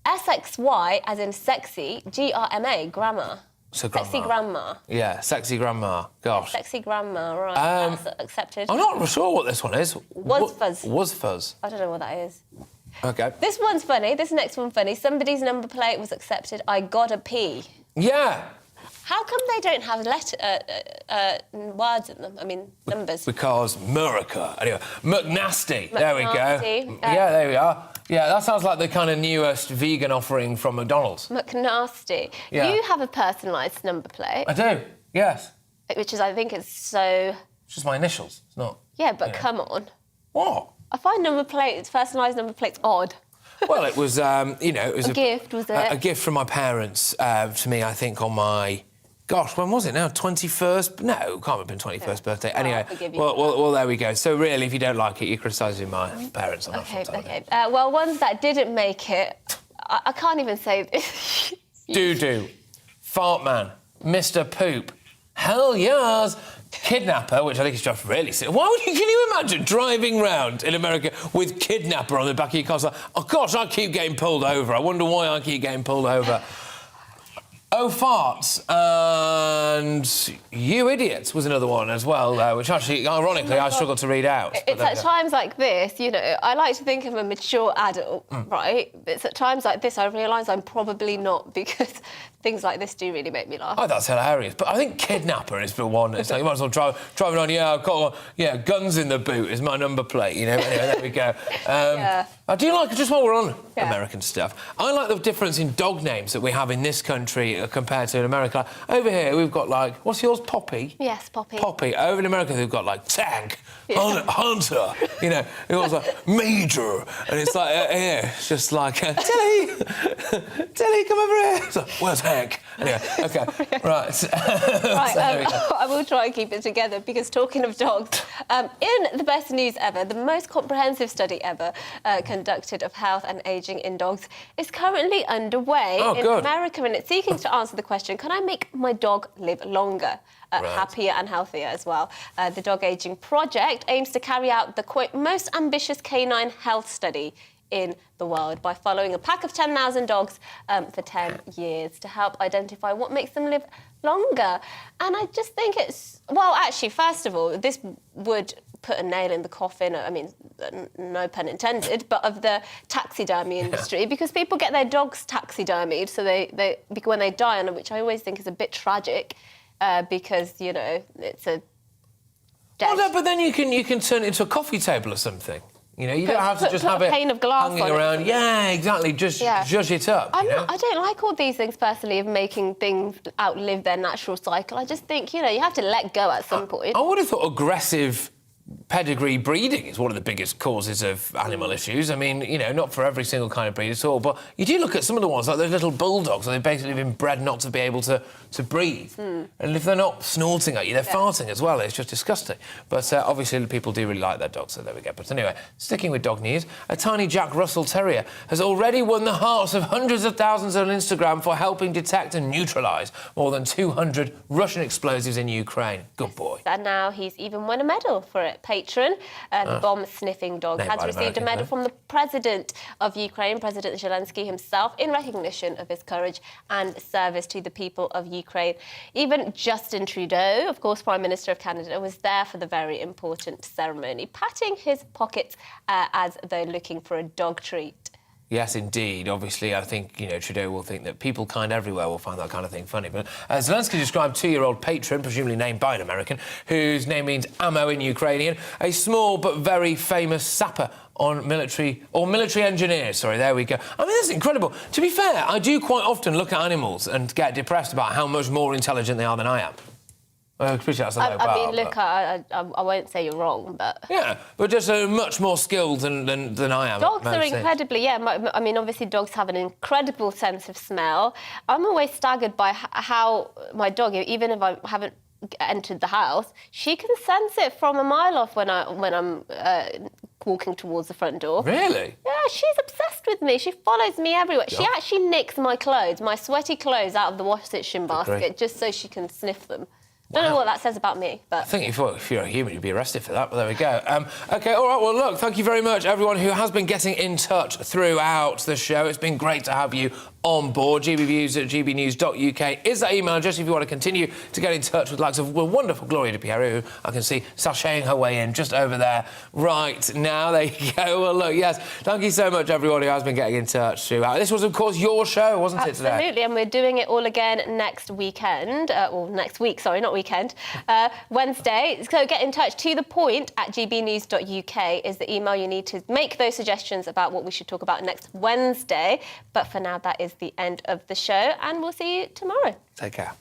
SXY, as in sexy, GRMA, grammar. So sexy grandma. Yeah, sexy grandma. Gosh. Sexy grandma, right. That's accepted. I'm not sure what this one is. Was fuzz. Was fuzz. I don't know what that is. Okay. This one's funny. This next one funny. Somebody's number plate was accepted. I gotta pee. Yeah. How come they don't have words in them? I mean, numbers. Because America. Anyway, McNasty. There we go. McNasty. Yeah, there we are. Yeah, that sounds like the kind of newest vegan offering from McDonald's. McNasty. Yeah. You have a personalised number plate. I do, yes. Which is, I think, is so... It's just my initials, it's not... Yeah, but come on. What? I find personalised number plates odd. Well, it was, it was a gift, was it? A gift from my parents to me, I think, on my... Gosh, when was it now? 21st? No, it can't have been 21st birthday. Anyway, well, there we go. So really, if you don't like it, you're criticising my parents. I'm not sure. Okay. Well, ones that didn't make it, I can't even say this. Doo-doo, fart man, Mr. Poop, hell yes, kidnapper, which I think is just really silly. Can you imagine driving round in America with kidnapper on the back of your car? Oh, gosh, I keep getting pulled over. I wonder why I keep getting pulled over. Oh, farts, and you idiots was another one as well, which actually, ironically, I struggled to read out. It's at times like this, I like to think I'm a mature adult, right? It's at times like this I realise I'm probably not, because things like this do really make me laugh. Oh, that's hilarious. But I think kidnapper is the one. It's like you might as well driving on, I've got guns in the boot is my number plate, Anyway, there we go. I do like, just while we're on American stuff, I like the difference in dog names that we have in this country compared to in America. Over here, we've got, what's yours, Poppy? Yes, Poppy. Poppy. Over in America, they've got, Tank, Hunter, it was Major. And it's it's just like, Tilly, come over here. It's like, where's Hank? Anyway, OK, right. So I will try and keep it together, because talking of dogs, in the best news ever, the most comprehensive study ever conducted of health and ageing in dogs is currently underway in America, and it's seeking to answer the question, can I make my dog live longer? Happier and healthier as well. The Dog Aging Project aims to carry out the, quote, most ambitious canine health study in the world by following a pack of 10,000 dogs for 10 years to help identify what makes them live longer. And I just think it's... Well, actually, first of all, this would put a nail in the coffin, I mean, no pun intended, but of the taxidermy industry, because people get their dogs taxidermied, so when they die, and which I always think is a bit tragic, because, it's a... Well, no, but then you can turn it into a coffee table or something. You don't have to just have it pane of glass hanging around. Yeah, exactly. Just zhuzh it up. I don't like all these things personally of making things outlive their natural cycle. I just think, you have to let go at some point. I would have thought aggressive pedigree breeding is one of the biggest causes of animal issues. I mean, not for every single kind of breed at all, but you do look at some of the ones, like those little bulldogs, where they've basically been bred not to be able to breathe. And if they're not snorting at you, they're farting as well. It's just disgusting. But obviously people do really like their dogs, so there we go. But anyway, sticking with dog news, a tiny Jack Russell Terrier has already won the hearts of hundreds of thousands on Instagram for helping detect and neutralise more than 200 Russian explosives in Ukraine. Good boy. And now he's even won a medal for it. Patron, the bomb-sniffing dog, has received a medal from the President of Ukraine, President Zelensky himself, in recognition of his courage and service to the people of Ukraine. Even Justin Trudeau, of course, Prime Minister of Canada, was there for the very important ceremony, patting his pockets as though looking for a dog treat. Yes, indeed. Obviously, I think, Trudeau will think that people kind everywhere will find that kind of thing funny. But Zelensky described 2-year-old Patron, presumably named by an American, whose name means ammo in Ukrainian, a small but very famous sapper on military engineers. Sorry, there we go. I mean, that's incredible. To be fair, I do quite often look at animals and get depressed about how much more intelligent they are than I am. I appreciate that's a low bar, I mean, look, I won't say you're wrong, but... Yeah, but just much more skilled than I am. Dogs are incredibly, I mean, obviously dogs have an incredible sense of smell. I'm always staggered by how my dog, even if I haven't entered the house, she can sense it from a mile off when I'm walking towards the front door. Really? Yeah, she's obsessed with me. She follows me everywhere. She actually nicks my clothes, my sweaty clothes, out of the washing basket just so she can sniff them. Don't know what that says about me, but... I think if you're a human, you'd be arrested for that, but there we go. OK, all right, well, look, thank you very much, everyone who has been getting in touch throughout the show. It's been great to have you on board. gbviews@gbnews.uk is that email address if you want to continue to get in touch with the likes of wonderful Gloria De Piero, who I can see sashaying her way in just over there right now. There you go. Well, look, yes, thank you so much, everyone who has been getting in touch throughout. This was, of course, your show, wasn't it, today? Absolutely, and we're doing it all again next weekend. Next week, sorry, not weekend. Wednesday. So get in touch. To the point at gbnews.uk is the email you need to make those suggestions about what we should talk about next Wednesday. But for now, that is the end of the show, and we'll see you tomorrow. Take care.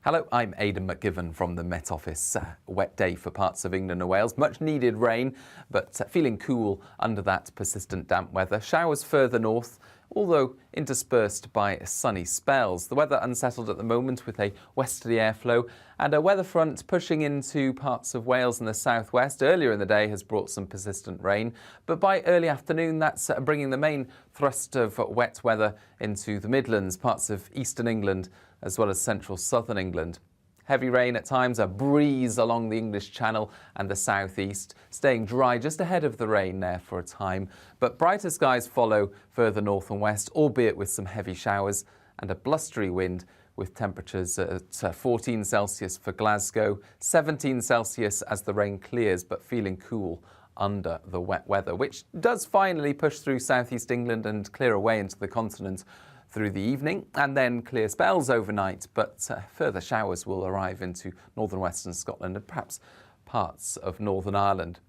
Hello, I'm Aidan McGivern from the Met Office. Wet day for parts of England and Wales. Much needed rain, but feeling cool under that persistent damp weather. Showers further north, although interspersed by sunny spells. The weather unsettled at the moment with a westerly airflow, and a weather front pushing into parts of Wales and the southwest earlier in the day has brought some persistent rain. But by early afternoon, that's bringing the main thrust of wet weather into the Midlands, parts of eastern England, as well as central southern England. Heavy rain at times, a breeze along the English Channel and the southeast, staying dry just ahead of the rain there for a time. But brighter skies follow further north and west, albeit with some heavy showers and a blustery wind, with temperatures at 14 Celsius for Glasgow, 17 Celsius as the rain clears, but feeling cool under the wet weather, which does finally push through southeast England and clear away into the continent through the evening, and then clear spells overnight, but further showers will arrive into northern western Scotland and perhaps parts of Northern Ireland.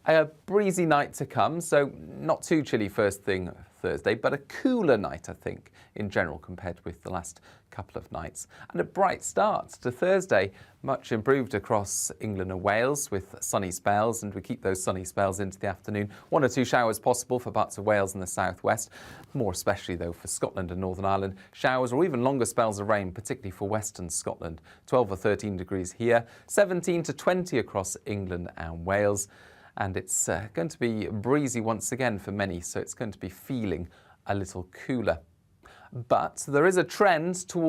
A breezy night to come, so not too chilly first thing Thursday, but a cooler night, I think, in general, compared with the last couple of nights. And a bright start to Thursday, much improved across England and Wales with sunny spells, and we keep those sunny spells into the afternoon. 1 or 2 showers possible for parts of Wales and the southwest, more especially, though, for Scotland and Northern Ireland. Showers or even longer spells of rain, particularly for western Scotland. 12 or 13 degrees here, 17 to 20 across England and Wales. And it's going to be breezy once again for many, so it's going to be feeling a little cooler. But there is a trend towards